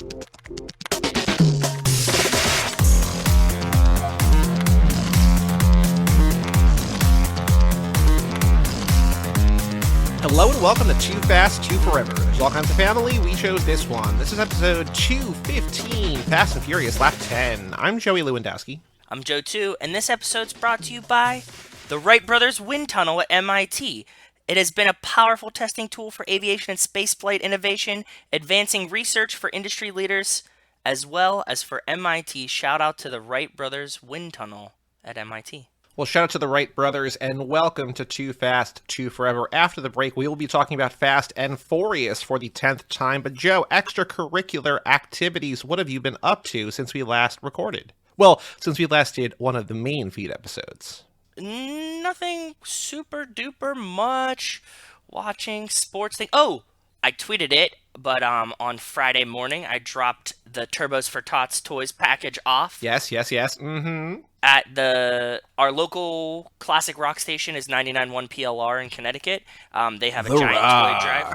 Hello and welcome to Too Fast, Too Forever. There's all kinds of family. We chose this one. This is episode 215, Fast and Furious, Lap 10. I'm Joey Lewandowski. I'm Joe too, and this episode's brought to you by the Wright Brothers Wind Tunnel at MIT. It has been a powerful testing tool for aviation and spaceflight innovation, advancing research for industry leaders, as well as for MIT. Shout out to the Wright Brothers Wind Tunnel at MIT. Well, shout out to the Wright brothers, and welcome to Too Fast, Too Forever. After the break, we will be talking about Fast and Furious for the 10th time. But Joe, extracurricular activities, what have you been up to since we last recorded? Well, since we last did one of the main feed episodes. Nothing super duper much. Watching sports thing. Oh, I tweeted it, but on Friday morning, I dropped the Turbos for Tots toys package off. Yes. Mm-hmm. At our local classic rock station is 99.1 PLR in Connecticut. They have a giant toy drive.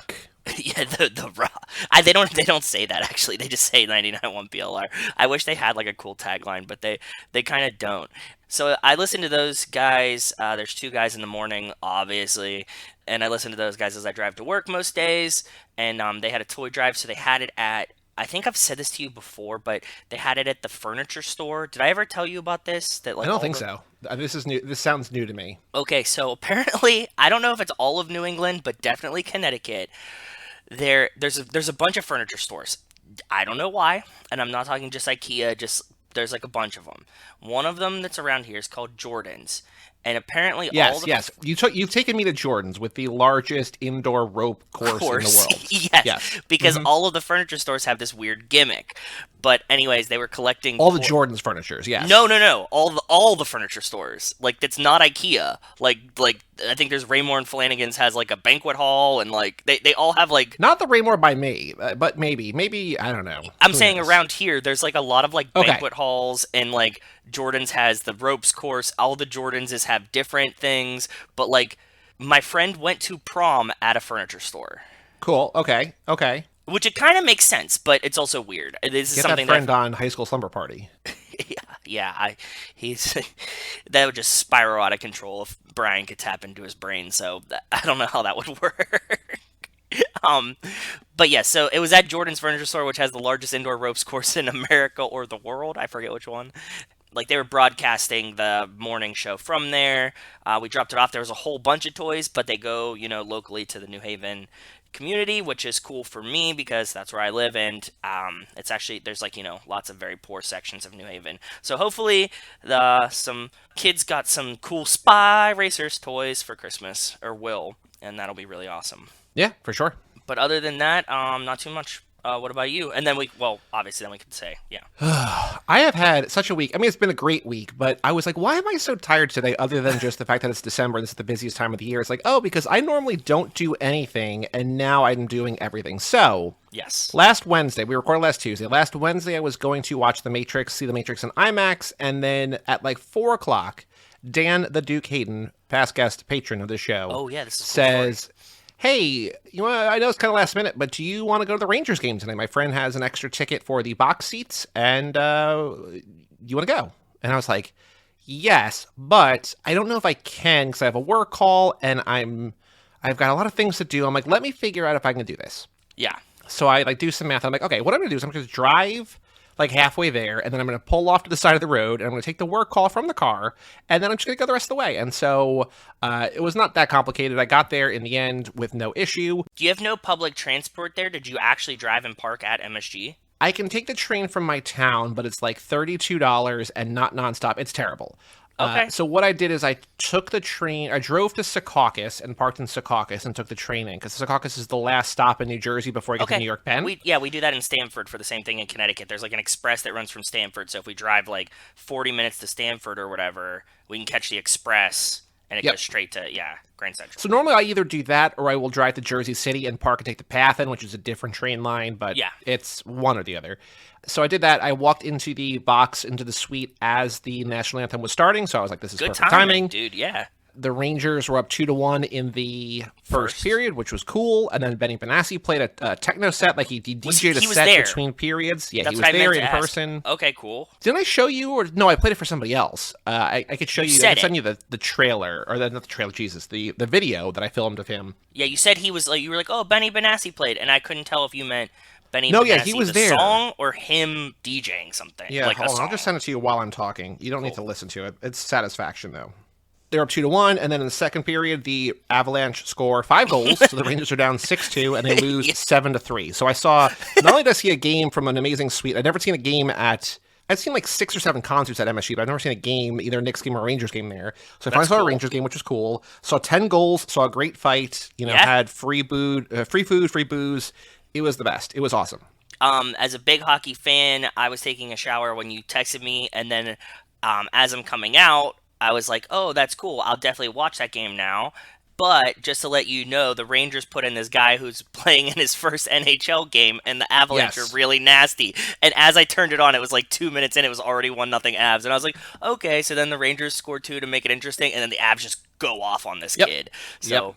Yeah, the rock. They don't say that actually. They just say 99.1 PLR. I wish they had like a cool tagline, but they kind of don't. So I listen to those guys. There's two guys in the morning, obviously, and I listen to those guys as I drive to work most days. And they had a toy drive, so they had it at. I think I've said this to you before, but they had it at the furniture store. Did I ever tell you about this? That I don't think so. This is new. This sounds new to me. Okay, so apparently, I don't know if it's all of New England, but definitely Connecticut. There's a bunch of furniture stores. I don't know why, and I'm not talking just IKEA. There's like a bunch of them. One of them that's around here is called Jordan's. And apparently Yes. You've taken me to Jordan's with the largest indoor rope course in the world. Yes. Because all of the furniture stores have this weird gimmick. But anyways, they were collecting all the Jordan's furnitures, yes. No. All the furniture stores. Like it's not IKEA. Like I think there's Raymore and Flanagan's has like a banquet hall, and like they all have like not the Raymore by me, but maybe I don't know. I'm saying around here there's like a lot of like banquet halls, and like Jordan's has the ropes course. All the Jordan's have different things, but like my friend went to prom at a furniture store. Cool. Okay. Which it kind of makes sense, but it's also weird. This is Get something that friend on High School Slumber Party. He's that would just spiral out of control if Brian could tap into his brain. So I don't know how that would work. But yeah, so it was at Jordan's Furniture Store, which has the largest indoor ropes course in America or the world. I forget which one. Like they were broadcasting the morning show from there. We dropped it off. There was a whole bunch of toys, but they go, locally to the New Haven community, which is cool for me because that's where I live, and it's actually there's lots of very poor sections of New Haven. So hopefully some kids got some cool Spy Racers toys for Christmas, or will, and that'll be really awesome. Yeah, for sure. But other than that, not too much. What about you? And then obviously then we could say, yeah. I have had such a week. I mean, it's been a great week, but I was like, why am I so tired today other than just the fact that it's December and this is the busiest time of the year? It's like, because I normally don't do anything, and now I'm doing everything. So, yes. Last Wednesday, we recorded last Tuesday. Last Wednesday, I was going to watch The Matrix, see The Matrix in IMAX, and then at like 4 o'clock, Dan the Duke Hayden, past guest patron of the show, says... Hey, I know it's kind of last minute, but do you want to go to the Rangers game tonight? My friend has an extra ticket for the box seats, and you want to go? And I was like, yes, but I don't know if I can because I have a work call, and I've got a lot of things to do. I'm like, let me figure out if I can do this. Yeah. So I do some math. I'm like, okay, what I'm going to do is I'm going to drive like halfway there, and then I'm going to pull off to the side of the road, and I'm going to take the work call from the car, and then I'm just going to go the rest of the way. And so it was not that complicated. I got there in the end with no issue. Do you have no public transport there? Did you actually drive and park at MSG? I can take the train from my town, but it's like $32 and not nonstop. It's terrible. Okay. So what I did is I took the train, I drove to Secaucus and parked in Secaucus and took the train in, because Secaucus is the last stop in New Jersey before you get to New York Penn. We do that in Stamford for the same thing in Connecticut. There's like an express that runs from Stamford, so if we drive like 40 minutes to Stamford or whatever, we can catch the express, and it goes straight to, Grand Central. So normally I either do that, or I will drive to Jersey City and park and take the Pathan, which is a different train line, but it's one or the other. So I did that. I walked into the box, into the suite as the national anthem was starting. So I was like, this is perfect timing. Dude, yeah. The Rangers were up 2-1 in the first period, which was cool. And then Benny Benassi played a techno set, like he DJ'd a set between periods. Yeah, he was there in person. Okay, cool. Didn't I show you? Or no, I played it for somebody else. I could show you. I could send you the trailer, or not the trailer. Jesus, the video that I filmed of him. Yeah, you said he was like, you were like, oh, Benny Benassi played, and I couldn't tell if you meant Benny no, Benassi, yeah, he was the there. Song or him DJing something. Yeah, like hold on. I'll just send it to you while I'm talking. You don't need to listen to it. It's satisfaction though. They're up 2-1, and then in the second period, the Avalanche score 5 goals, so the Rangers are down 6-2, and they lose 7-3. So I saw, not only did I see a game from an amazing suite, I'd never seen a game I'd seen like 6 or 7 concerts at MSG, but I've never seen a game, either a Knicks game or a Rangers game there. So I finally saw a Rangers game, which was cool. Saw 10 goals, saw a great fight, had free food, free booze. It was the best. It was awesome. As a big hockey fan, I was taking a shower when you texted me, and then as I'm coming out, I was like, oh, that's cool. I'll definitely watch that game now. But just to let you know, the Rangers put in this guy who's playing in his first NHL game, and the Avalanche are really nasty. And as I turned it on, it was like 2 minutes in, it was already 1-0 Avs. And I was like, okay, so then the Rangers scored 2 to make it interesting, and then the Avs just go off on this kid. So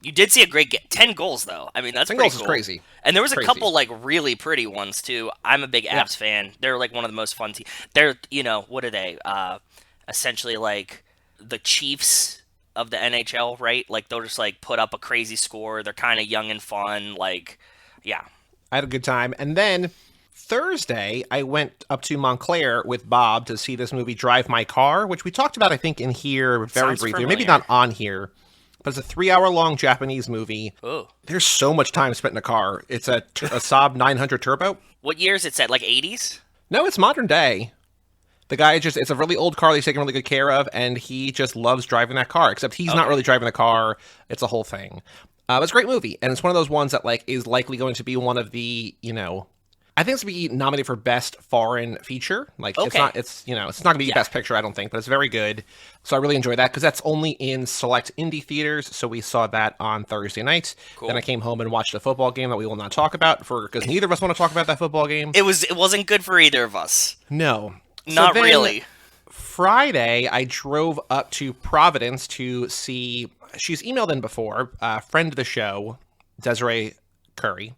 you did see a great 10 goals, though. I mean, that's 10 pretty goals cool. Is crazy. And there was a couple, like, really pretty ones, too. I'm a big Avs fan. They're, like, one of the most fun teams. They're, what are they? Essentially, like, the Chiefs of the NHL, right? Like, they'll just, like, put up a crazy score. They're kind of young and fun. Like, yeah. I had a good time. And then Thursday, I went up to Montclair with Bob to see this movie Drive My Car, which we talked about, I think, in here very briefly. Familiar. Maybe not on here. But it's a 3-hour-long Japanese movie. Oh. There's so much time spent in a car. It's a Saab 900 Turbo. What year is it set? Like 80s? No, it's modern day. The guy it's a really old car that he's taking really good care of, and he just loves driving that car, except he's not really driving the car. It's a whole thing. It's a great movie, and it's one of those ones that like is likely going to be one of the, I think it's going to be nominated for Best Foreign Feature. Like, it's not going to be Best Picture, I don't think, but it's very good. So I really enjoyed that, because that's only in select indie theaters, so we saw that on Thursday night. Cool. Then I came home and watched a football game that we will not talk about, because neither of us want to talk about that football game. It wasn't good for either of us. No. Not really. Friday, I drove up to Providence to see, she's emailed in before, friend of the show, Desiree Curry,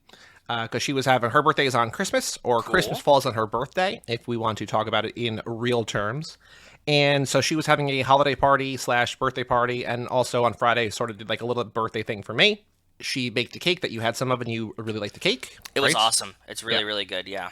because she was having, her birthday is on Christmas, or Christmas falls on her birthday, if we want to talk about it in real terms. And so she was having a holiday party / birthday party, and also on Friday sort of did like a little birthday thing for me. She baked a cake that you had some of, and you really liked the cake. It was awesome. It's really, really good, yeah.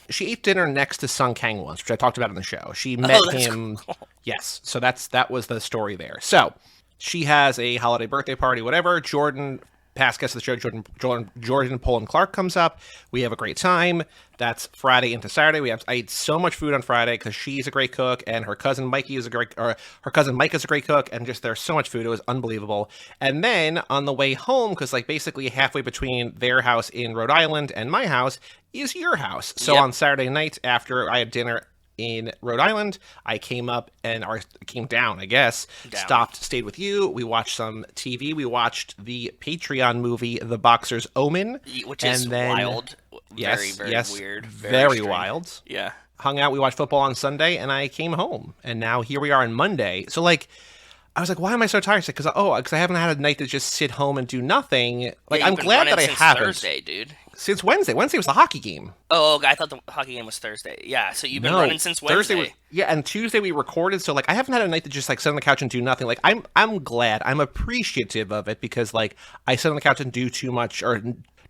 She ate dinner next to Sung Kang once, which I talked about on the show. She met him. Cool. Yes. So that was the story there. So she has a holiday birthday party, whatever. Jordan, past guest of the show, Jordan Poland Clark comes up. We have a great time. That's Friday into Saturday. I ate so much food on Friday because she's a great cook, and her cousin Mike is a great cook, and just there's so much food. It was unbelievable. And then on the way home, because like basically halfway between their house in Rhode Island and my house is your house. So on Saturday night after I had dinner in Rhode Island, I came up or came down, I guess, stayed with you. We watched some TV. We watched the Patreon movie, The Boxer's Omen. Which is wild. Very, very weird. Very wild. Yeah. Hung out. We watched football on Sunday, and I came home. And now here we are on Monday. So, like, I was like, why am I so tired? Because I haven't had a night to just sit home and do nothing. Like, I'm glad that I haven't. Thursday, dude. Since Wednesday. Wednesday was the hockey game. Oh, I thought the hockey game was Thursday. Yeah, so you've been running since Wednesday. Thursday and Tuesday we recorded, so like I haven't had a night to just like sit on the couch and do nothing. Like I'm glad. I'm appreciative of it, because like I sit on the couch and do too much or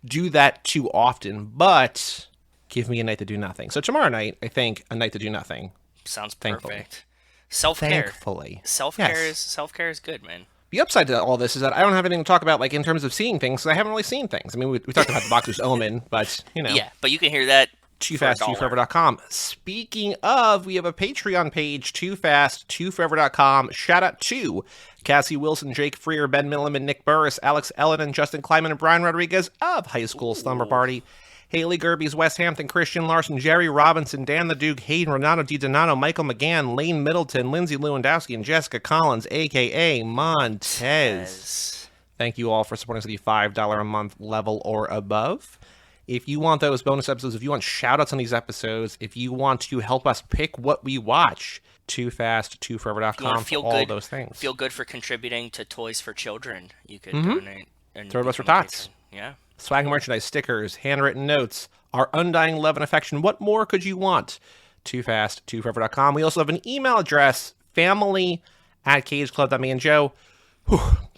do that too often, but give me a night to do nothing. So tomorrow night, I think, a night to do nothing. Sounds Thankfully. Perfect. Self-care. Thankfully. Self-care is good, man. The upside to all this is that I don't have anything to talk about, like, in terms of seeing things, because I haven't really seen things. I mean, we talked about The Boxer's Omen, but, Yeah, but you can hear that TooFastTooForever.com. Speaking of, we have a Patreon page, TooFastTooForever.com. Shout out to Cassie Wilson, Jake Freer, Ben Milliman, Nick Burris, Alex Ellen, Justin Kleiman, and Brian Rodriguez of High School Slumber Party. Haley Gerbies, West Hampton, Christian Larson, Jerry Robinson, Dan the Duke, Hayden, Renato DiDonato, Michael McGann, Lane Middleton, Lindsay Lewandowski, and Jessica Collins, a.k.a. Montez. Thank you all for supporting us at the $5 a month level or above. If you want those bonus episodes, if you want shout-outs on these episodes, if you want to help us pick what we watch, toofast2forever.com for all those things. Feel good for contributing to Toys for Children. You could donate. And Throw us for tots. Yeah. Swag merchandise, stickers, handwritten notes, our undying love and affection. What more could you want? toofast2forever.com. We also have an email address, family@cageclub.me and Joe.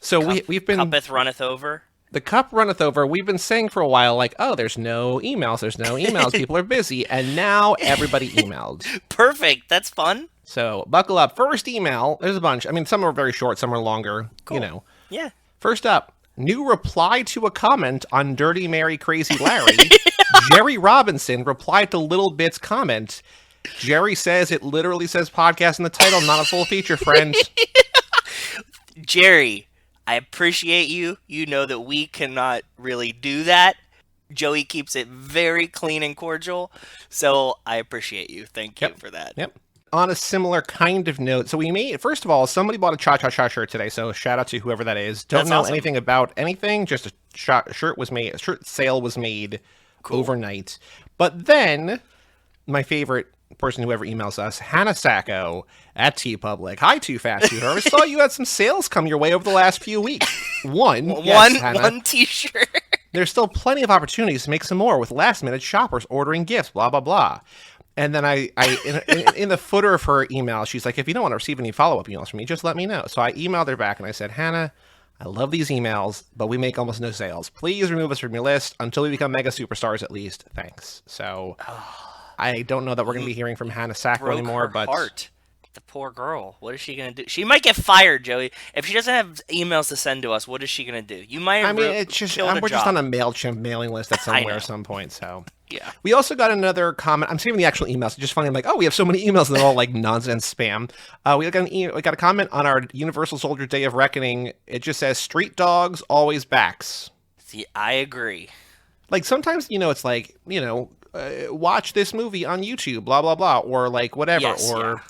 So we've been... Cuppeth runneth over. The cup runneth over. We've been saying for a while, like, oh, there's no emails. There's no emails. People are busy. And now everybody emailed. Perfect. That's fun. So buckle up. First email. There's a bunch. I mean, some are very short. Some are longer. Cool. You know. Yeah. First up, new reply to a comment on Dirty Mary Crazy Larry. Jerry Robinson replied to Little Bit's comment. Jerry says it literally says podcast in the title, not a full feature, friend. Jerry, I appreciate you. You know that we cannot really do that. Joey keeps it very clean and cordial, so I appreciate you. Thank you for that. Yep. On a similar kind of note, so we made, first of all, somebody bought a Cha-Cha-Cha shirt today, so shout out to whoever that is. Don't know anything about anything, just a shirt sale was made overnight. But then, my favorite person who ever emails us, Hannah Sacco at TeePublic. Hi, Too Fast. I saw you had some sales come your way over the last few weeks. One t-shirt. There's still plenty of opportunities to make some more with last-minute shoppers ordering gifts, blah, blah, blah. And then in the footer of her email, she's like, if you don't want to receive any follow-up emails from me, just let me know. So I emailed her back and I said, Hannah, I love these emails, but we make almost no sales. Please remove us from your list until we become mega superstars at least. Thanks. So I don't know that we're going to be hearing from Hannah Sacco anymore. But heart. The poor girl. What is she going to do? She might get fired, Joey. If she doesn't have emails to send to us, what is she going to do? You might have it's just we're just on a MailChimp mailing list at somewhere at some point. So yeah. We also got another comment. I'm saving the actual emails. It's just funny. I'm like, oh, we have so many emails and they're all like nonsense spam. We got a comment on our Universal Soldier Day of Reckoning. It just says, street dogs, always backs. See, I agree. Like sometimes, it's like, watch this movie on YouTube, blah, blah, blah, or like whatever,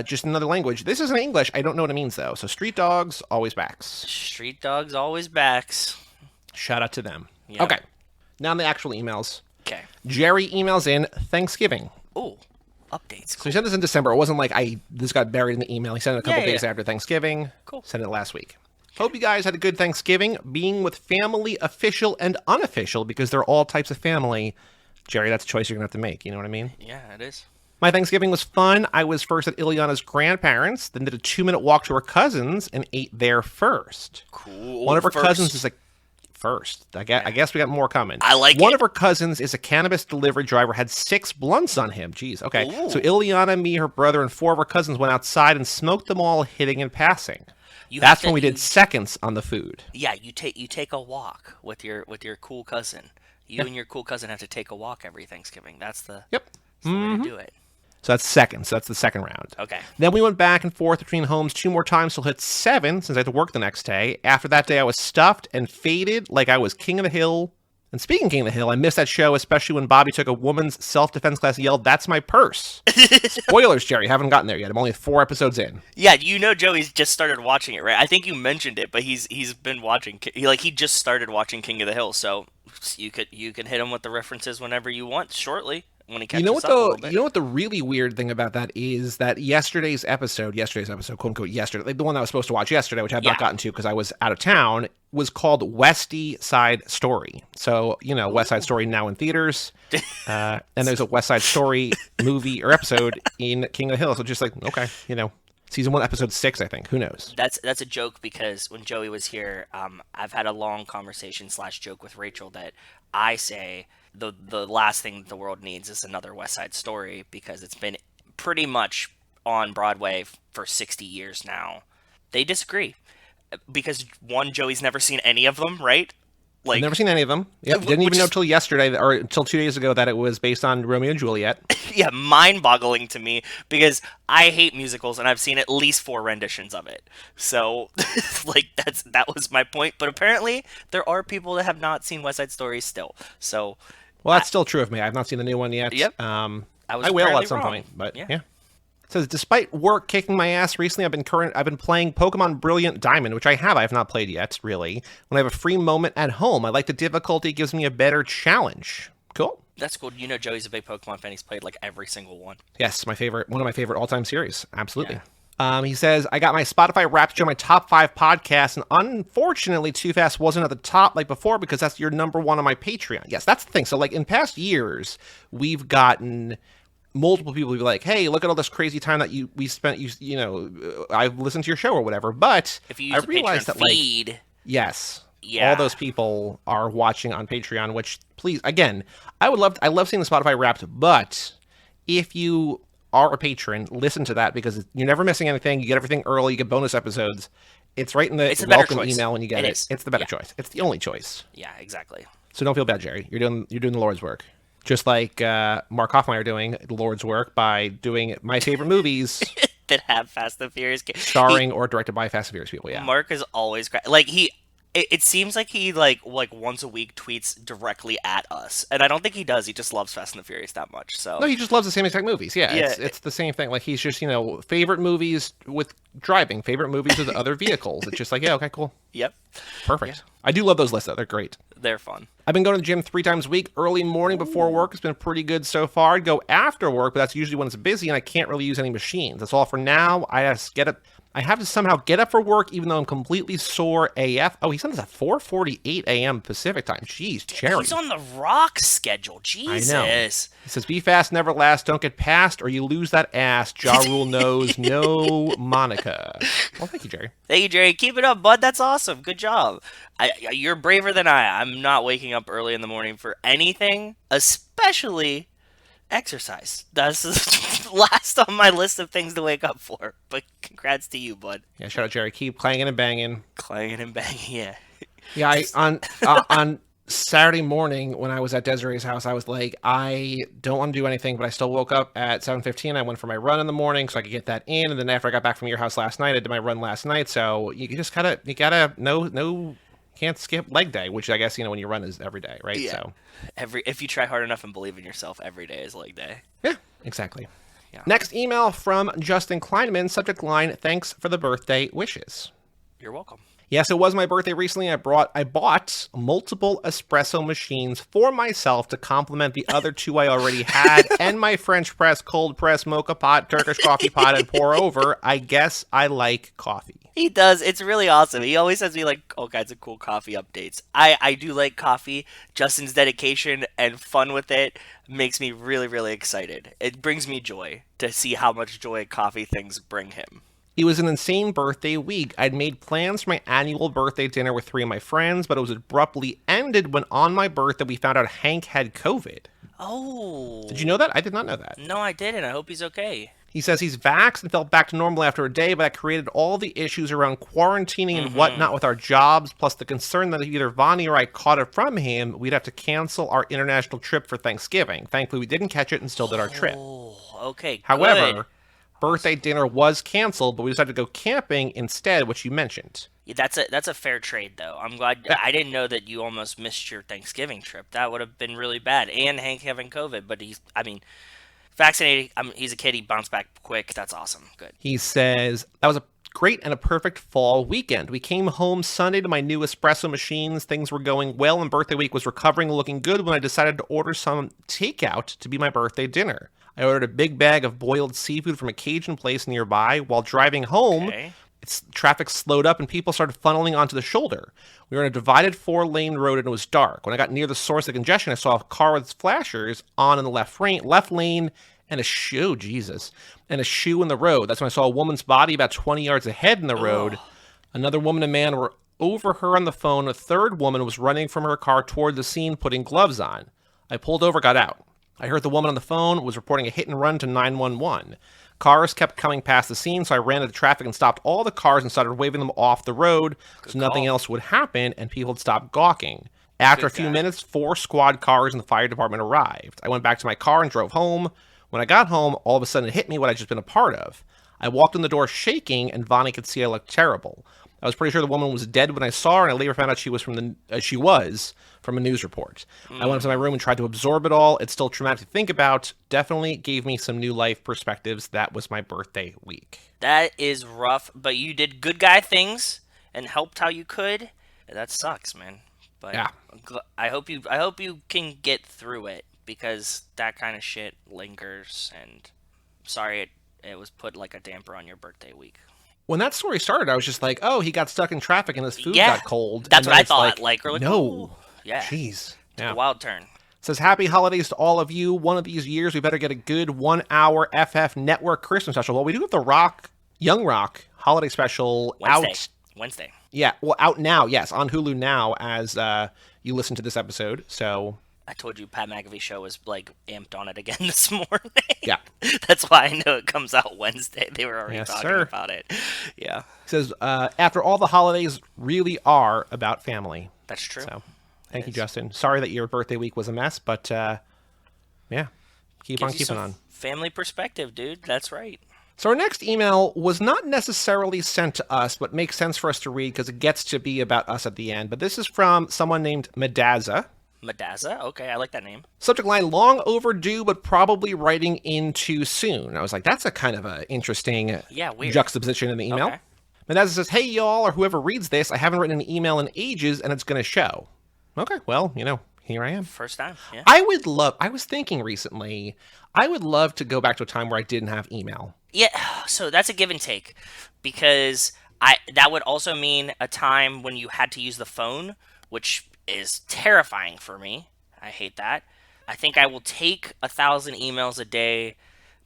just another language. This isn't English. I don't know what it means, though. So street dogs, always backs. Street dogs, always backs. Shout out to them. Yep. Okay. Now the actual emails. Okay. Jerry emails in Thanksgiving. Oh, updates. Cool. So he sent this in December. It wasn't like this got buried in the email. He sent it a couple days after Thanksgiving. Cool. Sent it last week. Hope you guys had a good Thanksgiving, being with family, official and unofficial, because they're all types of family. Jerry, that's a choice you're going to have to make. You know what I mean? Yeah, it is. My Thanksgiving was fun. I was first at Ileana's grandparents, then did a 2-minute walk to her cousins and ate there first. Cool. One of her cousins is first. I guess we got more coming. I like One of her cousins is a cannabis delivery driver, had 6 blunts on him. Jeez. Okay. Ooh. So Ileana, me, her brother, and 4 of her cousins went outside and smoked them all, hitting and passing. That's when we did seconds on the food. Yeah, you take a walk with your cool cousin. You and your cool cousin have to take a walk every Thanksgiving. That's the way to do it. So that's seconds. So that's the second round. Okay. Then we went back and forth between homes 2 more times till hit 7 since I had to work the next day. After that day, I was stuffed and faded like I was King of the Hill. And speaking of King of the Hill, I missed that show, especially when Bobby took a woman's self-defense class and yelled, "That's my purse." Spoilers, Jerry. Haven't gotten there yet. I'm only 4 episodes in. Yeah, Joey's just started watching it, right? I think you mentioned it, but he's been watching. He just started watching King of the Hill, so you could hit him with the references whenever you want. Shortly. When he catches up a little bit. You know what the really weird thing about that is that yesterday's episode, quote unquote, yesterday, the one I was supposed to watch yesterday, which I have not gotten to because I was out of town, was called Westy Side Story. So, West Side Story now in theaters. And there's a West Side Story movie or episode in King of the Hill. So just like, okay, season 1, episode 6, I think. Who knows? That's a joke because when Joey was here, I've had a long conversation / joke with Rachel that I say the last thing the world needs is another West Side Story because it's been pretty much on Broadway for 60 years now. They disagree because Joey's never seen any of them, right? I've never seen any of them. Yep. Didn't even know till yesterday or until 2 days ago that it was based on Romeo and Juliet. Yeah, mind-boggling to me because I hate musicals and I've seen at least 4 renditions of it. So, that was my point. But apparently, there are people that have not seen West Side Story still. So, well, that's still true of me. I've not seen the new one yet. Yep. I will at some point, but yeah. It says, despite work kicking my ass recently, I've been playing Pokemon Brilliant Diamond, which I have not played yet, really. When I have a free moment at home, I like the difficulty. It gives me a better challenge. Cool. That's cool. You know, Joey's a big Pokemon fan. He's played like every single one. Yes, one of my favorite all-time series. Absolutely. Yeah. He says, I got my Spotify Wrapped to my top 5 podcasts, and unfortunately, Too Fast wasn't at the top like before because that's your number one on my Patreon. Yes, that's the thing. So, like, in past years, we've gotten multiple people be like, hey, look at all this crazy time that we spent, you know, I've listened to your show or whatever. But if you use I realized that, feed, like, yes, all those people are watching on Patreon, which, please, again, I love seeing the Spotify Wrapped, but if you are a patron, listen to that because you're never missing anything. You get everything early. You get bonus episodes. It's right in the welcome email when you get it. It's the better choice. It's the only choice. Yeah, exactly. So don't feel bad, Jerry. You're doing the Lord's work. Just like Mark Hoffmeyer doing the Lord's work by doing my favorite movies that have Fast and Furious starring or directed by Fast and Furious people. Yeah, Mark is always like he. It seems like he like once a week tweets directly at us, and I don't think he does. He just loves Fast and the Furious that much. So no, he just loves the same exact movies. Yeah, it's the same thing. Like he's just favorite movies with driving, favorite movies with other vehicles. It's just like okay, cool. Yep, perfect. Yeah. I do love those lists though. They're great. They're fun. I've been going to the gym 3 times a week. Early morning before work has been pretty good so far. I'd go after work, but that's usually when it's busy and I can't really use any machines. That's all for now. I have to somehow get up for work even though I'm completely sore AF. Oh, he sent us at 4:48 a.m. Pacific time. Jeez, Jerry. He's on the rock schedule. Jesus. I know. He says, be fast, never last. Don't get past or you lose that ass. Ja Rule knows. No Monica. Well, thank you, Jerry. Thank you, Jerry. Keep it up, bud. That's awesome. Good job. You're braver than I. I'm not waking up early in the morning for anything, especially exercise. That's last on my list of things to wake up for. But congrats to you, bud. Yeah, shout out Jerry. Keep clanging and banging. Clanging and banging, yeah. Yeah, on Saturday morning when I was at Desiree's house, I was like, I don't want to do anything, but I still woke up at 7:15. I went for my run in the morning so I could get that in, and then after I got back from your house last night, I did my run last night. So you can't skip leg day, which I guess when you run is every day, right? Yeah. So if you try hard enough and believe in yourself, every day is leg day. Yeah, exactly. Yeah. Next email from Justin Kleinman, subject line, thanks for the birthday wishes. You're welcome. Yes, it was my birthday recently. I bought multiple espresso machines for myself to complement the other 2 I already had, and my French press, cold press, mocha pot, Turkish coffee pot, and pour over. I guess I like coffee. He does. It's really awesome. He always sends me all kinds of cool coffee updates. I do like coffee. Justin's dedication and fun with it makes me really, really excited. It brings me joy to see how much joy coffee things bring him. It was an insane birthday week. I'd made plans for my annual birthday dinner with 3 of my friends, but it was abruptly ended when on my birthday we found out Hank had COVID. Oh. Did you know that? I did not know that. No, I didn't. I hope he's okay. He says he's vaxxed and felt back to normal after a day, but that created all the issues around quarantining and whatnot with our jobs, plus the concern that if either Vonnie or I caught it from him, we'd have to cancel our international trip for Thanksgiving. Thankfully, we didn't catch it and still did our trip. Oh, okay, good. However, birthday dinner was canceled, but we decided to go camping instead, which you mentioned. Yeah, that's a fair trade, though. I'm glad. Yeah. I didn't know that you almost missed your Thanksgiving trip. That would have been really bad. And Hank having COVID, but vaccinated. He's a kid. He bounced back quick. That's awesome. Good. He says, that was a great and a perfect fall weekend. We came home Sunday to my new espresso machines. Things were going well, and birthday week was recovering and looking good when I decided to order some takeout to be my birthday dinner. I ordered a big bag of boiled seafood from a Cajun place nearby. While driving home, traffic slowed up and people started funneling onto the shoulder. We were on a divided 4-lane road and it was dark. When I got near the source of congestion, I saw a car with flashers on in the left lane and a shoe, and a shoe in the road. That's when I saw a woman's body about 20 yards ahead in the road. Another woman and man were over her on the phone. A third woman was running from her car toward the scene, putting gloves on. I pulled over, got out. I heard the woman on the phone was reporting a hit and run to 911. Cars kept coming past the scene, so I ran into traffic and stopped all the cars and started waving them off the road so nothing else would happen and people had stopped gawking. After a few minutes, 4 squad cars and the fire department arrived. I went back to my car and drove home. When I got home, all of a sudden it hit me what I'd just been a part of. I walked in the door shaking, and Vonnie could see I looked terrible. I was pretty sure the woman was dead when I saw her, and I later found out she was from a news report. I went up to my room and tried to absorb it all. It's still traumatic to think about. Definitely gave me some new life perspectives. That was my birthday week. That is rough, but you did good guy things and helped how you could. That sucks, man. But yeah. I hope you can get through it because that kind of shit lingers, and sorry it was put like a damper on your birthday week. When that story started, I was just like, oh, he got stuck in traffic and his food Yeah, got cold. that's and what then I it's thought. Like, We're like, no. ooh. Yeah. Jeez. Took Yeah. a wild turn. Says, happy holidays to all of you. One of these years, we better get a good 1 hour FF Network Christmas special. Well, we do have the Young Rock holiday special Wednesday. Yeah, well, out now, yes, on Hulu now as you listen to this episode. So I told you Pat McAfee's show was like amped on it again this morning. Yeah. That's why I know it comes out Wednesday. They were already talking about it. Yeah. It says, after all, the holidays really are about family. That's true. So thank you, Justin. Sorry that your birthday week was a mess, but yeah, keep on keeping on. Family perspective, dude. That's right. So our next email was not necessarily sent to us, but makes sense for us to read because it gets to be about us at the end. But this is from someone named Madaza. Madaza? Okay, I like that name. Subject line, long overdue, but probably writing in too soon. I was like, that's a kind of an interesting juxtaposition in the email. Okay. Madaza says, hey, y'all, or whoever reads this, I haven't written an email in ages, and it's going to show. Okay, well, here I am. First time, yeah. I was thinking recently, I would love to go back to a time where I didn't have email. Yeah, so that's a give and take, because that would also mean a time when you had to use the phone, which is terrifying for me. I hate that. I think I will take 1,000 emails a day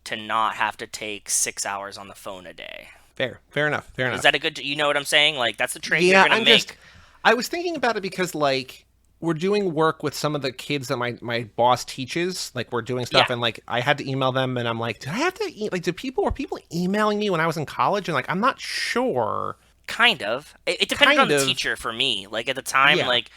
to not have to take 6 hours on the phone a day. Fair enough. Is that a good? You know what I'm saying? Like that's the trade you're gonna make. I was thinking about it because like we're doing work with some of the kids that my boss teaches. Like we're doing stuff, and like I had to email them, and I'm like, did I have to were people emailing me when I was in college? And like I'm not sure. Kind of. It depended on the teacher for me. Like at the time, like.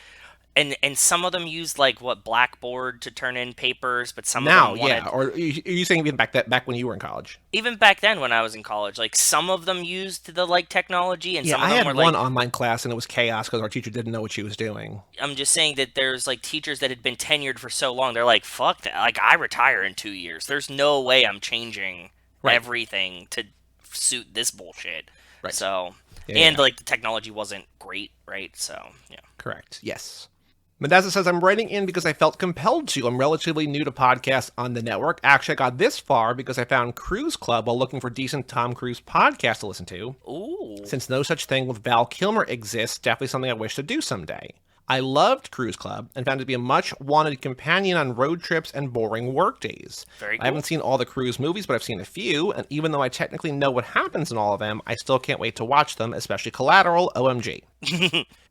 And some of them used like Blackboard to turn in papers, but some of them wanted... Or are you saying even back when you were in college? Even back then when I was in college, like some of them used the like technology, and some of them were I had one online class and it was chaos because our teacher didn't know what she was doing. I'm just saying that there's like teachers that had been tenured for so long, they're like, fuck that, like I retire in 2 years. There's no way I'm changing everything to suit this bullshit. Right. So, like the technology wasn't great, right? So, yeah. Correct. Yes. Madaza says, I'm writing in because I felt compelled to. I'm relatively new to podcasts on the network. Actually, I got this far because I found Cruise Club while looking for decent Tom Cruise podcasts to listen to. Ooh. Since no such thing with Val Kilmer exists, definitely something I wish to do someday. I loved Cruise Club and found it to be a much-wanted companion on road trips and boring work days. Very cool. I haven't seen all the Cruise movies, but I've seen a few, and even though I technically know what happens in all of them, I still can't wait to watch them, especially Collateral, OMG.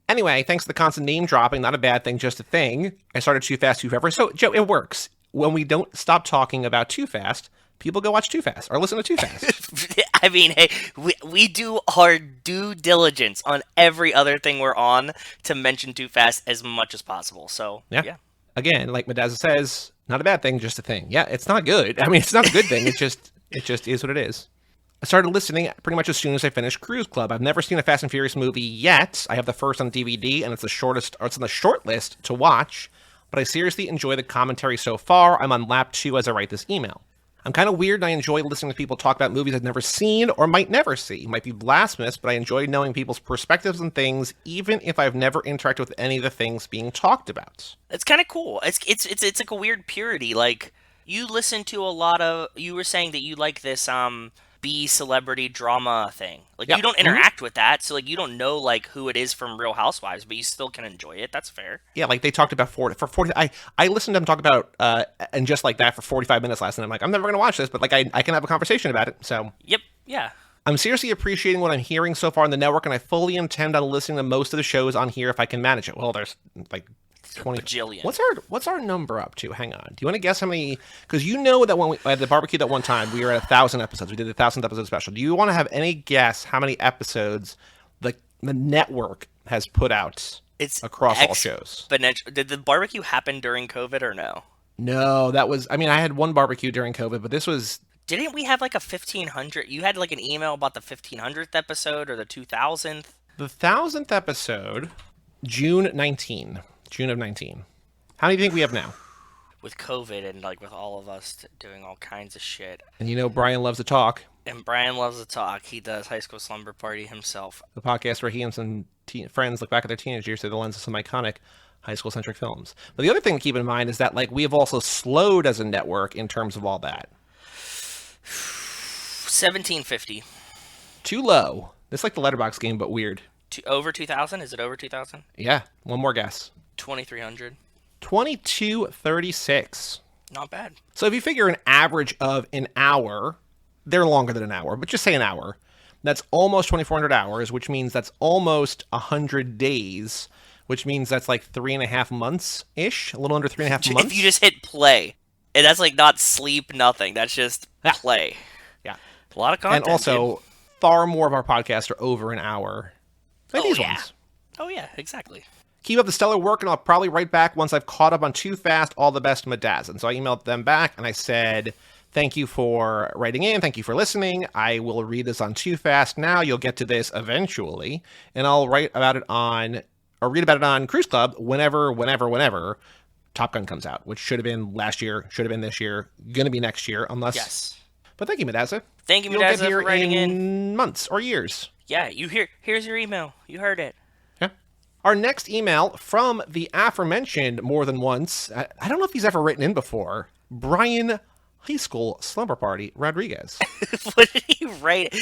Anyway, thanks to the constant name dropping, not a bad thing, just a thing. I started Too Fast, Too Forever. So, Joe, it works. When we don't stop talking about Too Fast, people go watch Too Fast or listen to Too Fast. I mean, hey, we do our due diligence on every other thing we're on to mention Too Fast as much as possible. So, yeah. Again, like Madaza says, not a bad thing, just a thing. Yeah, it's not good. I mean, it's not a good thing. It just is what it is. I started listening pretty much as soon as I finished Cruise Club. I've never seen a Fast and Furious movie yet. I have the first on DVD, and it's on the short list to watch. But I seriously enjoy the commentary so far. I'm on lap 2 as I write this email. I'm kind of weird, and I enjoy listening to people talk about movies I've never seen or might never see. It might be blasphemous, but I enjoy knowing people's perspectives on things, even if I've never interacted with any of the things being talked about. It's kind of cool. It's like a weird purity. Like you listen to a lot of. You were saying that you like this B celebrity drama thing. Like you don't interact with that, so like you don't know like who it is from Real Housewives, but you still can enjoy it. That's fair. Yeah, like they talked about 40. I listened to them talk about and just like that for 45 minutes last night. I'm like, I'm never gonna watch this, but like I can have a conversation about it. So yep, yeah. I'm seriously appreciating what I'm hearing so far on the network, and I fully intend on listening to most of the shows on here if I can manage it. Well, there's like 20 bajillion. What's our number up to? Hang on. Do you want to guess how many? Because you know that when we at the barbecue that one time we were at 1,000 episodes. We did the 1,000th episode special. Do you want to have any guess how many episodes the network has put out? It's across all shows. But did the barbecue happen during COVID or no? No, that was. I mean, I had one barbecue during COVID, but this was. Didn't we have like a 1,500? You had like an email about the 1,500th episode or the 2,000th? The 1,000th episode, June 19. June of 19. How many do you think we have now? With COVID and like with all of us doing all kinds of shit. And you know Brian loves to talk. And Brian loves to talk. He does High School Slumber Party himself. The podcast where he and some friends look back at their teenage years through the lens of some iconic high school-centric films. But the other thing to keep in mind is that, like, we have also slowed as a network in terms of all that. 1750. Too low. It's like the Letterboxd game, but weird. Over 2,000? Is it over 2,000? Yeah. One more guess. 2,300. 2236. Not bad. So if you figure an average of an hour, they're longer than an hour, but just say an hour. That's almost 2,400 hours, which means that's almost 100 days, which means that's like 3.5 months-ish, a little under 3.5 months. If you just hit play, and that's like not sleep, nothing. That's just play. Yeah. A lot of content. And also, far more of our podcasts are over an hour. Like these ones. Oh, yeah, exactly. Keep up the stellar work, and I'll probably write back once I've caught up on Too Fast. All the best, Madaz. And so I emailed them back, and I said, thank you for writing in. Thank you for listening. I will read this on Too Fast now. You'll get to this eventually. And I'll read about it on Cruise Club whenever Top Gun comes out, which should have been last year, should have been this year, going to be next year, unless... Yes. But thank you, Madazza. Thank you, Madazza, for writing in months or years. Yeah, here's your email. You heard it. Yeah. Our next email from the aforementioned more than once, I don't know if he's ever written in before, Brian High School Slumber Party Rodriguez. What did he write?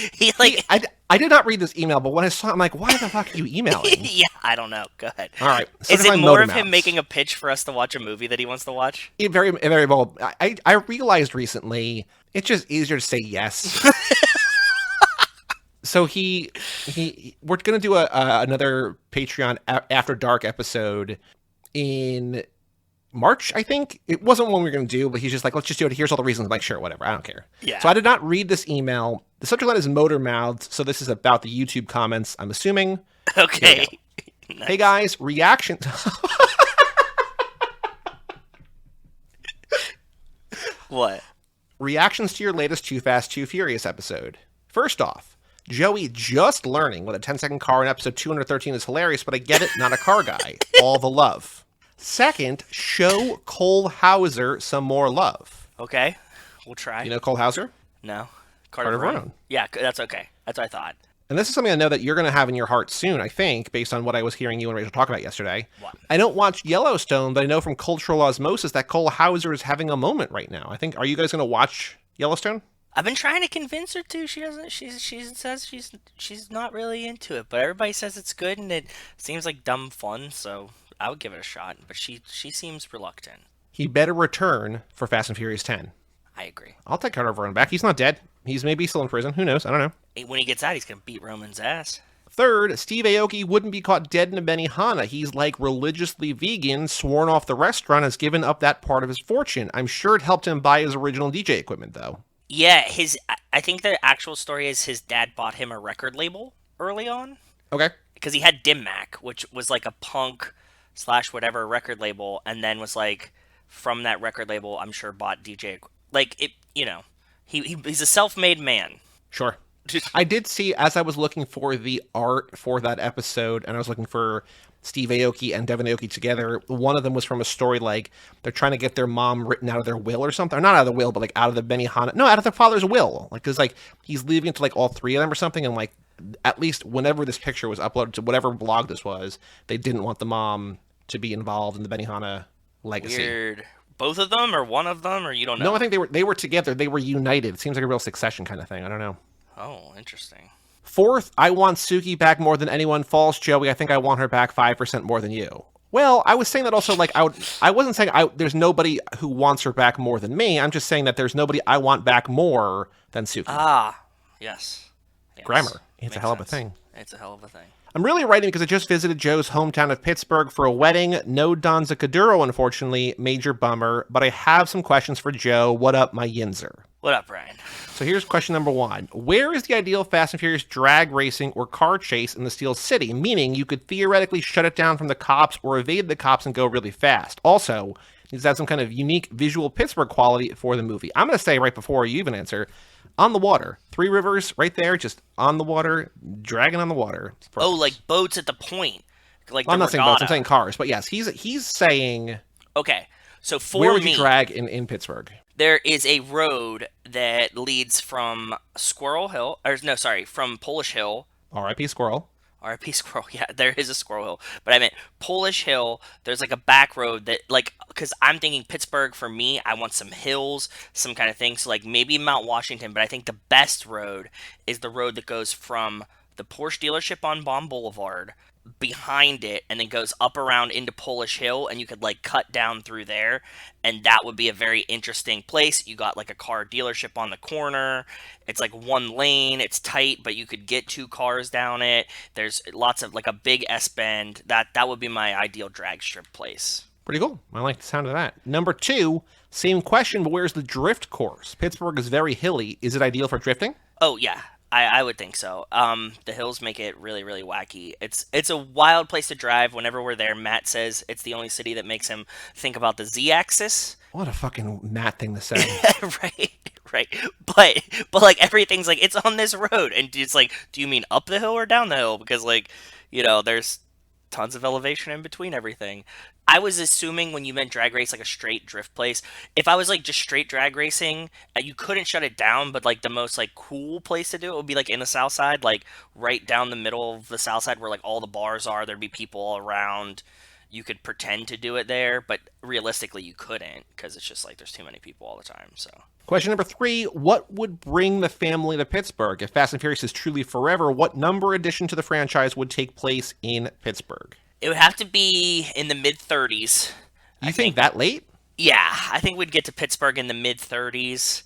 I did not read this email, but when I saw it, I'm like, why the fuck are you emailing? Yeah, I don't know. Go ahead. All right. Is it more of him making a pitch for us to watch a movie that he wants to watch? Very, very well. I realized recently it's just easier to say yes. So we're gonna do another Patreon After Dark episode in March, I think. It wasn't one we were gonna do, but he's just like, let's just do it. Here's all the reasons. I'm like, sure, whatever. I don't care. Yeah. So I did not read this email. The subject line is motor mouthed, so this is about the YouTube comments, I'm assuming. Okay. Nice. Hey guys, reaction. What? Reactions to your latest Too Fast, Too Furious episode. First off, Joey just learning what a 10-second car in episode 213 is hilarious, but I get it, not a car guy. All the love. Second, show Cole Hauser some more love. Okay, we'll try. You know Cole Hauser? No. Carter Verone. Yeah, that's okay. That's what I thought. And this is something I know that you're going to have in your heart soon, I think, based on what I was hearing you and Rachel talk about yesterday. What? I don't watch Yellowstone, but I know from cultural osmosis that Cole Hauser is having a moment right now. Are you guys going to watch Yellowstone? I've been trying to convince her to. She doesn't. She says she's not really into it, but everybody says it's good and it seems like dumb fun. So I would give it a shot. But she seems reluctant. He better return for Fast and Furious 10. I agree. I'll take Carter Verone back. He's not dead. He's maybe still in prison. Who knows? I don't know. When he gets out, he's gonna beat Roman's ass. Third, Steve Aoki wouldn't be caught dead in a Benihana. He's like religiously vegan, sworn off the restaurant, has given up that part of his fortune. I'm sure it helped him buy his original DJ equipment, though. Yeah, I think the actual story is his dad bought him a record label early on. Okay. Because he had Dim Mak, which was like a punk / whatever record label, and then was like, from that record label, I'm sure bought DJ. Like, it, he's a self-made man. Sure. I did see, as I was looking for the art for that episode, and I was looking for Steve Aoki and Devin Aoki together, one of them was from a story like they're trying to get their mom written out of their will or something. Or not out of the will, but like out of the Benihana. No, out of their father's will. Like, because like he's leaving it to like all three of them or something. And like, at least whenever this picture was uploaded to whatever blog this was, they didn't want the mom to be involved in the Benihana legacy. Weird. Both of them or one of them, or you don't know? No, I think they were together. They were united. It seems like a real Succession kind of thing. I don't know. Oh, interesting. Fourth, I want Suki back more than anyone. False, Joey. I think I want her back 5% more than you. Well, I was saying that also, like, I wasn't saying there's nobody who wants her back more than me. I'm just saying that there's nobody I want back more than Suki. Ah, yes. Grammar. It's a hell of a thing. It's a hell of a thing. I'm really writing because I just visited Joe's hometown of Pittsburgh for a wedding. No Donza Caduro, unfortunately. Major bummer. But I have some questions for Joe. What up, my Yinzer? What up, Brian? So here's question number one. Where is the ideal Fast and Furious drag racing or car chase in the Steel City? Meaning you could theoretically shut it down from the cops or evade the cops and go really fast. Also, needs to have some kind of unique visual Pittsburgh quality for the movie. I'm going to say right before you even answer, on the water. Three Rivers right there, just on the water, dragging on the water. Oh, like boats at the point. Like I'm not saying boats, I'm saying cars. But yes, he's saying... Okay, so for where would you drag in Pittsburgh? There is a road that leads from from Polish Hill. R.I.P. Squirrel. RIP Squirrel. Yeah, there is a Squirrel Hill. But I meant Polish Hill. There's like a back road that, like, because I'm thinking Pittsburgh for me, I want some hills, some kind of thing. So, like, maybe Mount Washington. But I think the best road is the road that goes from the Porsche dealership on Baum Boulevard behind it and then goes up around into Polish Hill, and you could like cut down through there, and that would be a very interesting place. You got like a car dealership on the corner. It's like one lane, it's tight, but you could get 2 cars down it. There's lots of like a big S bend. That would be my ideal drag strip place. Pretty cool. I like the sound of that. Number 2, same question, but where's the drift course? Pittsburgh is very hilly. Is it ideal for drifting? Oh yeah, I would think so. The hills make it really, really wacky. It's a wild place to drive. Whenever we're there, Matt says it's the only city that makes him think about the Z-axis. What a fucking Matt thing to say. Right. But like everything's like it's on this road, and it's like, do you mean up the hill or down the hill? Because like, there's tons of elevation in between everything. I was assuming when you meant drag race, like a straight drift place. If I was like just straight drag racing, you couldn't shut it down. But like the most like cool place to do it would be like in the South Side, like right down the middle of the South Side where like all the bars are. There'd be people all around. You could pretend to do it there, but realistically you couldn't because it's just like there's too many people all the time. So. Question number 3, what would bring the family to Pittsburgh? If Fast and Furious is truly forever, what number addition to the franchise would take place in Pittsburgh? It would have to be in the mid-30s. You think that late? Yeah, I think we'd get to Pittsburgh in the mid-30s.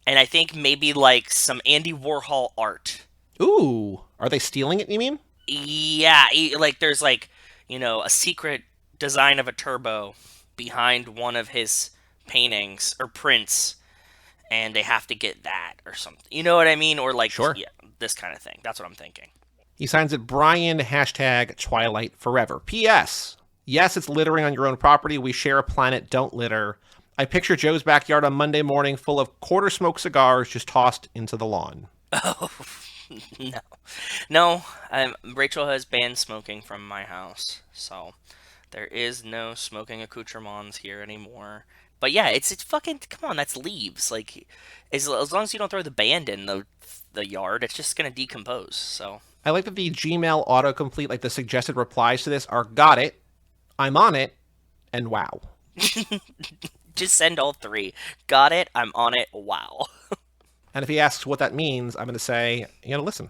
And I think maybe like some Andy Warhol art. Ooh, are they stealing it, you mean? Yeah, like there's like, a secret design of a turbo behind one of his paintings or prints. And they have to get that or something. You know what I mean? Or like, sure. Yeah, this kind of thing. That's what I'm thinking. He signs it Brian, #Twilight Forever. P.S. Yes, it's littering on your own property. We share a planet. Don't litter. I picture Joe's backyard on Monday morning full of quarter-smoked cigars just tossed into the lawn. Oh, no. No, Rachel has banned smoking from my house. So there is no smoking accoutrements here anymore. But yeah, it's fucking, come on, that's leaves. Like, as long as you don't throw the band in the yard, it's just going to decompose, so. I like that the Gmail autocomplete, like the suggested replies to this are got it, I'm on it, and wow. Just send all 3. Got it, I'm on it, wow. And if he asks what that means, I'm going to say, you got to listen.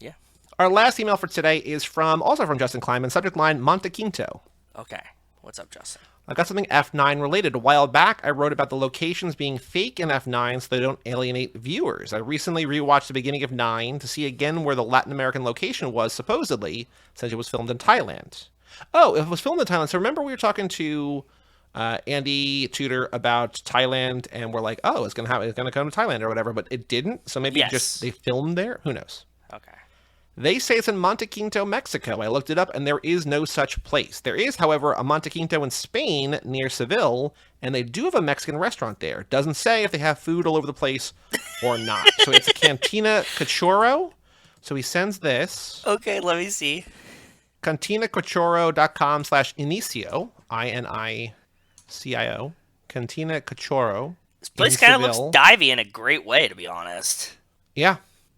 Yeah. Our last email for today is also from Justin Kleinman, subject line Monte Quinto. Okay. What's up, Justin? I got something F9 related. A while back, I wrote about the locations being fake in F9 so they don't alienate viewers. I recently rewatched the beginning of 9 to see again where the Latin American location was, supposedly, since it was filmed in Thailand. Oh, it was filmed in Thailand. So remember we were talking to Andy Tudor about Thailand, and we're like, oh, it's gonna come to Thailand or whatever, but it didn't. So maybe just they filmed there. Who knows? Okay. They say it's in Monte Quinto, Mexico. I looked it up, and there is no such place. There is, however, a Monte Quinto in Spain near Seville, and they do have a Mexican restaurant there. Doesn't say if they have food all over the place or not. So it's a Cantina Cachorro. So he sends this. Okay, let me see. CantinaCachorro.com/inicio, INICIO. Cantina Cachorro. This place kind of looks divey in a great way, to be honest. Yeah.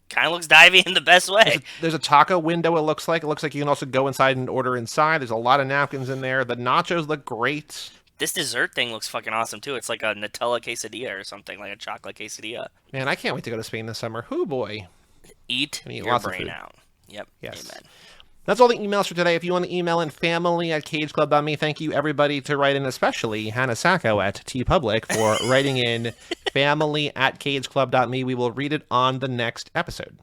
Kind of looks divey in the best way. There's a taco window, it looks like. It looks like you can also go inside and order inside. There's a lot of napkins in there. The nachos look great. This dessert thing looks fucking awesome, too. It's like a Nutella quesadilla or something, like a chocolate quesadilla. Man, I can't wait to go to Spain this summer. Hoo boy. Eat your brain out. Yep. Yes. Amen. That's all the emails for today. If you want to email in family@cageclub.me, thank you everybody to write in, especially Hannah Sacco at TeePublic for writing in family@cageclub.me. We will read it on the next episode.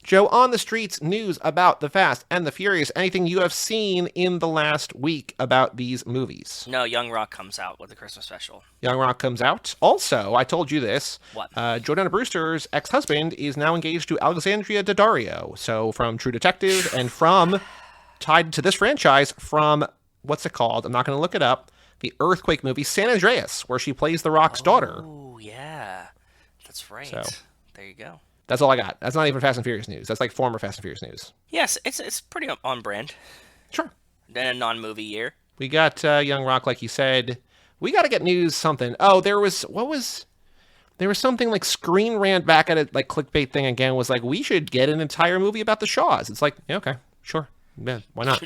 Joe, on the streets, news about The Fast and the Furious. Anything you have seen in the last week about these movies? No, Young Rock comes out with the Christmas special. Young Rock comes out. Also, I told you this. What? Jordana Brewster's ex-husband is now engaged to Alexandria Daddario. So from True Detective and from, tied to this franchise, from, what's it called? I'm not going to look it up. The earthquake movie San Andreas, where she plays The Rock's daughter. Oh, yeah. That's right. So, there you go. That's all I got. That's not even Fast and Furious news. That's like former Fast and Furious news. Yes, it's pretty on brand. Sure. In a non-movie year. We got Young Rock, like you said. We got to get news something. Oh, there was something like Screen Rant back at it, like clickbait thing again, was like, we should get an entire movie about the Shaws. It's like, yeah, okay, sure. Yeah, why not?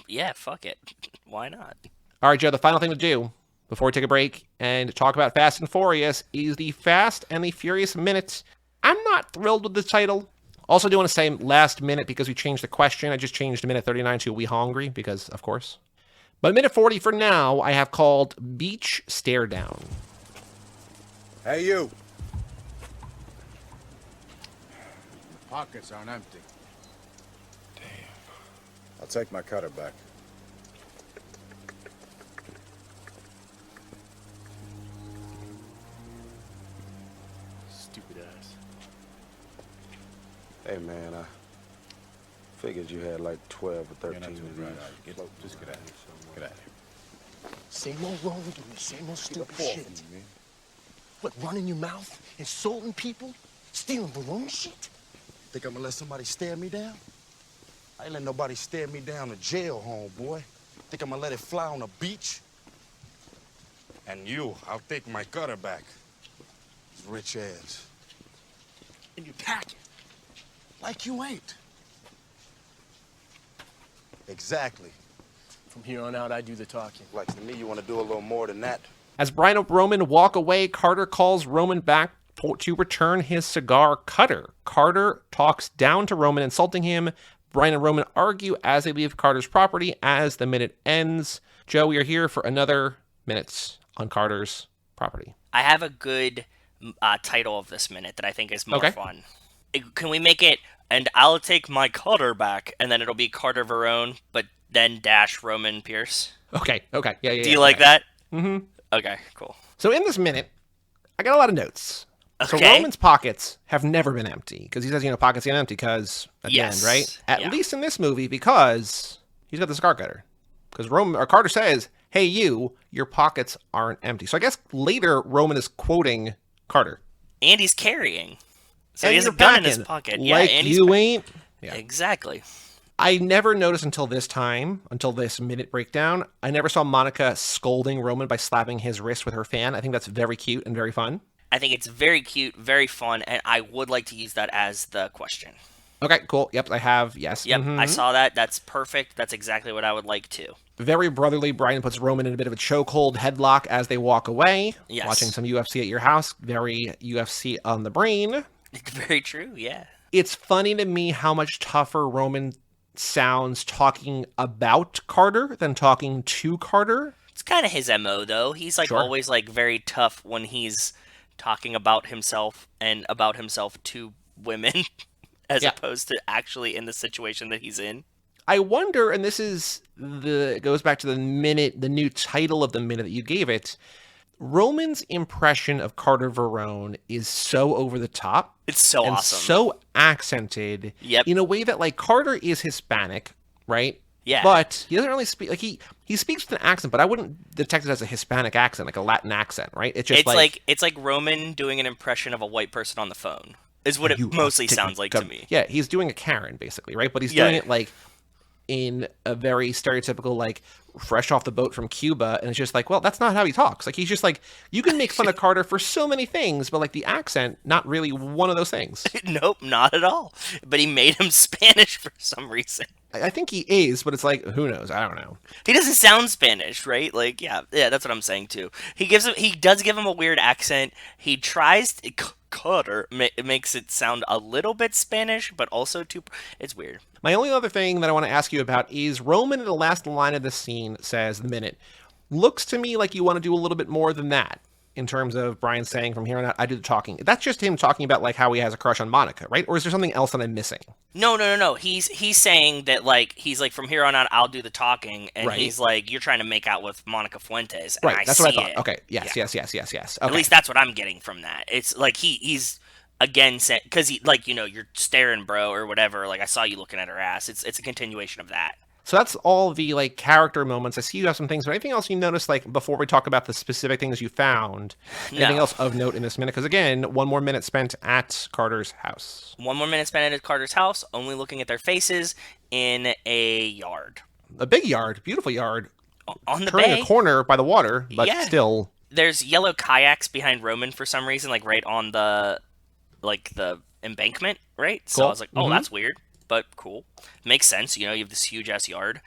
Yeah, fuck it. Why not? All right, Joe, the final thing to do before we take a break and talk about Fast and Furious is the Fast and the Furious Minute. I'm not thrilled with the title. Also, do want to say last minute because we changed the question. I just changed minute 39 to We Hungry because, of course. But minute 40 for now, I have called Beach Stare Down. Hey, you. Pockets aren't empty. Damn. I'll take my cutter back. Stupid ass. Hey, man, I figured you had like 12 or 13 of these. Just get out of here. Get out of here. Same old road, doing the same old stupid shit. What, running your mouth, insulting people, stealing balloon shit? Think I'm gonna let somebody stare me down? I ain't let nobody stare me down in jail, homeboy. Think I'm gonna let it fly on the beach? And you, I'll take my cutter back. These rich ass. And you pack it like you ain't. Exactly. From here on out, I do the talking. Like, to me, you wanna do a little more than that. As Brian and Roman walk away, Carter calls Roman back to return his cigar cutter. Carter talks down to Roman, insulting him. Brian and Roman argue as they leave Carter's property as the minute ends. Joe, we are here for another minutes on Carter's property. I have a good title of this minute that I think is more fun. Can we make it, and I'll take my Carter back, and then it'll be Carter Verone, but then dash Roman Pierce? Okay. Yeah. Do you like that? Mm-hmm. Okay, cool. So in this minute, I got a lot of notes. Okay. So Roman's pockets have never been empty because he says, pockets get empty because at the end, right? At least in this movie because he's got the cigar cutter. Because Carter says, "Hey, your pockets aren't empty." So I guess later Roman is quoting Carter. And he's carrying, so and he has a gun in his pocket. Like and you ain't. Yeah. Exactly. I never noticed until this minute breakdown, I never saw Monica scolding Roman by slapping his wrist with her fan. I think that's very cute and very fun. I think it's very cute, very fun, and I would like to use that as the question. Okay, cool. Yep, I have. Yes. Yep, I saw that. That's perfect. That's exactly what I would like to. Very brotherly. Brian puts Roman in a bit of a chokehold headlock as they walk away. Yes. Watching some UFC at your house. Very UFC on the brain. Very true, yeah. It's funny to me how much tougher Roman sounds talking about Carter than talking to Carter. It's kind of his MO, though. He's always very tough when he's talking about himself and about himself to women as opposed to actually in the situation that he's in. I wonder, and it goes back to the new title of the minute that you gave it. Roman's impression of Carter Verone is so over the top. It's so and awesome. So accented. Yep. In a way that Carter is Hispanic, right? Yeah. But he doesn't really speak he speaks with an accent, but I wouldn't detect it as a Hispanic accent, like a Latin accent, right? It's just it's like Roman doing an impression of a white person on the phone. Is what it mostly sounds like to me. Yeah, he's doing a Karen basically, right? But he's doing it in a very stereotypical fresh off the boat from Cuba, and it's just well, that's not how he talks. He's just you can make fun of Carter for so many things, but the accent, not really one of those things. Nope, not at all. But he made him Spanish for some reason. I think he is, but it's who knows? I don't know. He doesn't sound Spanish, right? Yeah, that's what I'm saying too. He does give him a weird accent. He tries to, Carter makes it sound a little bit Spanish, but also it's weird. My only other thing that I want to ask you about is Roman in the last line of the scene says, the minute, looks to me like you want to do a little bit more than that in terms of Brian saying from here on out, I do the talking. That's just him talking about how he has a crush on Monica, right? Or is there something else that I'm missing? No. He's saying that he's from here on out, I'll do the talking. And right. He's you're trying to make out with Monica Fuentes. And right. That's what I thought. It. Okay. Yes. Yeah. Yes. Okay. At least that's what I'm getting from that. It's he's again saying, because you're staring, bro, or whatever. I saw you looking at her ass. It's a continuation of that. So that's all the character moments. I see you have some things, but anything else you noticed before we talk about the specific things you found? Anything else of note in this minute? Because again, one more minute spent at Carter's house. One more minute spent at Carter's house, only looking at their faces in a yard. A big yard, beautiful yard. On the turning bay. A corner by the water, but still. There's yellow kayaks behind Roman for some reason, right on the embankment, right? So cool. I was like, oh, that's weird. but cool. Makes sense. You have this huge-ass yard.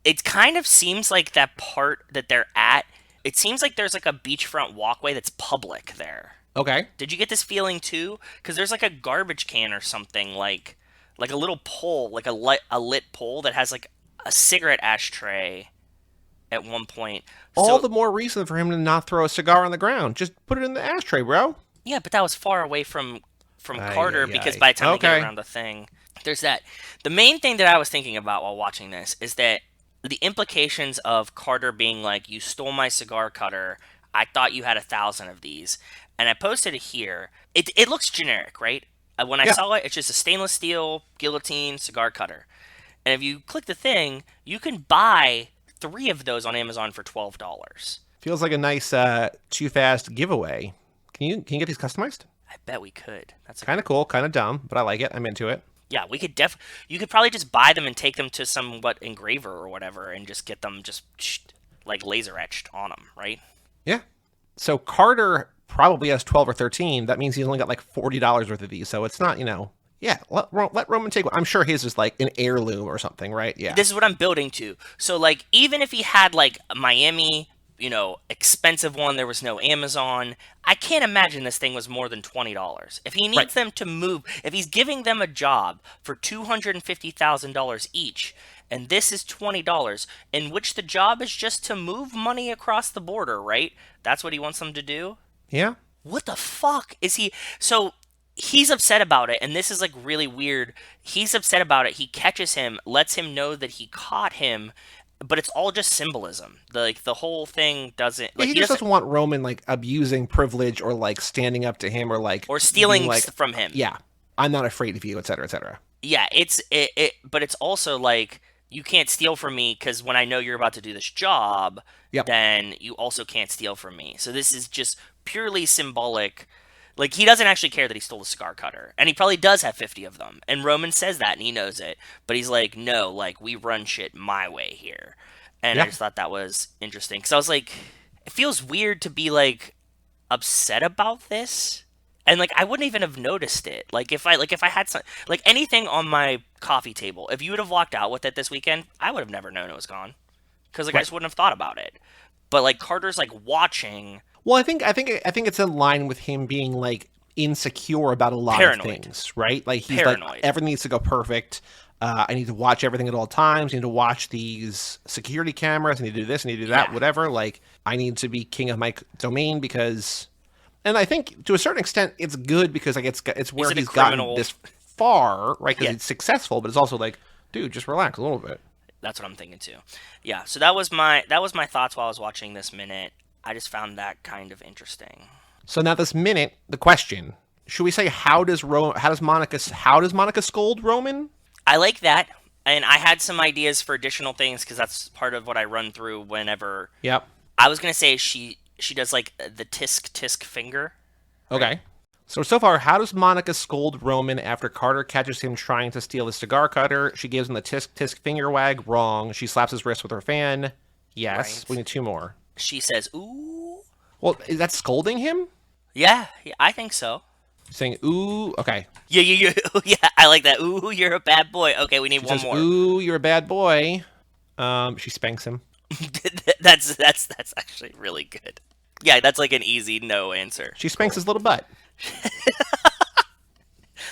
It kind of seems like that part that they're at, it seems like there's like a beachfront walkway that's public there. Okay. Did you get this feeling too? Because there's like a garbage can or something, like a little pole, like a lit pole that has like a cigarette ashtray at one point. All the more reason for him to not throw a cigar on the ground. Just put it in the ashtray, bro. Yeah, but that was far away from Carter because by the time they get around the thing, there's that. The main thing that I was thinking about while watching this is that the implications of Carter being like, you stole my cigar cutter. I thought you had 1,000 of these. And I posted it here. It looks generic, right? When I saw it, it's just a stainless steel guillotine cigar cutter. And if you click the thing, you can buy 3 of those on Amazon for $12. Feels like a nice Too Fast giveaway. Can you get these customized? I bet we could. That's kind of cool, kind of dumb, but I like it. I'm into it. Yeah, we could you could probably just buy them and take them to some engraver or whatever and just get them just like laser etched on them, right? Yeah. So Carter probably has 12 or 13. That means he's only got like $40 worth of these. So it's not, yeah, let Roman take one. I'm sure his is like an heirloom or something, right? Yeah. This is what I'm building to. So like, even if he had like a Miami, expensive one, there was no Amazon, I can't imagine this thing was more than $20. If he needs them to move, if he's giving them a job for $250,000 each, and this is $20, in which the job is just to move money across the border, right? That's what he wants them to do? Yeah. What the fuck is he? So he's upset about it, and this is like really weird. He's upset about it. He catches him, lets him know that he caught him, but it's all just symbolism. The whole thing doesn't. Like, he just doesn't want Roman like abusing privilege or like standing up to him or stealing from him. Yeah, I'm not afraid of you, etc., etc. Yeah, but it's also like, you can't steal from me because when I know you're about to do this job, then you also can't steal from me. So this is just purely symbolic. Like, he doesn't actually care that he stole a cigar cutter. And he probably does have 50 of them. And Roman says that, and he knows it. But he's like, no, like, we run shit my way here. And I just thought that was interesting. Because I was like, it feels weird to be, like, upset about this. And, like, I wouldn't even have noticed it. Like, if I had some, like, anything on my coffee table, if you would have walked out with it this weekend, I would have never known it was gone. Because, like, I just wouldn't have thought about it. But, like, Carter's, like, watching. Well, I think it's in line with him being like insecure about a lot of things, right? Like, he's like, everything needs to go perfect. I need to watch everything at all times. I need to watch these security cameras. I need to do this. I need to do that. Whatever. Like, I need to be king of my domain because, and I think to a certain extent it's good because like it's where he's gotten this far, right? Because it's successful, but it's also like, dude, just relax a little bit. That's what I'm thinking too. Yeah. So that was my thoughts while I was watching this minute. I just found that kind of interesting. So now this minute, the question, should we say how does Monica scold Roman? I like that. And I had some ideas for additional things because that's part of what I run through whenever. Yep. I was going to say she does like the tisk finger. Right? Okay. So far, how does Monica scold Roman after Carter catches him trying to steal the cigar cutter? She gives him the tisk finger wag. Wrong. She slaps his wrist with her fan. Yes. Right. We need 2 more. She says, ooh. Well, is that scolding him? Yeah, I think so. Saying, ooh, okay. Yeah, I like that. Ooh, you're a bad boy. Okay, we need one more. Ooh, you're a bad boy. She spanks him. That's actually really good. Yeah, that's like an easy no answer. She spanks his little butt.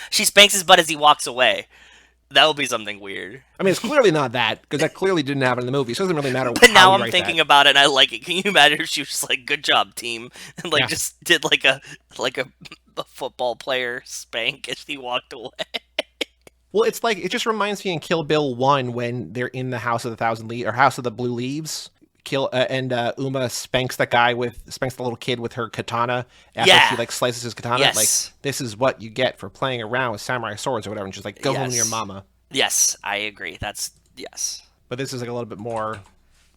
She spanks his butt as he walks away. That would be something weird. I mean, it's clearly not that, because that clearly didn't happen in the movie, so it doesn't really matter. But now I'm thinking about it, and I like it. Can you imagine if she was just like, good job, team, and like just did like a football player spank as he walked away? Well, it's like, it just reminds me in Kill Bill 1 when they're in the House of the Thousand Leaves, or House of the Blue Leaves. Uma spanks the little kid with her katana after she like slices his katana. Yes. Like, this is what you get for playing around with samurai swords or whatever. And she's like, go home to your mama. Yes, I agree. Yes. But this is like a little bit more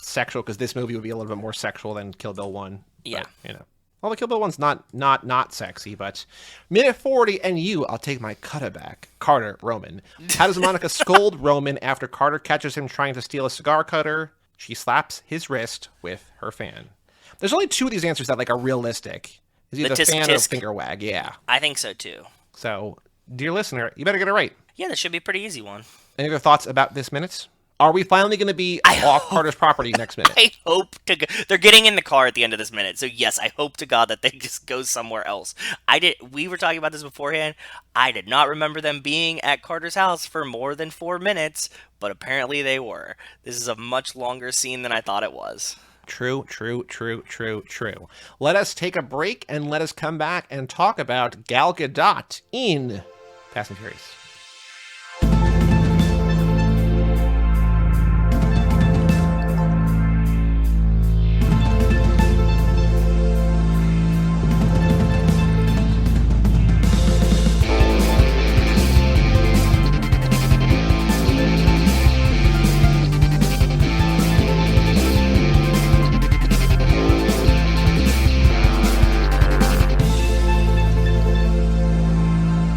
sexual because this movie would be a little bit more sexual than Kill Bill 1. Yeah. But, well, the Kill Bill 1's not sexy, but minute 40 and I'll take my cutter back. Carter, Roman. How does Monica scold Roman after Carter catches him trying to steal a cigar cutter? She slaps his wrist with her fan. There's only 2 of these answers that like are realistic. Is either fan or finger wag. Yeah, I think so too. So, dear listener, you better get it right. Yeah, that should be a pretty easy one. Any other thoughts about this minute? Are we finally going to be off Carter's property next minute? I hope to. They're getting in the car at the end of this minute, so yes, I hope to God that they just go somewhere else. We were talking about this beforehand. I did not remember them being at Carter's house for more than 4 minutes, but apparently they were. This is a much longer scene than I thought it was. True. Let us take a break and let us come back and talk about Gal Gadot in Fast and Furious.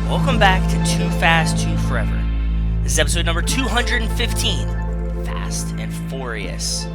Welcome back to Too Fast, Too Forever. This is episode number 215, Fast and Furious.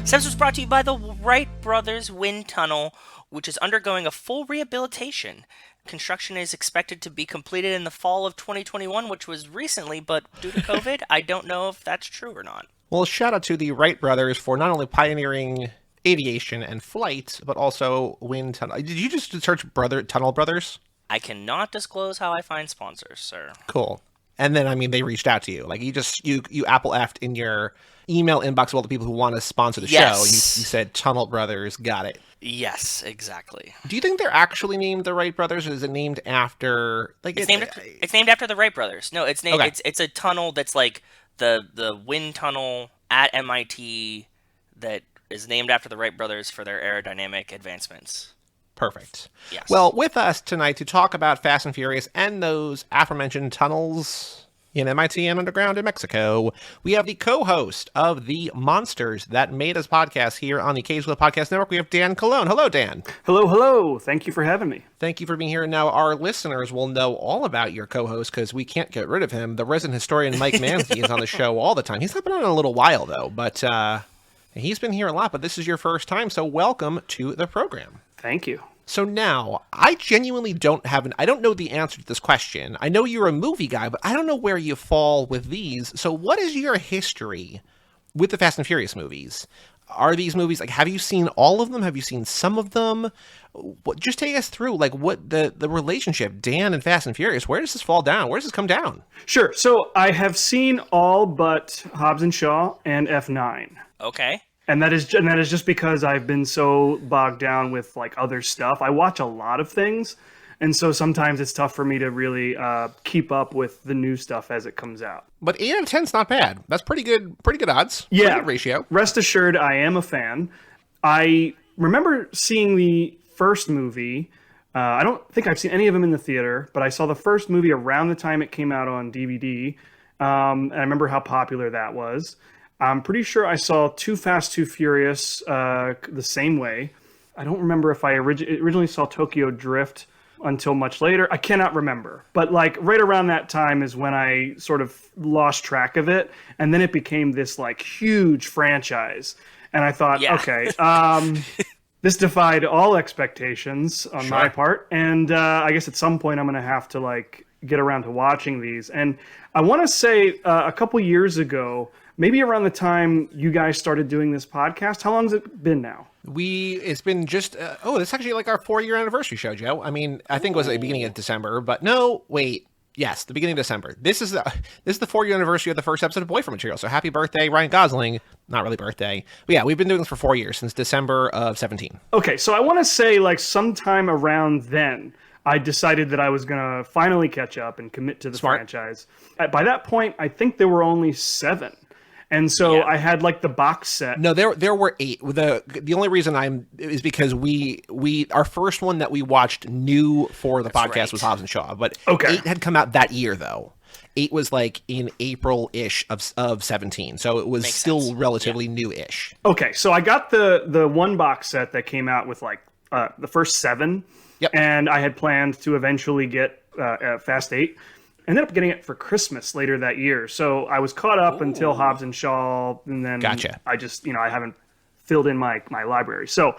This episode was brought to you by the Wright Brothers Wind Tunnel, which is undergoing a full rehabilitation. Construction is expected to be completed in the fall of 2021, which was recently, but due to COVID, I don't know if that's true or not. Well, shout out to the Wright brothers for not only pioneering aviation and flight, but also wind tunnel. Did you just search Tunnel Brothers? I cannot disclose how I find sponsors, sir. Cool. And then, I mean, they reached out to you. Like, you Apple F'd in your email inbox of all the people who want to sponsor the show. And you said, Tunnel Brothers, got it. Yes, exactly. Do you think they're actually named the Wright Brothers, or is it named after... It's named after the Wright Brothers. No, it's named. Okay. It's a tunnel that's like the wind tunnel at MIT that is named after the Wright Brothers for their aerodynamic advancements. Perfect. Yes. Well, with us tonight to talk about Fast and Furious and those aforementioned tunnels in MIT and underground in Mexico, we have the co-host of the Monsters That Made Us podcast here on the Occasional Podcast Network. We have Dan Colon. Hello, Dan. Hello. Thank you for having me. Thank you for being here. Now, our listeners will know all about your co-host because we can't get rid of him. The resident historian Mike Manzi is on the show all the time. He's not been on in a little while, though, but he's been here a lot, but this is your first time, so welcome to the program. Thank you. So now, I genuinely I don't know the answer to this question. I know you're a movie guy, but I don't know where you fall with these. So what is your history with the Fast and Furious movies? Are these movies, like, have you seen all of them? Have you seen some of them? Just take us through, like, what the relationship, Dan and Fast and Furious, where does this fall down? Where does this come down? Sure. So I have seen all but Hobbs and Shaw and F9. Okay. And that is just because I've been so bogged down with like other stuff. I watch a lot of things, and so sometimes it's tough for me to really keep up with the new stuff as it comes out. But 8 out of 10 is not bad. That's pretty good odds. Yeah, pretty good ratio. Rest assured, I am a fan. I remember seeing the first movie. I don't think I've seen any of them in the theater, but I saw the first movie around the time it came out on DVD, and I remember how popular that was. I'm pretty sure I saw Too Fast, Too Furious the same way. I don't remember if I originally saw Tokyo Drift until much later. I cannot remember. But like right around that time is when I sort of lost track of it. And then it became this like huge franchise. And I thought, okay, this defied all expectations on my part. And I guess at some point I'm going to have to like get around to watching these. And I want to say a couple years ago, maybe around the time you guys started doing this podcast. How long has it been now? It's been just, it's actually like our 4-year anniversary show, Joe. I mean, I think it was at the beginning of December, but no, wait. Yes, the beginning of December. This is the 4-year anniversary of the first episode of Boyfriend Material. So happy birthday, Ryan Gosling. Not really birthday. But yeah, we've been doing this for 4 years, since December of 2017. Okay, so I want to say like sometime around then, I decided that I was going to finally catch up and commit to the franchise. By that point, I think there were only 7. And so I had like the box set. No, there were 8. The only reason is because we our first one that we watched new for the podcast was Hobbs and Shaw, but 8 had come out that year though. 8 was like in April-ish of 17, so it was still relatively new-ish. Okay, so I got the one box set that came out with like the first 7, and I had planned to eventually get Fast 8. Ended up getting it for Christmas later that year. So I was caught up until Hobbs and Shaw, and then I just, I haven't filled in my library. So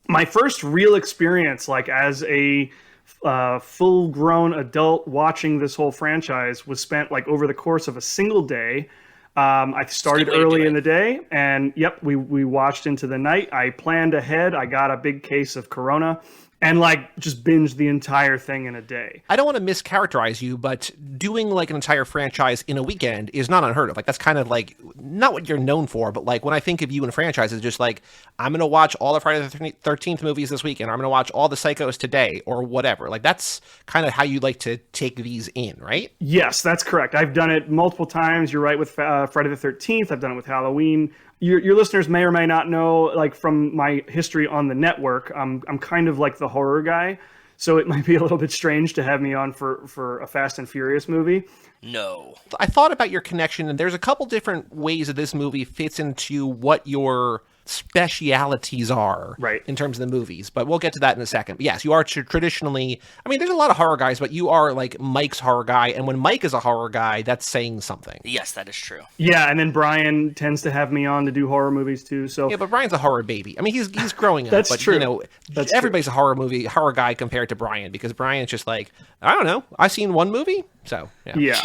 my first real experience, like as a full-grown adult watching this whole franchise was spent like over the course of a single day. I started early in the day, and we watched into the night. I planned ahead. I got a big case of Corona, and like just binged the entire thing in a day. I don't want to mischaracterize you, but doing like an entire franchise in a weekend is not unheard of. Like that's kind of like not what you're known for, but like when I think of you in franchises, just like I'm going to watch all the Friday the 13th movies this weekend, or I'm going to watch all the Psychos today, or whatever. Like that's kind of how you like to take these in, right? Yes, that's correct. I've done it multiple times. You're right with Friday the 13th. I've done it with Halloween. Your listeners may or may not know, like from my history on the network, I'm kind of like the horror guy, so it might be a little bit strange to have me on for a Fast and Furious movie. No. I thought about your connection, and there's a couple different ways that this movie fits into what your specialities are in terms of the movies, but we'll get to that in a second. But yes, you are traditionally, I mean, there's a lot of horror guys, but you are like Mike's horror guy, and when Mike is a horror guy, that's saying something. Yes, that is true. Yeah, and then Brian tends to have me on to do horror movies too. So yeah, but Brian's a horror baby. I mean, he's growing up. That's but, true. You know, everybody's a horror guy compared to Brian, because Brian's just like, I don't know, I've seen one movie, so yeah.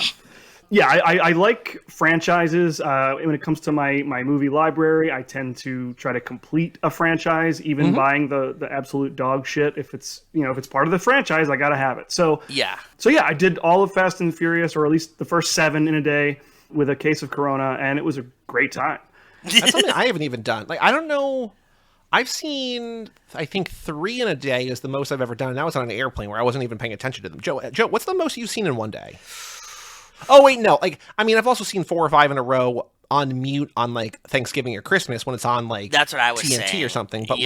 I like franchises. When it comes to my movie library, I tend to try to complete a franchise, even buying the absolute dog shit. If it's part of the franchise, I gotta have it. So I did all of Fast and Furious, or at least the first 7 in a day, with a case of Corona, and it was a great time. That's something I haven't even done. Like I don't know. I've seen, I think 3 in a day is the most I've ever done, and that was on an airplane where I wasn't even paying attention to them. Joe, what's the most you've seen in one day? Oh, wait, no. Like, I mean, I've also seen 4 or 5 in a row on mute on, like, Thanksgiving or Christmas when it's on, like, that's what I was TNT saying. Or something. But,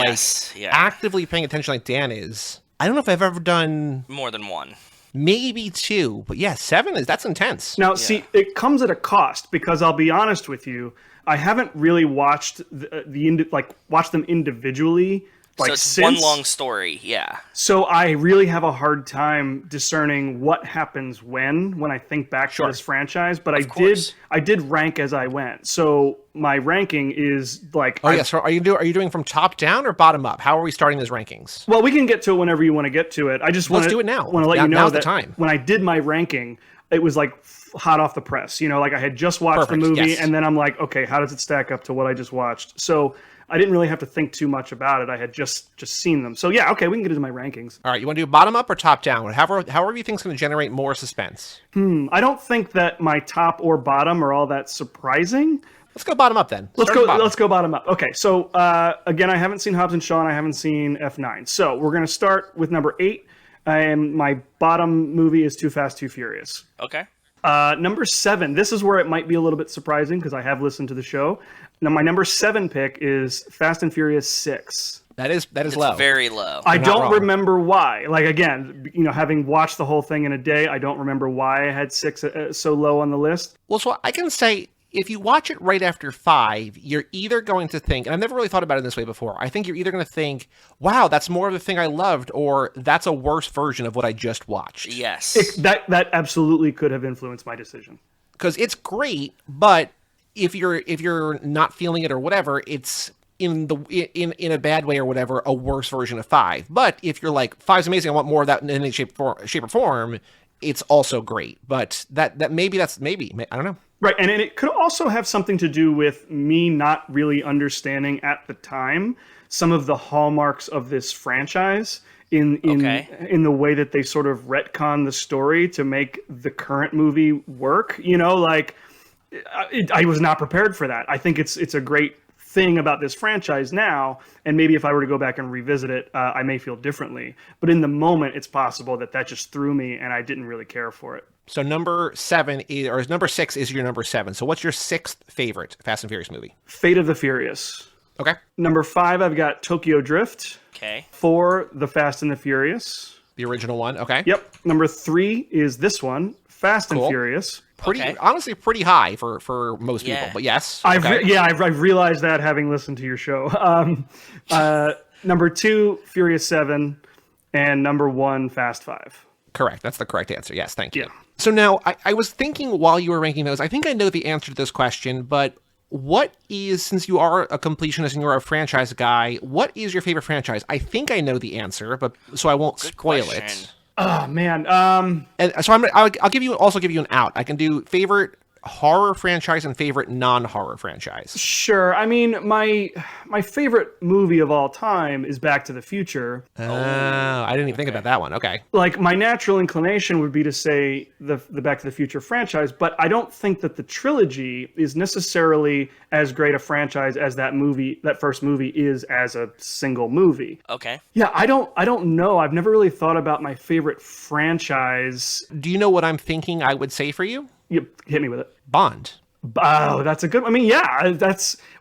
actively paying attention like Dan is, I don't know if I've ever done... more than 1. Maybe 2. But, yeah, 7 that's intense. Now, see, it comes at a cost, because I'll be honest with you, I haven't really watched watched them individually. So it's one long story, yeah. So I really have a hard time discerning what happens when I think back to this franchise. But I did rank as I went. So my ranking is like. Oh yes. So are you doing from top down or bottom up? How are we starting those rankings? Well, we can get to it whenever you want to get to it. I just let's do it now. Want to let you know now's that the time. When I did my ranking, it was like hot off the press. You know, like I had just watched the movie, and then I'm like, okay, how does it stack up to what I just watched? So I didn't really have to think too much about it. I had just seen them. So yeah, okay, we can get into my rankings. All right, you want to do bottom up or top down? However you think is going to generate more suspense. I don't think that my top or bottom are all that surprising. Let's go bottom up then. Let's go bottom up. Okay, so again, I haven't seen Hobbs and Shaw, and I haven't seen F9. So we're going to start with number 8, and my bottom movie is Too Fast, Too Furious. Okay. Number 7, this is where it might be a little bit surprising because I have listened to the show. Now, my number 7 pick is Fast and Furious 6. That is low. Very low. I don't remember why. Like, again, having watched the whole thing in a day, I don't remember why I had 6 so low on the list. Well, so I can say, if you watch it right after 5, you're either going to think, and I've never really thought about it this way before, I think you're either going to think, wow, that's more of the thing I loved, or that's a worse version of what I just watched. Yes. That absolutely could have influenced my decision. Because it's great, but if you're not feeling it or whatever, it's in a bad way or whatever, a worse version of 5. But if you're like, 5's amazing, I want more of that in any shape or form, it's also great. But maybe, I don't know. Right, and it could also have something to do with me not really understanding at the time some of the hallmarks of this franchise in the way that they sort of retcon the story to make the current movie work. You know, like I was not prepared for that. I think it's a great thing about this franchise now, and maybe if I were to go back and revisit it, I may feel differently. But in the moment, it's possible that just threw me, and I didn't really care for it. So number 6 is your number 7. So what's your 6th favorite Fast and Furious movie? Fate of the Furious. Okay. Number 5, I've got Tokyo Drift. Okay. 4, The Fast and the Furious. The original one. Okay. Yep. Number 3 is this one, Fast and Furious. Honestly, pretty high for most people, but yes. I've realized that having listened to your show. Number 2, Furious 7, and number 1, Fast 5. Correct. That's the correct answer. Yes, thank you. Yeah. So now, I was thinking while you were ranking those, I think I know the answer to this question, but what is, since you are a completionist and you're a franchise guy, what is your favorite franchise? I think I know the answer, but so I won't spoil it. Oh man. And so I'll give you an out. I can do favorite horror franchise and favorite non-horror franchise. Sure. I mean, my favorite movie of all time is Back to the Future. Oh, I didn't even think about that one. Okay. Like, my natural inclination would be to say the Back to the Future franchise, but I don't think that the trilogy is necessarily as great a franchise as that first movie is as a single movie. Okay. Yeah, I don't know. I've never really thought about my favorite franchise. Do you know what I'm thinking I would say for you? You hit me with it. Bond. Oh, that's a good. I mean, yeah,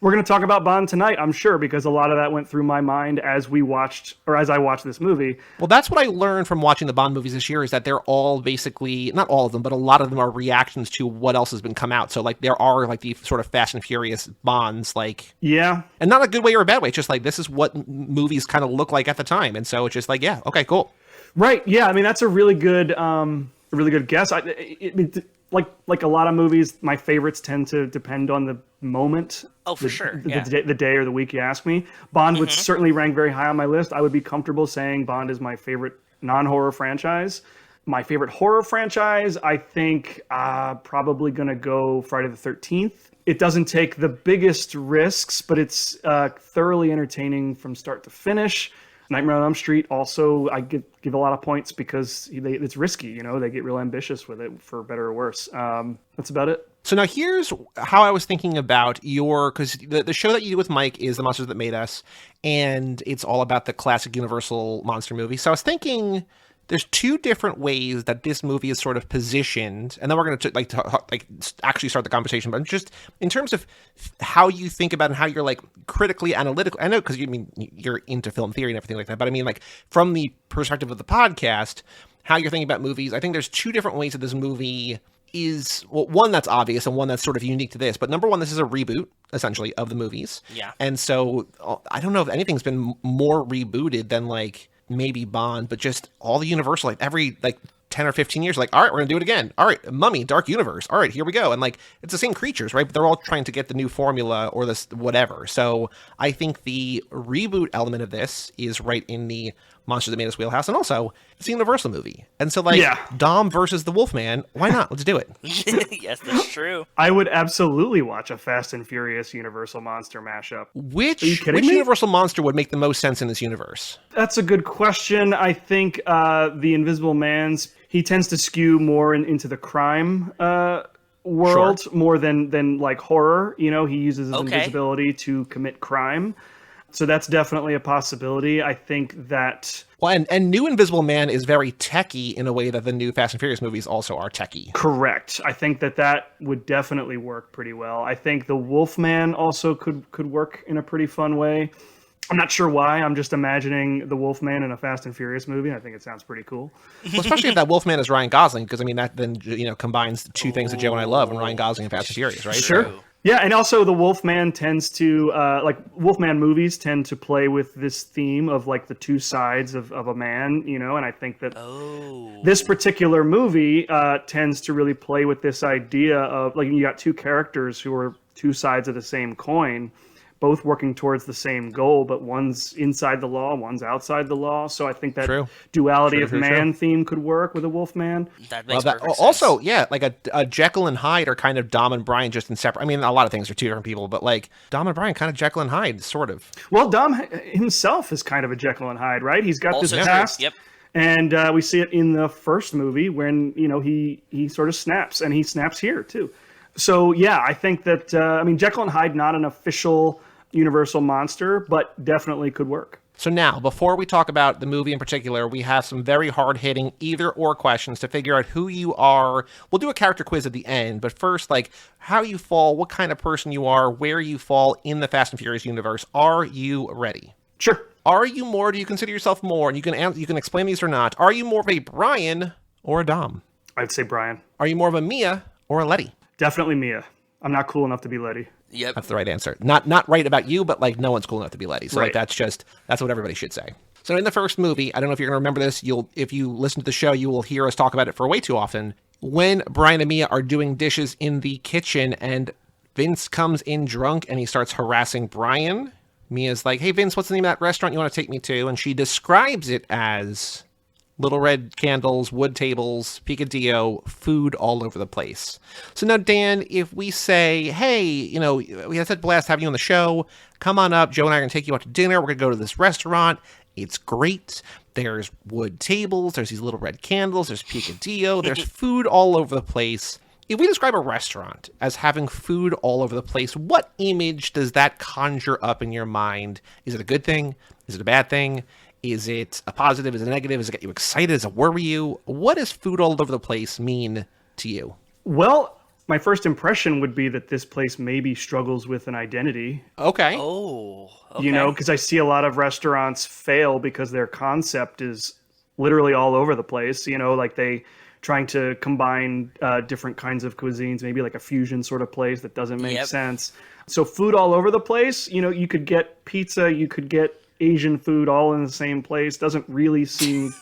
we're going to talk about Bond tonight, I'm sure, because a lot of that went through my mind as I watched this movie. Well, that's what I learned from watching the Bond movies this year, is that they're all basically, not all of them, but a lot of them are reactions to what else has been come out. So like there are like the sort of Fast and Furious Bonds, like, yeah, and not a good way or a bad way. It's just like this is what movies kind of look like at the time, and so it's just like, yeah, okay, cool, right, yeah. I mean, that's a really good guess. Like a lot of movies, my favorites tend to depend on the moment. Oh, for sure. The day or the week you ask me. Bond would certainly rank very high on my list. I would be comfortable saying Bond is my favorite non-horror franchise. My favorite horror franchise, I think, probably going to go Friday the 13th. It doesn't take the biggest risks, but it's thoroughly entertaining from start to finish. Nightmare on Elm Street also, I give a lot of points because it's risky. They get real ambitious with it, for better or worse. That's about it. So now here's how I was thinking about because the show that you do with Mike is The Monsters That Made Us, and it's all about the classic Universal monster movie. So I was thinking there's two different ways that this movie is sort of positioned, and then we're going to actually start the conversation. But just in terms of how you think about it and how you're like critically analytical. I know because you're into film theory and everything like that, but I mean like from the perspective of the podcast, how you're thinking about movies. I think there's two different ways that this movie is, well, one that's obvious and one that's sort of unique to this. But number one, this is a reboot essentially of the movies. Yeah. And so I don't know if anything's been more rebooted than like maybe Bond, but just all the Universal, like every 10 or 15 years, like, all right, we're gonna do it again. All right, Mummy, Dark Universe. All right, here we go. And like, it's the same creatures, right? But they're all trying to get the new formula or this whatever. So I think the reboot element of this is right in the Monsters That Made Us wheelhouse, and also it's a Universal movie. And so like Dom versus the Wolfman, why not? Let's do it. Yes, that's true. I would absolutely watch a Fast and Furious Universal monster mashup. Which me? Universal monster would make the most sense in this universe? That's a good question. I think the Invisible Man's, he tends to skew more into the crime world more than like horror. He uses his invisibility to commit crime. So that's definitely a possibility. I think that... Well, and new Invisible Man is very techy in a way that the new Fast and Furious movies also are techy. Correct. I think that would definitely work pretty well. I think the Wolfman also could work in a pretty fun way. I'm not sure why. I'm just imagining the Wolfman in a Fast and Furious movie. I think it sounds pretty cool. Well, especially if that Wolfman is Ryan Gosling, because I mean that then combines the two things that Joe and I love, and Ryan Gosling and Fast and Furious, right? Sure. So. Yeah, and also the Wolfman tends to, Wolfman movies tend to play with this theme of, like, the two sides of a man, and I think that this particular movie tends to really play with this idea of, like, you got two characters who are two sides of the same coin, both working towards the same goal, but one's inside the law, one's outside the law. So I think that duality of man theme could work with a Wolfman. That makes perfect sense. Also, yeah, like a Jekyll and Hyde are kind of Dom and Brian just in separate. I mean, a lot of things are two different people, but like Dom and Brian kind of Jekyll and Hyde, sort of. Well, Dom himself is kind of a Jekyll and Hyde, right? He's got also this past. Yep. And we see it in the first movie when, he sort of snaps, and he snaps here too. So, yeah, I think that, Jekyll and Hyde, not an official Universal monster, but definitely could work. So now, before we talk about the movie in particular, we have some very hard-hitting either-or questions to figure out who you are. We'll do a character quiz at the end, but first, like, how you fall, what kind of person you are, where you fall in the Fast and Furious universe. Are you ready? Sure. Are you more, do you consider yourself more, and you can explain these or not, are you more of a Brian or a Dom? I'd say Brian. Are you more of a Mia or a Letty? Definitely Mia. I'm not cool enough to be Letty. Yep. That's the right answer. Not right about you, but like no one's cool enough to be Letty. So like that's what everybody should say. So in the first movie, I don't know if you're going to remember this. If you listen to the show, you will hear us talk about it for way too often. When Brian and Mia are doing dishes in the kitchen and Vince comes in drunk and he starts harassing Brian, Mia's like, "Hey Vince, what's the name of that restaurant you want to take me to?" And she describes it as Little red candles, wood tables, picadillo, food all over the place. So now, Dan, if we say, hey, we had such a blast having you on the show. Come on up. Joe and I are going to take you out to dinner. We're going to go to this restaurant. It's great. There's wood tables. There's these little red candles. There's picadillo. There's food all over the place. If we describe a restaurant as having food all over the place, what image does that conjure up in your mind? Is it a good thing? Is it a bad thing? Is it a positive? Is it a negative? Does it get you excited? Does it worry you? What does food all over the place mean to you? Well, my first impression would be that this place maybe struggles with an identity. Okay. Oh, okay. Because I see a lot of restaurants fail because their concept is literally all over the place. Like they trying to combine different kinds of cuisines, maybe like a fusion sort of place that doesn't make sense. So food all over the place. You could get pizza, you could get Asian food all in the same place. Doesn't really seem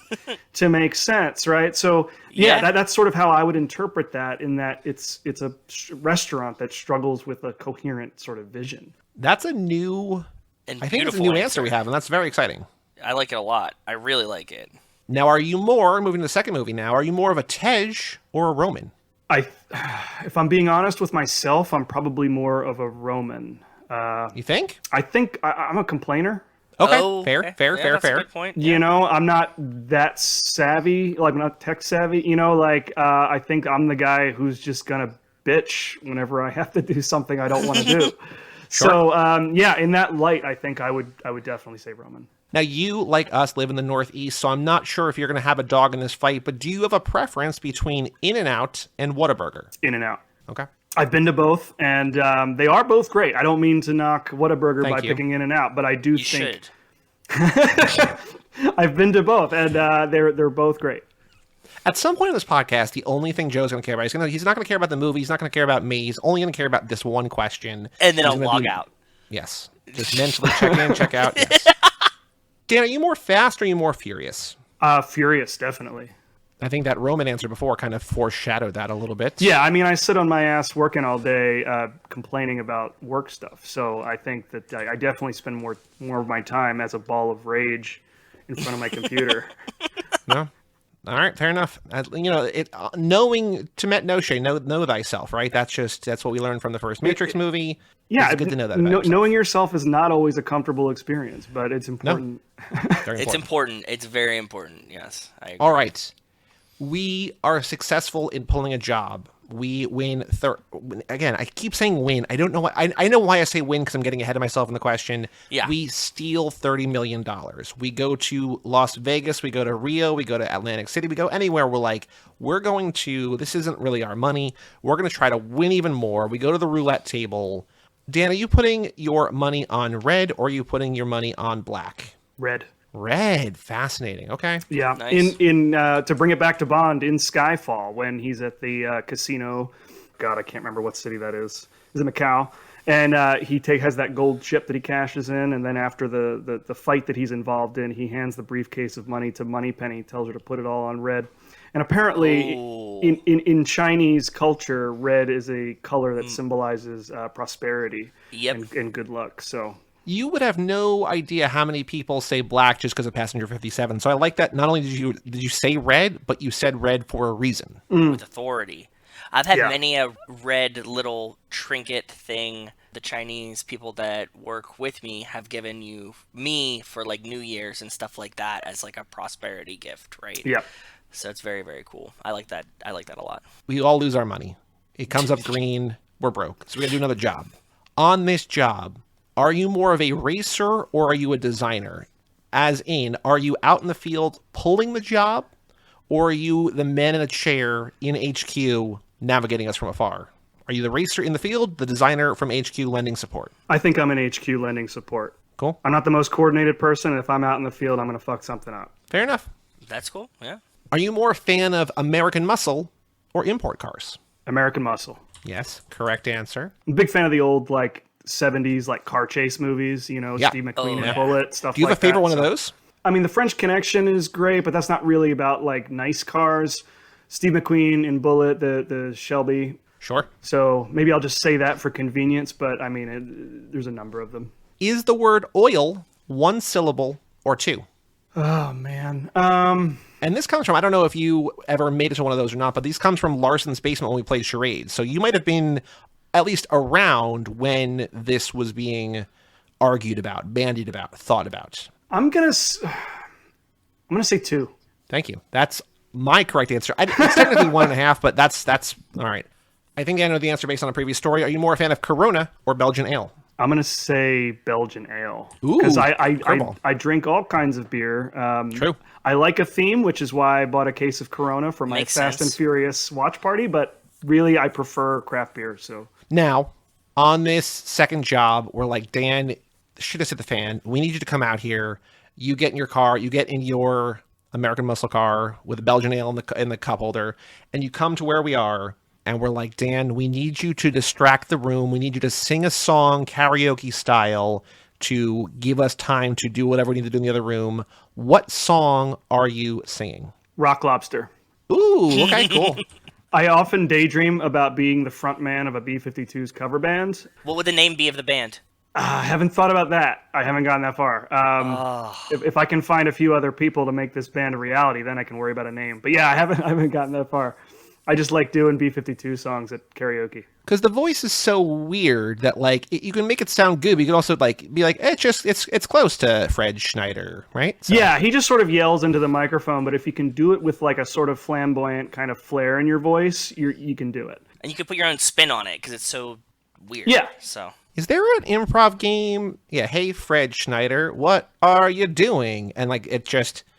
to make sense, right? So that's sort of how I would interpret that, in that it's a restaurant that struggles with a coherent sort of vision. That's a new, I think it's a new answer we have, and that's very exciting. I like it a lot. I really like it. Now, moving to the second movie now, are you more of a Tej or a Roman? If I'm being honest with myself, I'm probably more of a Roman. You think? I think I'm a complainer. Okay, fair. That's a good point. I'm not that savvy, like I'm not tech savvy, I think I'm the guy who's just gonna bitch whenever I have to do something I don't want to do. Sure. So, in that light, I think I would definitely say Roman. Now, you, like us, live in the Northeast, so I'm not sure if you're going to have a dog in this fight, but do you have a preference between In-N-Out and Whataburger? In-N-Out. Okay. I've been to both, and they are both great. I don't mean to knock Whataburger by picking In-N-Out, but I do think... I've been to both, and they're both great. At some point in this podcast, the only thing Joe's going to care about, he's not going to care about the movie, he's not going to care about me, he's only going to care about this one question. And then I'll log out. Yes. Just mentally check in, check out. Yes. Dan, are you more fast or are you more furious? Furious, definitely. I think that Roman answer before kind of foreshadowed that a little bit. Yeah, I sit on my ass working all day, complaining about work stuff. So I think that I definitely spend more of my time as a ball of rage in front of my computer. No? All right, fair enough. Knowing Temet Noshe, know thyself, right? That's what we learned from the first Matrix movie. Yeah, it's good to know that. Knowing yourself is not always a comfortable experience, but it's important. No. Very important. It's important. It's very important. Yes, I agree. All right. We are successful in pulling a job. We win. Again, I keep saying win. I don't know why. I know why I say win because I'm getting ahead of myself in the question. Yeah. We steal $30 million. We go to Las Vegas. We go to Rio. We go to Atlantic City. We go anywhere. We're going to, this isn't really our money. We're going to try to win even more. We go to the roulette table. Dan, are you putting your money on red or are you putting your money on black? Red. Red, fascinating. Okay. Yeah. Nice. In to bring it back to Bond, in Skyfall, when he's at the casino, God, I can't remember what city that is. Is it Macau? And he has that gold chip that he cashes in, and then after the fight that he's involved in, he hands the briefcase of money to Moneypenny, tells her to put it all on red. And apparently, in Chinese culture, red is a color that symbolizes prosperity and good luck. So. You would have no idea how many people say black just because of Passenger 57. So I like that. Not only did you say red, but you said red for a reason. With authority. I've had many a red little trinket thing the Chinese people that work with me have given me for like New Year's and stuff like that as like a prosperity gift, right? Yeah. So it's very, very cool. I like that. I like that a lot. We all lose our money. It comes up green. We're broke. So we got to do another job. On this job, are you more of a racer or are you a designer? As in, are you out in the field pulling the job or are you the man in a chair in HQ navigating us from afar? Are you the racer in the field, the designer from HQ lending support? I think I'm in HQ lending support. Cool. I'm not the most coordinated person, and if I'm out in the field, I'm going to fuck something up. Fair enough. That's cool, yeah. Are you more a fan of American muscle or import cars? American muscle. Yes, correct answer. I'm a big fan of the old, 70s, car chase movies, Steve McQueen and Bullet, stuff like that. Do you have a favorite one of those? I mean, The French Connection is great, but that's not really about, nice cars. Steve McQueen in Bullet, the Shelby. Sure. So maybe I'll just say that for convenience, but, I mean, there's a number of them. Is the word oil one syllable or two? Oh, man. And this comes from, I don't know if you ever made it to one of those or not, but these comes from Larson's Basement when we played charades. So you might have been at least around when this was being argued about, bandied about, thought about. I'm gonna say 2. Thank you. That's my correct answer. It's technically 1.5, but that's all right. I think I know the answer based on a previous story. Are you more a fan of Corona or Belgian ale? I'm gonna say Belgian ale Ooh, because I drink all kinds of beer. True. I like a theme, which is why I bought a case of Corona for my Fast and Furious watch party. But really, I prefer craft beer. So now, on this second job, we're like, Dan, shit has hit the fan. We need you to come out here. You get in your car. You get in your American muscle car with a Belgian ale in the cup holder, and you come to where we are. And we're like, Dan, we need you to distract the room. We need you to sing a song karaoke style to give us time to do whatever we need to do in the other room. What song are you singing? Rock Lobster. Ooh, okay, cool. I often daydream about being the front man of a B-52's cover band. What would the name be of the band? I haven't thought about that. I haven't gotten that far. If I can find a few other people to make this band a reality, then I can worry about a name. But yeah, I haven't gotten that far. I just like doing B-52 songs at karaoke. Because the voice is so weird that, like, you can make it sound good, but you can also, like, be like, it's close to Fred Schneider, right? So. Yeah, he just sort of yells into the microphone, but if you can do it with, like, a sort of flamboyant kind of flair in your voice, you can do it. And you can put your own spin on it, because it's so weird. Yeah. So. Is there an improv game? Yeah, hey, Fred Schneider, what are you doing? And, like,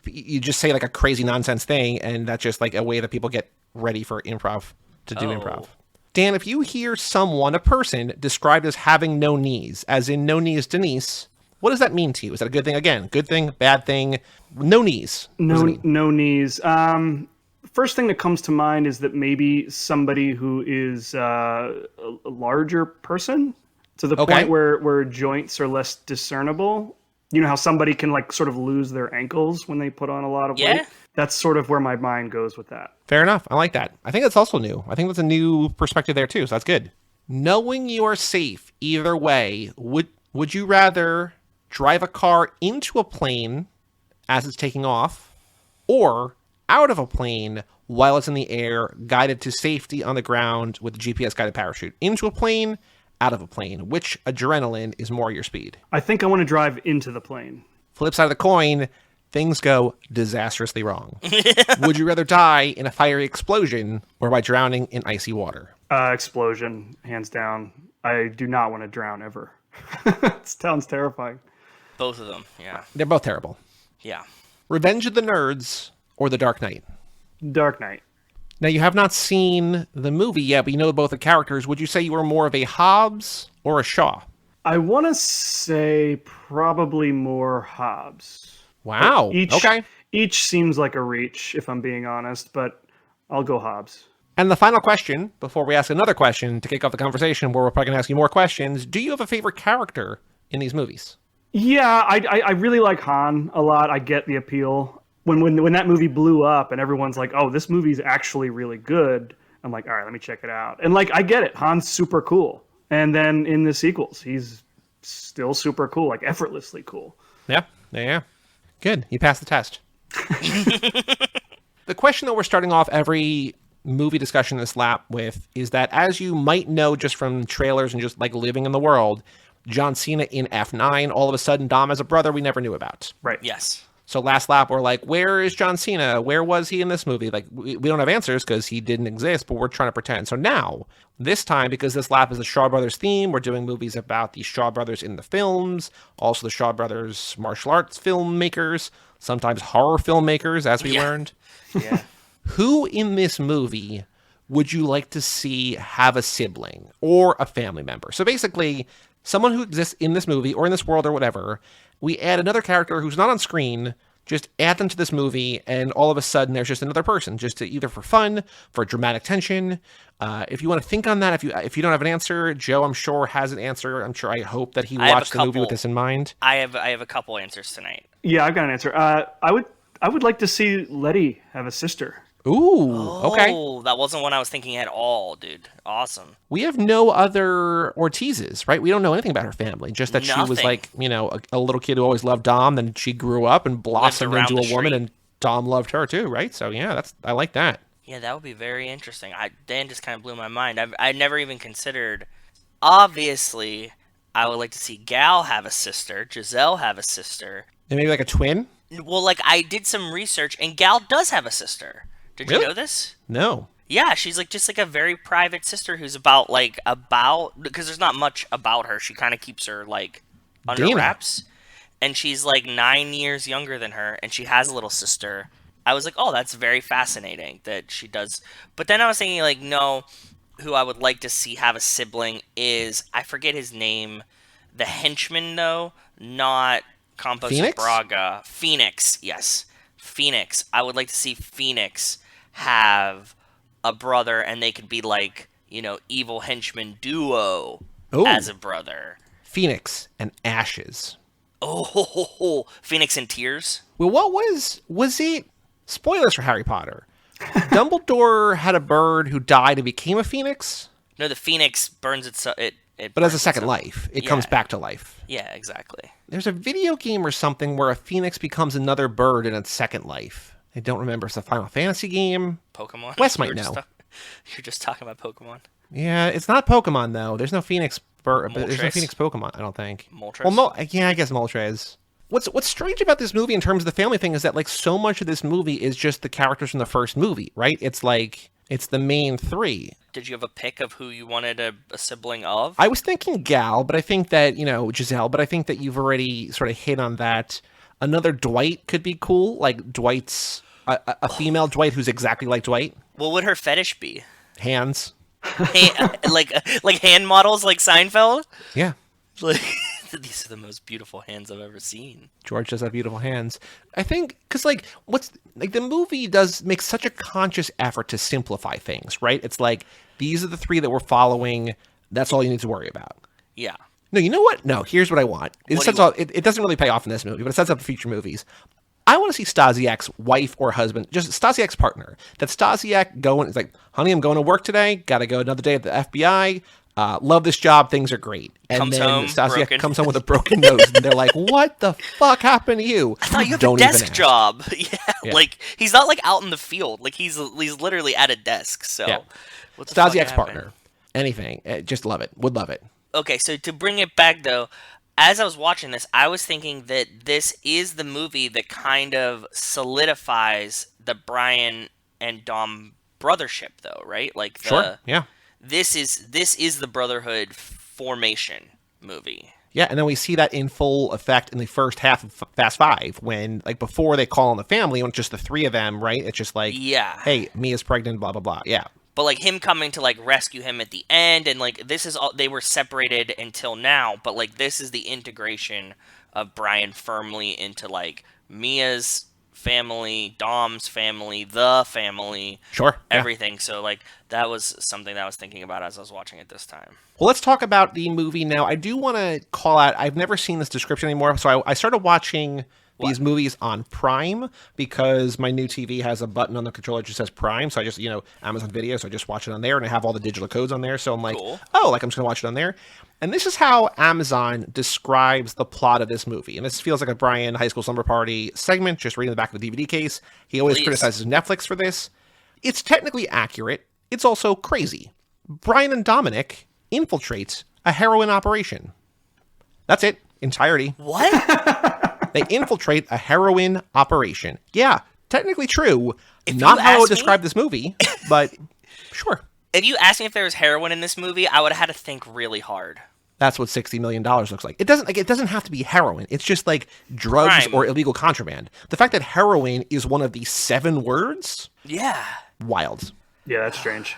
you just say, like, a crazy nonsense thing, and that's just, like, a way that people get ready for improv to do improv. Dan, if you hear a person described as having no knees, as in no knees Denise, what does that mean to you? Is that a good thing? Again, good thing, bad thing? No knees. No knees. First thing that comes to mind is that maybe somebody who is a larger person to the point where joints are less discernible. You know how somebody can like sort of lose their ankles when they put on a lot of weight? That's sort of where my mind goes with that. Fair enough. I like that. I think that's also new. I think that's a new perspective there too, so that's good. Knowing you are safe either way, would you rather drive a car into a plane as it's taking off or out of a plane while it's in the air, guided to safety on the ground with a GPS-guided parachute? Into a plane, out of a plane. Which adrenaline is more your speed? I think I want to drive into the plane. Flip side of the coin, things go disastrously wrong. Would you rather die in a fiery explosion or by drowning in icy water? Explosion, hands down. I do not want to drown ever. It sounds terrifying. Both of them, yeah. They're both terrible. Yeah. Revenge of the Nerds or The Dark Knight? Dark Knight. Now, you have not seen the movie yet, but you know both the characters. Would you say you were more of a Hobbs or a Shaw? I want to say probably more Hobbs. Wow. Each seems like a reach, if I'm being honest, but I'll go Hobbs. And the final question, before we ask another question to kick off the conversation, where we're probably going to ask you more questions, do you have a favorite character in these movies? Yeah, I really like Han a lot. I get the appeal. When that movie blew up and everyone's like, oh, this movie's actually really good, I'm like, all right, let me check it out. And like, I get it. Han's super cool. And then in the sequels, he's still super cool, like effortlessly cool. Yeah. Good. You passed the test. The question that we're starting off every movie discussion in this lap with is that, as you might know just from trailers and just like living in the world, John Cena in F9, all of a sudden Dom has a brother we never knew about. Right. Yes. So last lap, we're like, where is John Cena? Where was he in this movie? Like, we don't have answers because he didn't exist, but we're trying to pretend. So now, this time, because this lap is the Shaw Brothers theme, we're doing movies about the Shaw Brothers in the films, also the Shaw Brothers martial arts filmmakers, sometimes horror filmmakers, as we learned. Yeah. Who in this movie would you like to see have a sibling or a family member? So basically, someone who exists in this movie or in this world or whatever, we add another character who's not on screen, just add them to this movie, and all of a sudden there's just another person, just to, either for fun, for dramatic tension. If you want to think on that, if you don't have an answer, Joe, I'm sure, has an answer. I hope that he watched the movie with this in mind. I have a couple answers tonight. Yeah, I've got an answer. I would like to see Letty have a sister. Ooh, okay. Oh, that wasn't one I was thinking at all, dude. Awesome. We have no other Ortizes, right? We don't know anything about her family. Just that she was like, a little kid who always loved Dom. Then she grew up and blossomed into a woman, and Dom loved her too, right? So yeah, I like that. Yeah, that would be very interesting. Dan just kind of blew my mind. I never even considered. Obviously, I would like to see Gal have a sister, Giselle have a sister, and maybe like a twin. Well, like I did some research, and Gal does have a sister. Did you know this? No. Yeah, she's like just like a very private sister who's about because there's not much about her. She kind of keeps her like under wraps, and she's like 9 years younger than her, and she has a little sister. I was like, oh, that's very fascinating that she does. But then I was thinking like, no, who I would like to see have a sibling is, I forget his name, the henchman though, not Campos Braga. Phoenix, yes, Phoenix. I would like to see Phoenix have a brother, and they could be like, evil henchman duo as a brother. Phoenix and Ashes. Oh, Phoenix in Tears. Well, what was it? Spoilers for Harry Potter. Dumbledore had a bird who died and became a phoenix. No, the phoenix burns itself. But as a second life, it comes back to life. Yeah, exactly. There's a video game or something where a phoenix becomes another bird in its second life. I don't remember. It's a Final Fantasy game. Pokemon? Wes might know. You're just talking about Pokemon. Yeah, it's not Pokemon, though. There's no Phoenix bird. There's no Phoenix Pokemon, I don't think. Moltres? Well, I guess Moltres. What's strange about this movie in terms of the family thing is that, like, so much of this movie is just the characters from the first movie, right? It's like, it's the main three. Did you have a pick of who you wanted a sibling of? I was thinking Gal, but I think that, Giselle, but I think that you've already sort of hit on that. Another Dwight could be cool. Like, Dwight's a female Dwight who's exactly like Dwight. What would her fetish be? Hands. Like hand models like Seinfeld? Yeah. Like, these are the most beautiful hands I've ever seen. George does have beautiful hands. I think, because, the movie does make such a conscious effort to simplify things, right? It's like, these are the three that we're following. That's all you need to worry about. Yeah. No, you know what? No, here's what I want. It doesn't really pay off in this movie, but it sets up future movies. I want to see Stasiak's wife or husband, just Stasiak's partner. That Stasiak it's like, honey, I'm going to work today. Got to go another day at the FBI. Love this job. Things are great. And then Stasiak comes home with a broken nose. And they're like, what the fuck happened to you? I thought you have a desk job. Yeah. Like, he's not like out in the field. Like, he's literally at a desk. So, Stasiak's partner. Anything. Just love it. Would love it. Okay, so to bring it back, though, as I was watching this, I was thinking that this is the movie that kind of solidifies the Brian and Dom brothership, though, right? Like, sure, yeah. This is the Brotherhood formation movie. Yeah, and then we see that in full effect in the first half of Fast Five, when, like, before they call on the family, when it's just the three of them, right? It's just like, hey, Mia's pregnant, blah, blah, blah. Yeah. But, like, him coming to, like, rescue him at the end, and, like, this is all, they were separated until now, but, like, this is the integration of Brian firmly into, like, Mia's family, Dom's family, the family. Sure. Everything. So, like, that was something that I was thinking about as I was watching it this time. Well, let's talk about the movie now. I do want to call out, I've never seen this description anymore, so I started watching these movies on Prime because my new TV has a button on the controller that just says Prime. So I just, Amazon Video. So I just watch it on there, and I have all the digital codes on there. So I'm like, I'm just going to watch it on there. And this is how Amazon describes the plot of this movie. And this feels like a Brian High School Slumber Party segment, just reading the back of the DVD case. He always criticizes Netflix for this. It's technically accurate. It's also crazy. Brian and Dominic infiltrate a heroin operation. That's it. Entirety. What? They infiltrate a heroin operation. Yeah, technically true. Not how I would describe this movie, but sure. If you asked me if there was heroin in this movie, I would have had to think really hard. That's what $60 million looks like. It doesn't have to be heroin. It's just like drugs or illegal contraband. The fact that heroin is one of the 7 words? Yeah. Wild. Yeah, that's strange.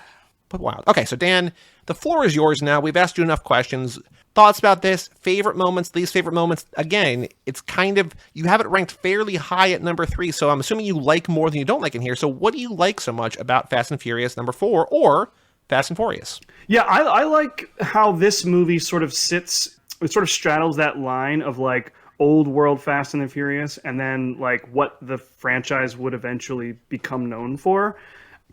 But wild. Okay, so Dan, the floor is yours now. We've asked you enough questions. Thoughts about this? Favorite moments, least favorite moments? Again, it's kind of, you have it ranked fairly high at number 3, so I'm assuming you like more than you don't like in here. So what do you like so much about Fast and Furious number 4 or Fast and Furious? Yeah, I like how this movie sort of sits, it sort of straddles that line of like old world Fast and the Furious and then like what the franchise would eventually become known for.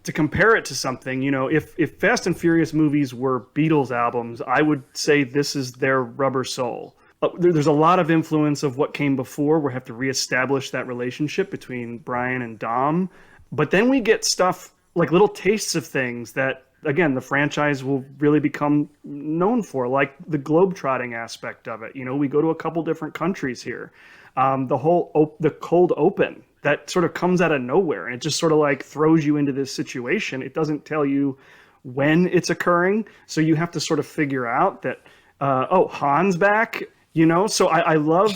to compare it to something, if Fast and Furious movies were Beatles albums, I would say this is their Rubber Soul. There's a lot of influence of what came before. We have to reestablish that relationship between Brian and Dom. But then we get stuff like little tastes of things that, again, the franchise will really become known for, like the globetrotting aspect of it. We go to a couple different countries here. The cold open that sort of comes out of nowhere, and it just sort of like throws you into this situation. It doesn't tell you when it's occurring, so you have to sort of figure out that, Han's back. So I love,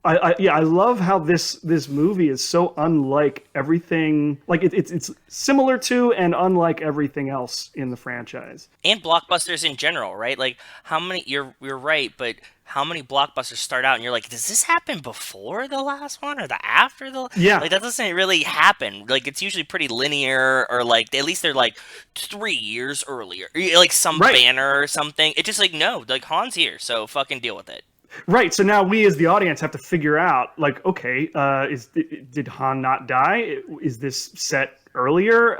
I love how this movie is so unlike everything. Like it's similar to and unlike everything else in the franchise and blockbusters in general, right? Like how many? You're right, but how many blockbusters start out and you're like, does this happen before the last one or the after the? Yeah, like that doesn't really happen. Like it's usually pretty linear, or like at least they're like 3 years earlier, like some banner or something. It's just like no, like Han's here, so fucking deal with it. Right, so now we as the audience have to figure out, like, okay, did Han not die? Is this set earlier?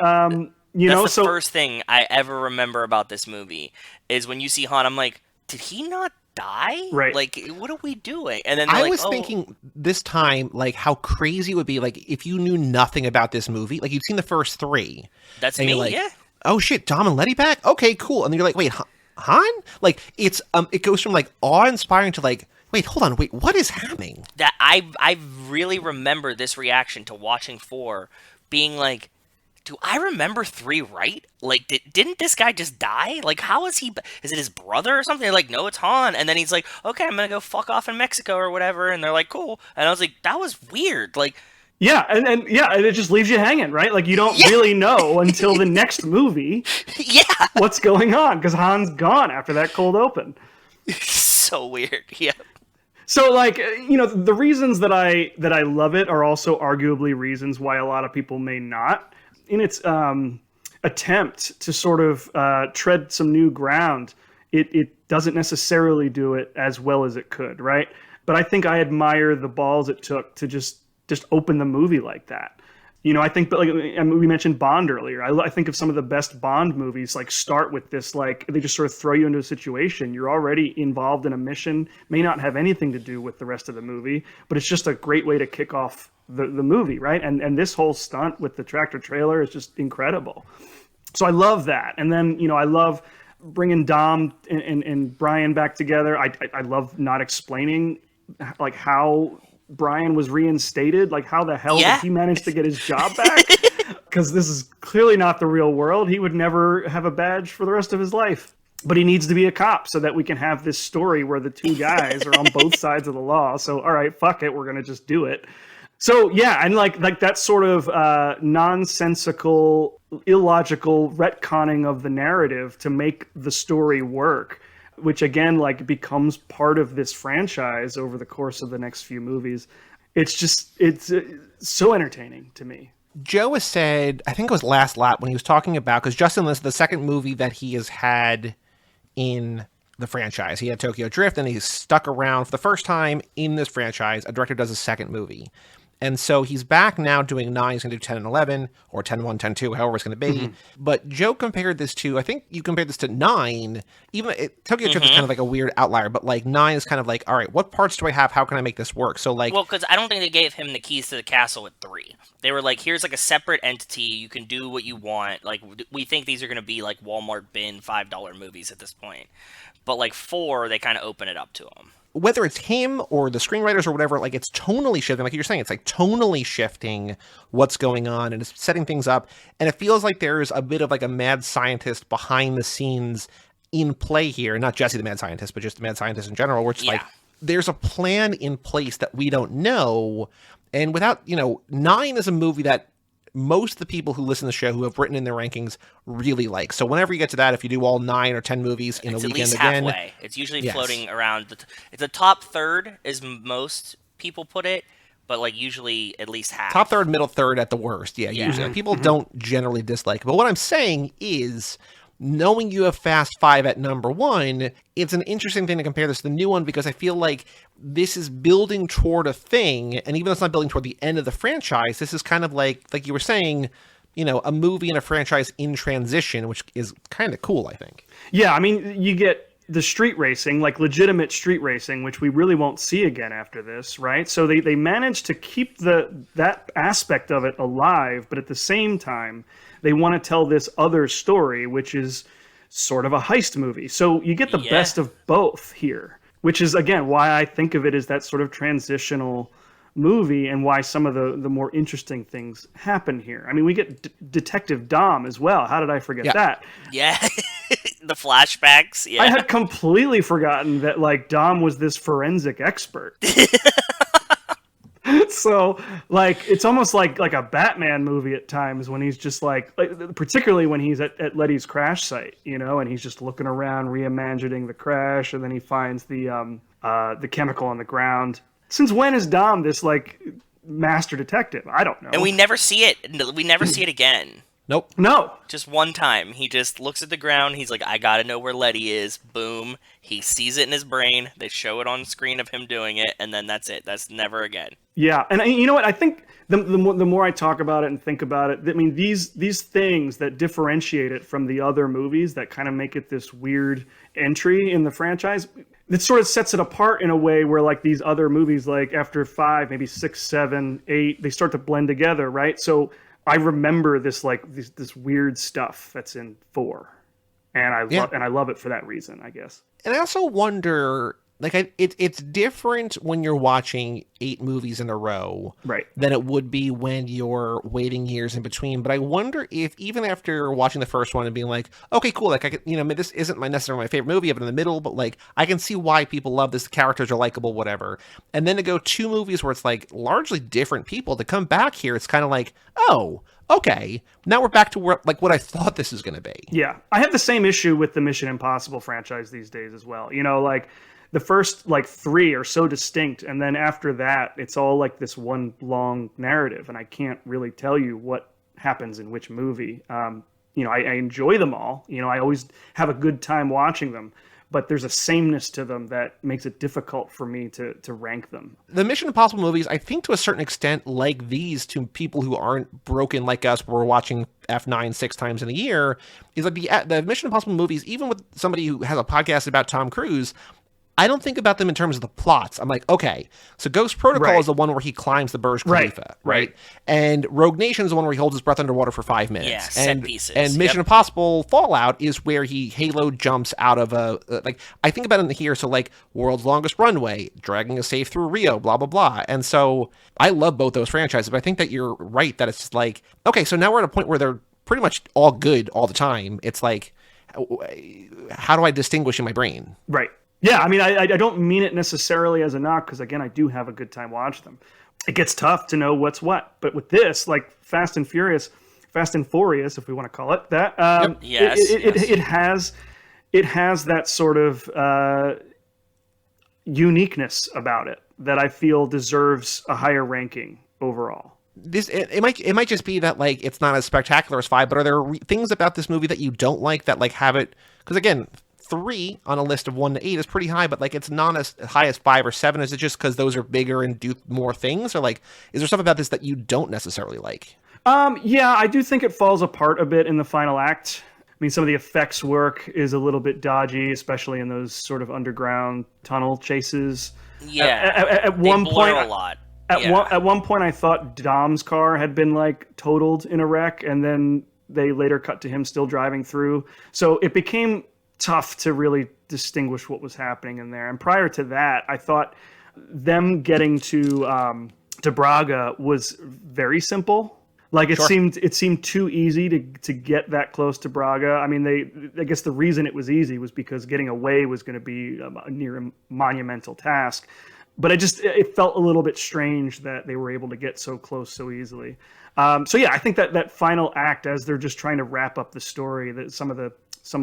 That's the first thing I ever remember about this movie is when you see Han, I'm like, did he not die? Right. Like, what are we doing? And then I was thinking this time, like, how crazy it would be, like, if you knew nothing about this movie. Like, you'd seen the first 3. That's me, like, yeah. Oh, shit, Dom and Letty back? Okay, cool. And then you're like, wait, Han? Like it's it goes from like awe-inspiring to like, wait, hold on, wait, what is happening? That I really remember this reaction to watching 4 being like, do I remember 3 right? Like didn't this guy just die? Like how is he? Is it his brother or something? They're like, no, it's Han. And then he's like, okay, I'm gonna go fuck off in Mexico or whatever. And they're like, cool. And I was like, that was weird. Like. Yeah, and it just leaves you hanging, right? Like you don't really know until the next movie what's going on, because Han's gone after that cold open. So weird, yeah. So like, the reasons that I love it are also arguably reasons why a lot of people may not. In its attempt to sort of tread some new ground, it doesn't necessarily do it as well as it could, right? But I think I admire the balls it took to just open the movie like that. I think, but like we mentioned Bond earlier. I think of some of the best Bond movies like start with this, like they just sort of throw you into a situation. You're already involved in a mission, may not have anything to do with the rest of the movie, but it's just a great way to kick off the movie, right? And this whole stunt with the tractor trailer is just incredible. So I love that. And then, I love bringing Dom and Brian back together. I love not explaining like how Brian was reinstated. Like how the hell did he manage to get his job back? Because this is clearly not the real world. He would never have a badge for the rest of his life, but he needs to be a cop so that we can have this story where the two guys are on both sides of the law. So all right, fuck it, we're gonna just do it. So yeah, and like that sort of nonsensical, illogical retconning of the narrative to make the story work, which again, like becomes part of this franchise over the course of the next few movies. It's so entertaining to me. Joe has said, I think it was Last Lap when he was talking about, because Justin, this is the second movie that he has had in the franchise. He had Tokyo Drift and he's stuck around for the first time in this franchise. A director does a second movie. And so he's back now doing 9. He's going to do 10 and 11, or 10, 1, 10, 2, however it's going to be. Mm-hmm. But Joe compared this to, I think you compared this to 9. Even Tokyo Drift is kind of like a weird outlier, but like 9 is kind of like, all right, what parts do I have? How can I make this work? So like, well, because I don't think they gave him the keys to the castle at 3. They were like, here's like a separate entity. You can do what you want. Like we think these are going to be like Walmart bin $5 movies at this point. But like 4, they kind of open it up to him. Whether it's him or the screenwriters or whatever, like it's tonally shifting. Like you're saying, it's like tonally shifting what's going on and it's setting things up. And it feels like there's a bit of like a mad scientist behind the scenes in play here. Not Jesse the mad scientist, but just the mad scientist in general, where it's like there's a plan in place that we don't know. And without, 9 is a movie that most of the people who listen to the show who have written in their rankings really like. So whenever you get to that, if you do all 9 or 10 movies in a weekend again, it's at least halfway. It's usually floating around. The top third is most people put it, but like usually at least half. Top third, middle third at the worst. Yeah. Usually. Like, people don't generally dislike it. But what I'm saying is, knowing you have Fast 5 at number 1, it's an interesting thing to compare this to the new one, because I feel like this is building toward a thing, and even though it's not building toward the end of the franchise, this is kind of like you were saying, a movie and a franchise in transition, which is kind of cool, I think. Yeah, I mean, you get the street racing, like legitimate street racing, which we really won't see again after this, right? So they managed to keep that aspect of it alive, but at the same time, they want to tell this other story, which is sort of a heist movie. So you get the best of both here, which is, again, why I think of it as that sort of transitional movie and why some of the more interesting things happen here. I mean, we get Detective Dom as well. How did I forget that? Yeah. The flashbacks. Yeah. I had completely forgotten that like Dom was this forensic expert. So like it's almost like a Batman movie at times when he's just like particularly when he's at Letty's crash site, and he's just looking around reimagining the crash, and then he finds the chemical on the ground. Since when is Dom this like master detective? I don't know. And we never see it. We never see it again. Nope. No. Just one time. He just looks at the ground. He's like, I gotta know where Letty is. Boom. He sees it in his brain. They show it on screen of him doing it, and then that's it. That's never again. Yeah, and you know what? I think the more I talk about it and think about it, I mean, these things that differentiate it from the other movies that kind of make it this weird entry in the franchise, it sort of sets it apart in a way where like these other movies, like after 5, maybe 6, 7, 8, they start to blend together, right? So I remember this weird stuff that's in 4, and I love it for that reason, I guess. And I also wonder, like, it's different when you're watching 8 movies in a row, right, than it would be when you're waiting years in between. But I wonder if even after watching the first one and being like, okay, cool, like I could, this isn't necessarily my favorite movie, I'm in the middle, but like I can see why people love this. The characters are likable, whatever. And then to go 2 movies where it's like largely different people, to come back here, it's kind of like, oh, okay, now we're back to where, like, what I thought this was going to be. Yeah, I have the same issue with the Mission Impossible franchise these days as well. Like the first like 3 are so distinct, and then after that, it's all like this one long narrative, and I can't really tell you what happens in which movie. I enjoy them all. I always have a good time watching them, but there's a sameness to them that makes it difficult for me to rank them. The Mission Impossible movies, I think to a certain extent, like these, to people who aren't broken like us, where we're watching F9 6 times in a year, is like the Mission Impossible movies, even with somebody who has a podcast about Tom Cruise, I don't think about them in terms of the plots. I'm like, okay, so Ghost Protocol is the one where he climbs the Burj Khalifa, right? And Rogue Nation is the one where he holds his breath underwater for 5 minutes. Yeah, set pieces. And Mission Impossible Fallout is where he halo jumps out of I think about it here, so like World's Longest Runway, dragging a safe through Rio, blah, blah, blah. And so I love both those franchises, but I think that you're right that it's just like, okay, so now we're at a point where they're pretty much all good all the time. It's like, how do I distinguish in my brain? Right. Yeah, I mean, I don't mean it necessarily as a knock, because, again, I do have a good time watching them. It gets tough to know what's what. But with this, like Fast and Furious, if we want to call it that, it has that sort of uniqueness about it that I feel deserves a higher ranking overall. It might just be that like it's not as spectacular as 5, but are there things about this movie that you don't like that like have it? Because again, 3 on a list of 1 to 8 is pretty high, but like it's not as high as 5 or 7. Is it just because those are bigger and do more things, or like is there stuff about this that you don't necessarily like? Yeah, I do think it falls apart a bit in the final act. I mean, some of the effects work is a little bit dodgy, especially in those sort of underground tunnel chases. Yeah, at one point, a lot. At one point, I thought Dom's car had been like totaled in a wreck, and then they later cut to him still driving through. So it became tough to really distinguish what was happening in there. And prior to that, I thought them getting to Braga was very simple. Like it seemed too easy to get that close to Braga. I mean, I guess the reason it was easy was because getting away was going to be a near monumental task. But it felt a little bit strange that they were able to get so close so easily. So yeah, I think that final act, as they're just trying to wrap up the story, that some of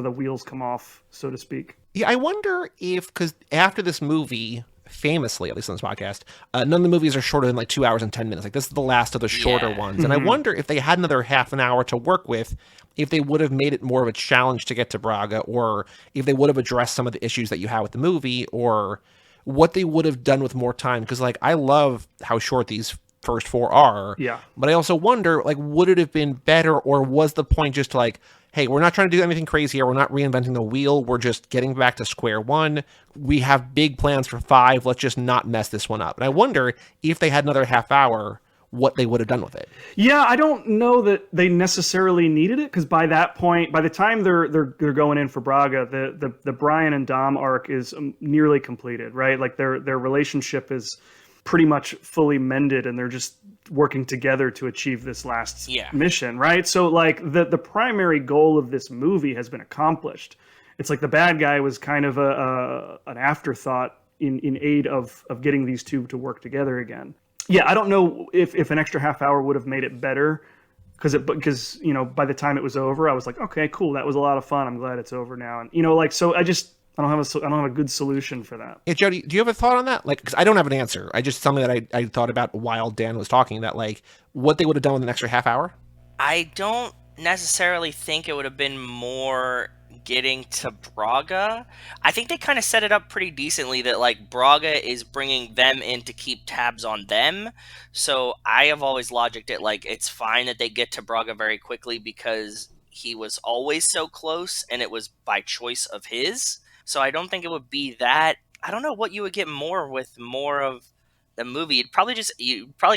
the wheels come off, so to speak. Yeah, I wonder if, because after this movie, famously, at least on this podcast, none of the movies are shorter than like 2 hours and 10 minutes. Like this is the last of the shorter ones. And I wonder if they had another half an hour to work with, if they would have made it more of a challenge to get to Braga, or if they would have addressed some of the issues that you have with the movie, or what they would have done with more time. Because like I love how short these first four are. Yeah. But I also wonder, like, would it have been better, or was the point just to, like, hey, we're not trying to do anything crazy here. We're not reinventing the wheel. We're just getting back to square one. We have big plans for 5. Let's just not mess this one up. And I wonder if they had another half hour, what they would have done with it. Yeah, I don't know that they necessarily needed it, because by that point, by the time they're going in for Braga, the Brian and Dom arc is nearly completed, right? Like their relationship is pretty much fully mended, and they're just working together to achieve this last mission, right? So like the primary goal of this movie has been accomplished. It's like the bad guy was kind of an afterthought in aid of getting these two to work together again. Yeah, I don't know if an extra half hour would have made it better, because you know, by the time it was over, I was like, okay, cool, that was a lot of fun. I'm glad it's over now, and you know, like, so I don't have a good solution for that. Yeah, Jody, do you have a thought on that? Like, because I don't have an answer. I just something that I thought about while Dan was talking, that like what they would have done with an extra half hour. I don't necessarily think it would have been more getting to Braga. I think they kind of set it up pretty decently that like Braga is bringing them in to keep tabs on them. So I have always logicked it like it's fine that they get to Braga very quickly because he was always so close and it was by choice of his. So I don't think it would be that. I don't know what you would get more with more of the movie. You'd probably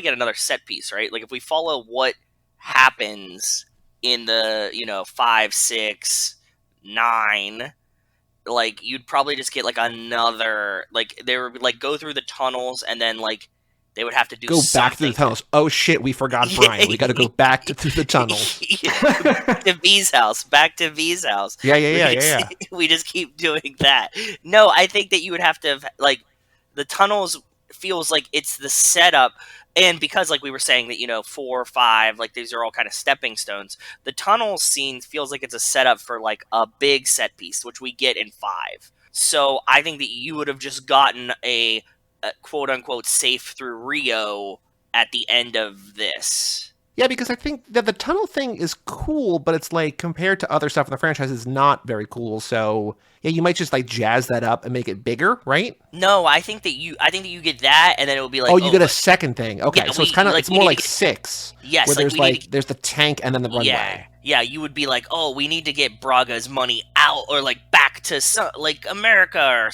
get another set piece, right? Like if we follow what happens in the, 5, 6, 9, like you'd probably just get like another, like they would like go through the tunnels and then like they would have to go back through the tunnels. Oh shit, we forgot Brian. We got to go back through the tunnels. to V's house, back to V's house. Yeah. We just keep doing that. No, I think that you would have to have, like, the tunnels feels like it's the setup. And because, like we were saying, that, 4, 5, like, these are all kind of stepping stones. The tunnel scene feels like it's a setup for, like, a big set piece, which we get in 5. So I think that you would have just gotten a quote-unquote safe through Rio at the end of this. Yeah, because I think that the tunnel thing is cool, but it's like compared to other stuff in the franchise is not very cool. So yeah, you might just like jazz that up and make it bigger, right? No, I think that you get that, and then it will be like, you get a second thing. Okay, yeah, so it's kind of it's more like 6. Yes, where there's the tank and then the runway. Yeah, you would be like, oh, we need to get Braga's money out, or like back to like America, or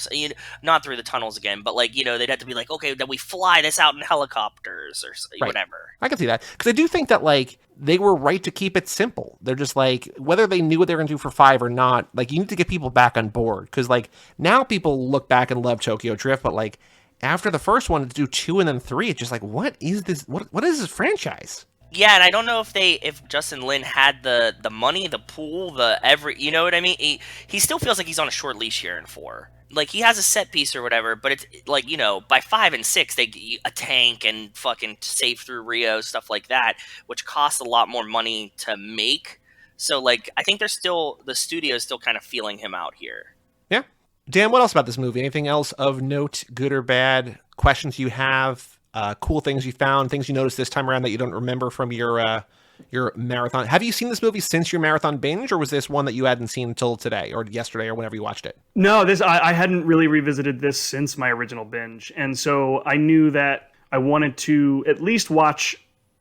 not through the tunnels again, but like they'd have to be like, okay, then we fly this out in helicopters or whatever. I can see that, because I do think that like they were right to keep it simple. They're just like, whether they knew what they were going to do for 5 or not, like you need to get people back on board, because like now people look back and love Tokyo Drift, but like after the first one to do 2 and then 3, it's just like, what is this? What is this franchise? Yeah, and I don't know if Justin Lin had the money, the pool, you know what I mean? He still feels like he's on a short leash here in 4. Like, he has a set piece or whatever, but it's like, by 5 and 6, they get a tank and fucking safe through Rio, stuff like that, which costs a lot more money to make. So, like, I think the studio is still kind of feeling him out here. Yeah. Dan, what else about this movie? Anything else of note, good or bad? Questions you have? Cool things you found, things you noticed this time around that you don't remember from your marathon. Have you seen this movie since your marathon binge, or was this one that you hadn't seen until today or yesterday or whenever you watched it? No, I hadn't really revisited this since my original binge, and so I knew that I wanted to at least watch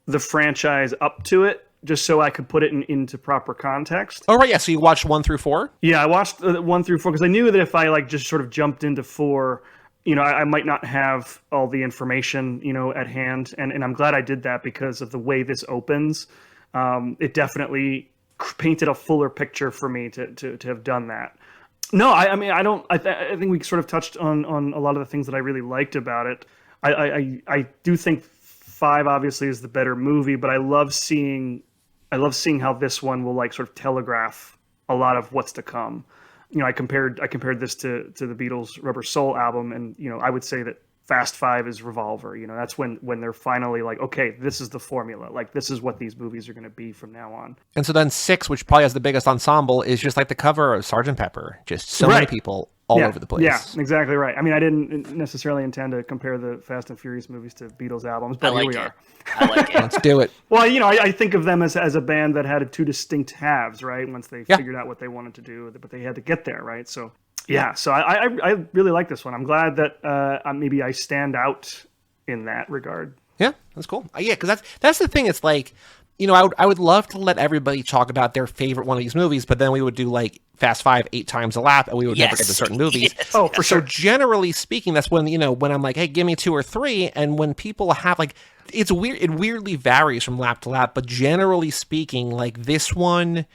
the franchise up to it, just so I could put it into proper context. Oh, right, yeah, so you watched 1 through 4? Yeah, I watched 1 through 4, because I knew that if I like just sort of jumped into 4, I might not have all the information, at hand. And I'm glad I did that, because of the way this opens. It definitely painted a fuller picture for me to have done that. No, I think we sort of touched on a lot of the things that I really liked about it. I do think 5 obviously is the better movie, but I love seeing how this one will like sort of telegraph a lot of what's to come. I compared this to the Beatles' Rubber Soul album, and I would say that Fast 5 is Revolver. That's when they're finally like, okay, this is the formula. Like, this is what these movies are going to be from now on. And so then 6, which probably has the biggest ensemble, is just like the cover of Sgt. Pepper. Just so many people all over the place. Yeah, exactly right. I mean, I didn't necessarily intend to compare the Fast and Furious movies to Beatles albums, but here we are. I like it. Let's do it. Well, I think of them as a band that had 2 distinct halves, right? Once they figured out what they wanted to do, but they had to get there, right? So, yeah. So I really like this one. I'm glad that maybe I stand out in that regard. Yeah, that's cool. Yeah, because that's the thing. It's like, you know, I would love to let everybody talk about their favorite one of these movies, but then we would do like Fast Five 8 times a lap, and we would never get to certain movies. Yes. Oh, for sure. So generally speaking, that's when, you know, when I'm like, hey, give me 2 or 3, and when people have like, it's weird. It weirdly varies from lap to lap, but generally speaking, like this one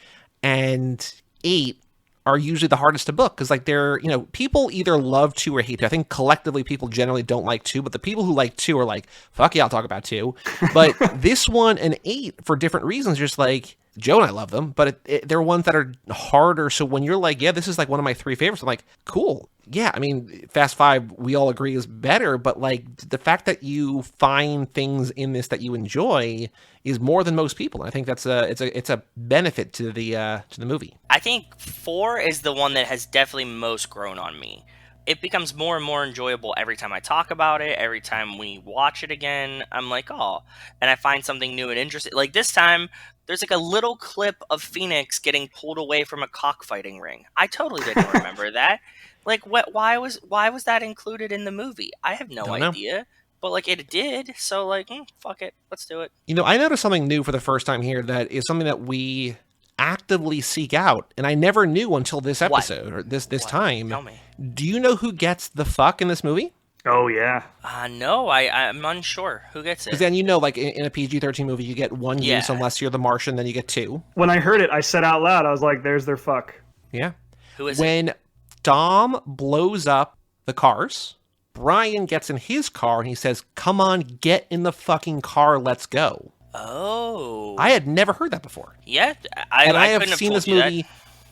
and 8 are usually the hardest to book because, like, they're, you know, people either love 2 or hate 2. I think collectively people generally don't like 2, but the people who like 2 are like, fuck yeah, I'll talk about 2. But this one and 8, for different reasons, just like, Joe and I love them, but they're ones that are harder. So when you're like, yeah, this is like one of my 3 favorites, I'm like, cool. Yeah, I mean, Fast Five, we all agree is better, but like the fact that you find things in this that you enjoy is more than most people. And I think that's it's a benefit to the movie. I think 4 is the one that has definitely most grown on me. It becomes more and more enjoyable every time I talk about it, every time we watch it again. I'm like, oh, and I find something new and interesting. Like this time, there's like a little clip of Phoenix getting pulled away from a cockfighting ring. I totally didn't remember that. Like, what? Why was that included in the movie? I have no idea. But like it did, so like, fuck it, let's do it. You know, I noticed something new for the first time here that is something that we actively seek out, and I never knew until this episode or this time. Tell me. Do you know who gets the fuck in this movie? Oh yeah. No, I'm unsure. Who gets it? Because then, you know, like in a PG-13 movie, you get 1 use unless you're the Martian, then you get 2. When I heard it, I said out loud, I was like, "There's their fuck." Yeah. Who is it? When Dom blows up the cars, Brian gets in his car and he says, "Come on, get in the fucking car, let's go." Oh. I had never heard that before. Yeah, I have couldn't seen told this you that. movie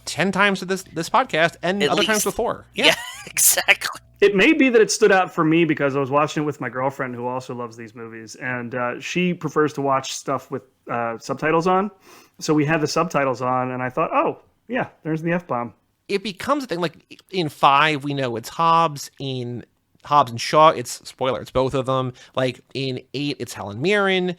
10 times to this podcast and At other times least. before. Yeah, exactly. It may be that it stood out for me because I was watching it with my girlfriend who also loves these movies, and she prefers to watch stuff with subtitles on. So we had the subtitles on, and I thought, oh, yeah, there's the F-bomb. It becomes a thing. Like in 5, we know it's Hobbs. In Hobbs and Shaw, it's, spoiler, it's both of them. Like in 8, it's Helen Mirren.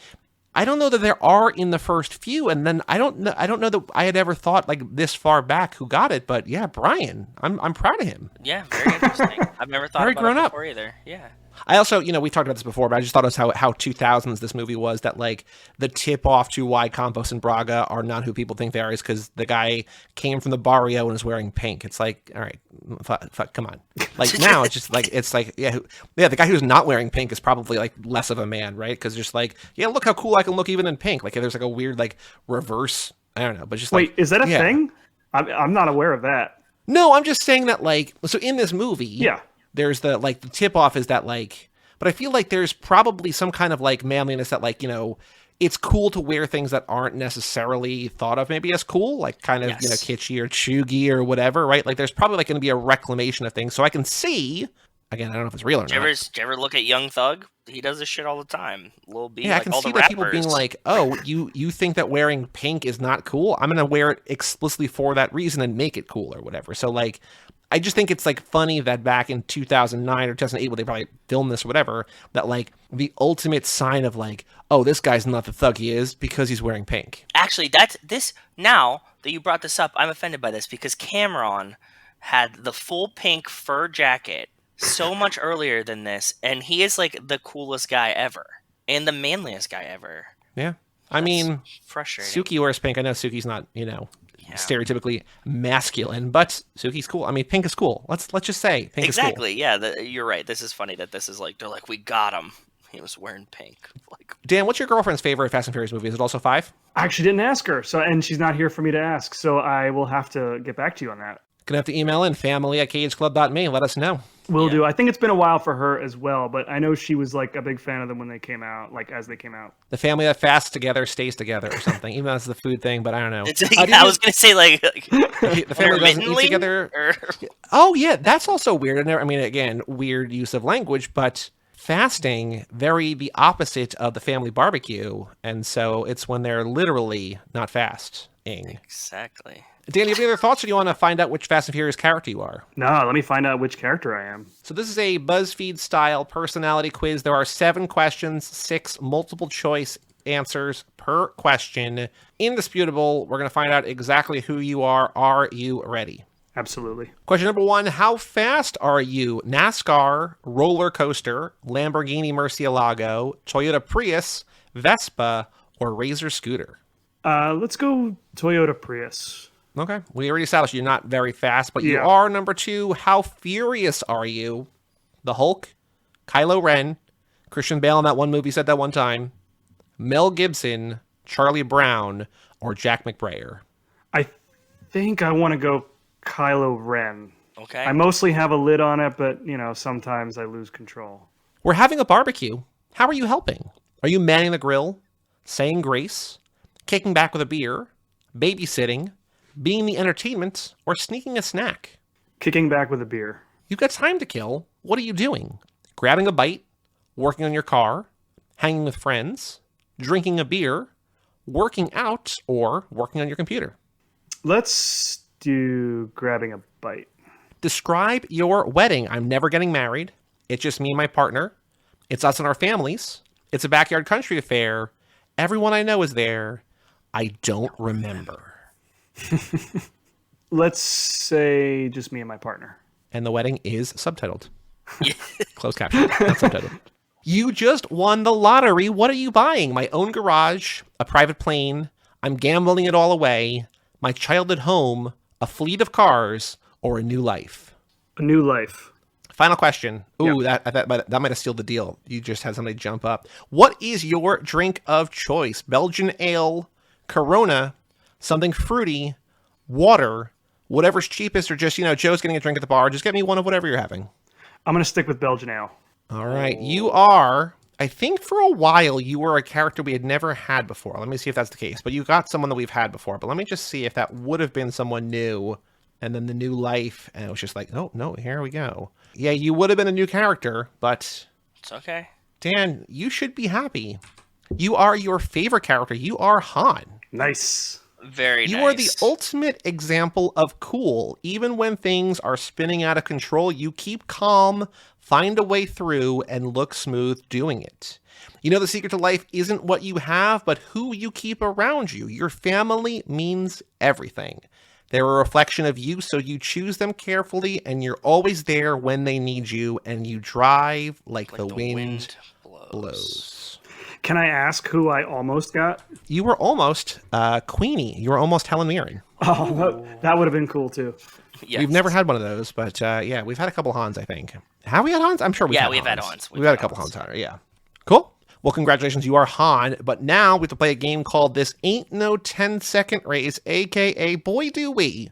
I don't know that there are in the first few, and then I don't know that I had ever thought like this far back who got it, but yeah, Brian, I'm proud of him. Yeah, very interesting. I've never thought Very about grown it up. before either. Yeah. I also, you know, we talked about this before, but I just thought it was how 2000s this movie was, that like the tip off to why Campos and Braga are not who people think they are is because the guy came from the barrio and is wearing pink. It's like, all right, fuck, come on. Like now it's just like, it's like, yeah, the guy who's not wearing pink is probably like less of a man, right? Because just like, yeah, look how cool I can look even in pink. Like there's like a weird like reverse, I don't know, but just Wait, like, is that a thing? I'm not aware of that. No, I'm just saying that like, so in this movie, Yeah. there's the like the tip off is that like, but I feel like there's probably some kind of like manliness that like, you know, it's cool to wear things that aren't necessarily thought of maybe as cool, like kind of, you know, kitschy or chuggy or whatever, right? Like there's probably like going to be a reclamation of things. So I can see, again, I don't know if it's real or not. Did you ever look at Young Thug? He does this shit all the time. Lil B, Yeah, like I can all see the that rappers. people being like, oh, you think that wearing pink is not cool? I'm going to wear it explicitly for that reason and make it cool or whatever. So like, I just think it's like funny that back in 2009 or 2008 when they probably filmed this or whatever, that like the ultimate sign of like, oh, this guy's not the thug he is because he's wearing pink. Actually, that's this. Now that you brought this up, I'm offended by this because Cameron had the full pink fur jacket so much earlier than this, and he is like the coolest guy ever and the manliest guy ever. Yeah. I mean, frustrating. Suki wears pink. I know Suki's not, you know, stereotypically masculine, but Suki's cool. I mean, pink is cool. Let's just say pink is cool. Exactly. Yeah, you're right. This is funny that this is like, they're like, we got him. He was wearing pink. Like, Dan, what's your girlfriend's favorite Fast and Furious movie? Is it also 5? I actually didn't ask her, and she's not here for me to ask, so I will have to get back to you on that. Gonna have to email in family@cageclub.me. Let us know. Will do. I think it's been a while for her as well, but I know she was like a big fan of them when they came out, like as they came out. The family that fasts together stays together or something. Even though it's the food thing, but I don't know. I was gonna say like the family doesn't eat intermittently? together. Or- Oh yeah, that's also weird. I mean, again, weird use of language, but fasting, very the opposite of the family barbecue, and so it's when they're literally not fasting. Exactly. Dan, do you have any other thoughts, or do you want to find out which Fast and Furious character you are? No, let me find out which character I am. So this is a BuzzFeed-style personality quiz. There are 7 questions, 6 multiple-choice answers per question. Indisputable. We're going to find out exactly who you are. Are you ready? Absolutely. Question number 1, how fast are you? NASCAR, roller coaster, Lamborghini Murcielago, Toyota Prius, Vespa, or Razor scooter? Let's go Toyota Prius. Okay. We already established you're not very fast, but you Yeah. are. Number 2, how furious are you? The Hulk, Kylo Ren, Christian Bale in that one movie said that one time, Mel Gibson, Charlie Brown, or Jack McBrayer? I think I want to go Kylo Ren. Okay. I mostly have a lid on it, but, sometimes I lose control. We're having a barbecue. How are you helping? Are you manning the grill, saying grace, kicking back with a beer, babysitting, being the entertainment, or sneaking a snack? Kicking back with a beer. You've got time to kill. What are you doing? Grabbing a bite, working on your car, hanging with friends, drinking a beer, working out, or working on your computer? Let's do grabbing a bite. Describe your wedding. I'm never getting married. It's just me and my partner. It's us and our families. It's a backyard country affair. Everyone I know is there. I don't remember. Let's say just me and my partner. And the wedding is subtitled. Closed caption, not subtitled. You just won the lottery. What are you buying? My own garage, a private plane. I'm gambling it all away. My childhood home, a fleet of cars, or a new life? A new life. Final question. Ooh, Yep. that might have sealed the deal. You just had somebody jump up. What is your drink of choice? Belgian ale, Corona, something fruity, water, whatever's cheapest, or just, Joe's getting a drink at the bar. Just get me one of whatever you're having. I'm going to stick with Belgian ale. All right. You are, I think for a while, you were a character we had never had before. Let me see if that's the case. But you got someone that we've had before. But let me just see if that would have been someone new. And then the new life. And it was just like, oh, no, here we go. Yeah, you would have been a new character. But It's okay. Dan, you should be happy. You are your favorite character. You are Han. Nice. Very nice. You are the ultimate example of cool. Even when things are spinning out of control, you keep calm, find a way through, and look smooth doing it. You know the secret to life isn't what you have, but who you keep around you. Your family means everything. They're a reflection of you, so you choose them carefully, and you're always there when they need you, and you drive like the wind blows. Can I ask who I almost got? You were almost Queenie. You were almost Helen Mirren. Oh, that would have been cool, too. Yes. We've never had one of those, but yeah, we've had a couple Hans, I think. Have we had Hans? I'm sure we've had Hans. We've had a couple Hans, yeah. Cool. Well, congratulations, you are Han, but now we have to play a game called This Ain't No 10-Second Race, a.k.a. Boy Do We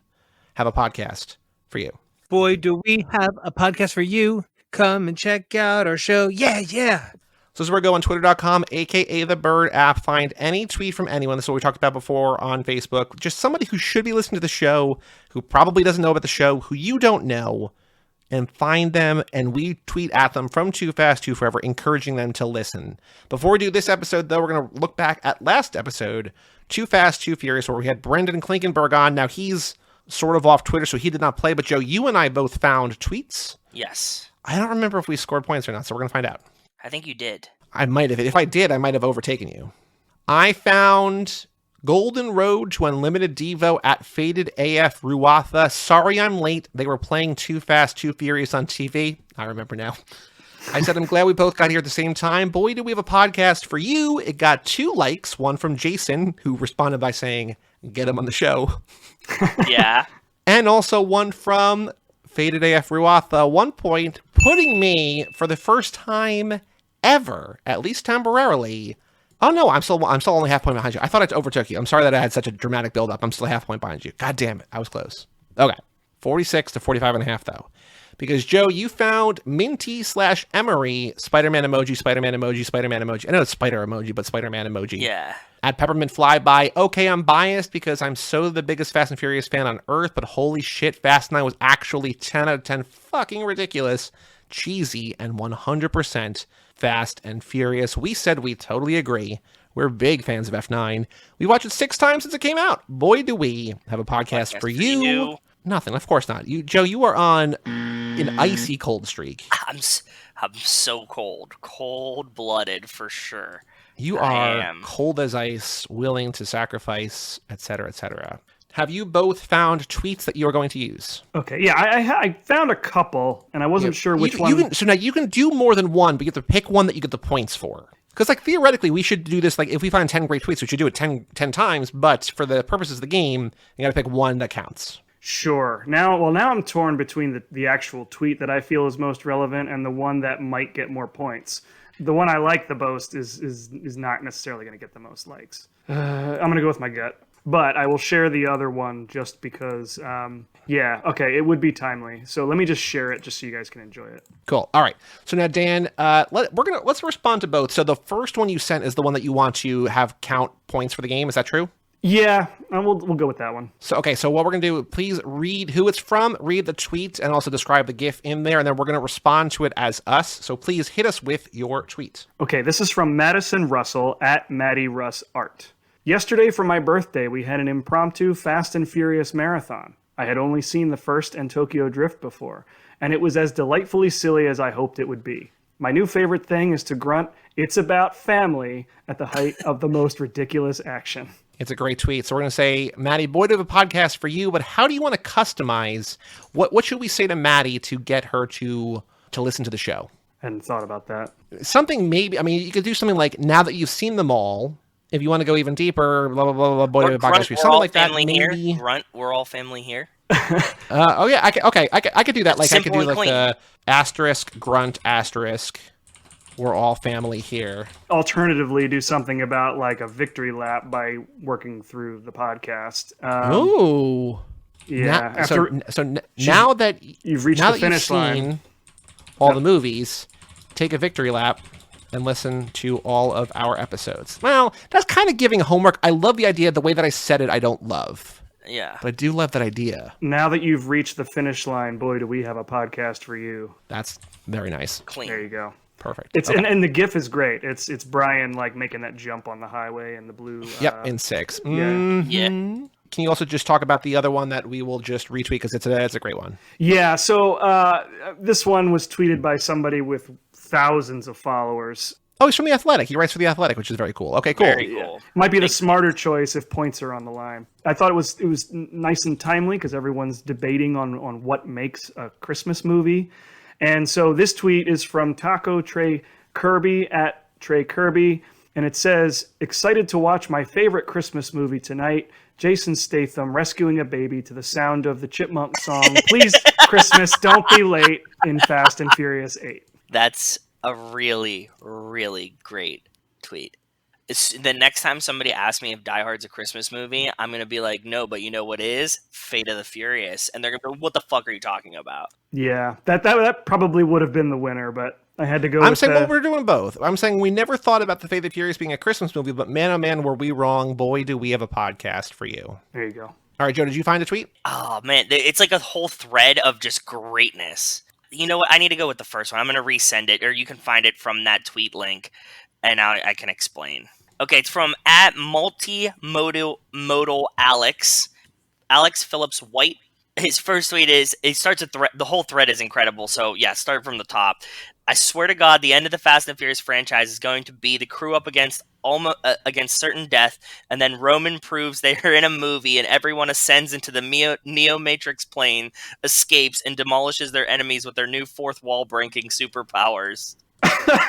Have a Podcast for You. Boy, do we have a podcast for you. Come and check out our show. Yeah. So this is where we go on twitter.com, a.k.a. the Bird app. Find any tweet from anyone. This is what we talked about before on Facebook. Just somebody who should be listening to the show, who probably doesn't know about the show, who you don't know, and find them, and we tweet at them from Too Fast, Too Forever, encouraging them to listen. Before we do this episode, though, we're going to look back at last episode, Too Fast, Too Furious, where we had Brendan Klinkenberg on. Now, he's sort of off Twitter, so he did not play, but Joe, you and I both found tweets. Yes. I don't remember if we scored points or not, so we're going to find out. I think you did. I might have. If I did, I might have overtaken you. I found Golden Road to Unlimited Devo at Faded AF Ruatha. Sorry I'm late. They were playing Too Fast, Too Furious on TV. I remember now. I said, I'm glad we both got here at the same time. Boy, do we have a podcast for you. It got 2 likes, one from Jason, who responded by saying, get him on the show. Yeah. And also one from Faded AF Ruatha, 1 point, putting me for the first time ever, at least temporarily. Oh no, I'm still only half point behind you. I thought I overtook you. I'm sorry that I had such a dramatic build-up. I'm still half point behind you. God damn it, I was close. Okay, 46 to 45 and a half though. Because Joe, you found Minty/Emery, Spider-Man emoji, Spider-Man emoji, Spider-Man emoji. I know it's spider emoji, but Spider-Man emoji. Yeah. At Peppermint Flyby. Okay, I'm biased because I'm so the biggest Fast and Furious fan on earth, but holy shit, Fast 9 was actually 10 out of 10 fucking ridiculous, cheesy, and 100% Fast and Furious. We said we totally agree. We're big fans of F9. We watched it 6 times since it came out. Boy, do we have a podcast for you. Nothing, of course not. You, Joe, you are on an icy cold streak. I'm so cold-blooded for sure. You are cold as ice, willing to sacrifice, etc., etc. have you both found tweets that you are going to use? Okay, yeah, I found a couple, and I wasn't sure which one. So now you can do more than one, but you have to pick one that you get the points for. Because, like, theoretically, we should do this, like, if we find 10 great tweets, we should do it 10 times, but for the purposes of the game, you gotta pick one that counts. Sure. Now I'm torn between the actual tweet that I feel is most relevant and the one that might get more points. The one I like the most is not necessarily going to get the most likes. I'm going to go with my gut. But I will share the other one just because, it would be timely. So let me just share it just so you guys can enjoy it. Cool. All right. So now, Dan, let's respond to both. So the first one you sent is the one that you want to have count points for the game. Is that true? Yeah, we'll go with that one. So what we're going to do, please read who it's from, read the tweet, and also describe the GIF in there, and then we're going to respond to it as us. So please hit us with your tweet. Okay, this is from Madison Russell at Maddie Russ Art. Yesterday for my birthday, we had an impromptu Fast and Furious marathon. I had only seen the first and Tokyo Drift before, and it was as delightfully silly as I hoped it would be. My new favorite thing is to grunt, "It's about family," at the height of the most ridiculous action. It's a great tweet. So we're going to say, Maddie, boy, do have a podcast for you, but how do you want to customize? What should we say to Maddie to get her to listen to the show? I hadn't thought about that. Something maybe, I mean, you could do something like, now that you've seen them all, if you want to go even deeper, blah, blah, blah, blah, boy, do have a podcast for you. Something like that, maybe. Grunt, we're all family here. I could do that. Like, I could do like the asterisk, grunt, asterisk. We're all family here. Alternatively, do something about like a victory lap by working through the podcast. Yeah. Now that you've reached the finish line, all the movies, take a victory lap and listen to all of our episodes. Well, that's kind of giving homework. I love the idea. The way that I said it, I don't love. Yeah. But I do love that idea. Now that you've reached the finish line, boy, do we have a podcast for you. That's very nice. Clean. There you go. Perfect. It's okay. and the GIF is great. It's Brian like making that jump on the highway in the blue. In 6. Yeah. Mm-hmm. Yeah. Can you also just talk about the other one that we will just retweet because it's a great one? Yeah. So this one was tweeted by somebody with thousands of followers. Oh, he's from The Athletic. He writes for The Athletic, which is very cool. Okay, cool. Very cool. Yeah. Might be the smarter choice if points are on the line. I thought it was nice and timely because everyone's debating on what makes a Christmas movie. And so this tweet is from Taco Trey Kirby at Trey Kirby, and it says, "Excited to watch my favorite Christmas movie tonight, Jason Statham rescuing a baby to the sound of the Chipmunk song, Please Christmas, Don't Be Late, in Fast and Furious 8. That's a really, really great tweet. The next time somebody asks me if Die Hard's a Christmas movie, I'm going to be like, no, but you know what is? Fate of the Furious. And they're going to be, what the fuck are you talking about? Yeah, that probably would have been the winner, but I had to go I'm saying, well, we're doing both. I'm saying we never thought about the Fate of the Furious being a Christmas movie, but man, oh man, were we wrong. Boy, do we have a podcast for you. There you go. All right, Joe, did you find a tweet? Oh, man, it's like a whole thread of just greatness. You know what? I need to go with the first one. I'm going to resend it, or you can find it from that tweet link, and I can explain. Okay, it's from at multimodal Alex Phillips White. His first tweet is, it starts a thread. The whole thread is incredible. So yeah, start from the top. I swear to God, the end of the Fast and Furious franchise is going to be the crew up against certain death, and then Roman proves they are in a movie, and everyone ascends into the Neo Matrix plane, escapes, and demolishes their enemies with their new fourth wall breaking superpowers.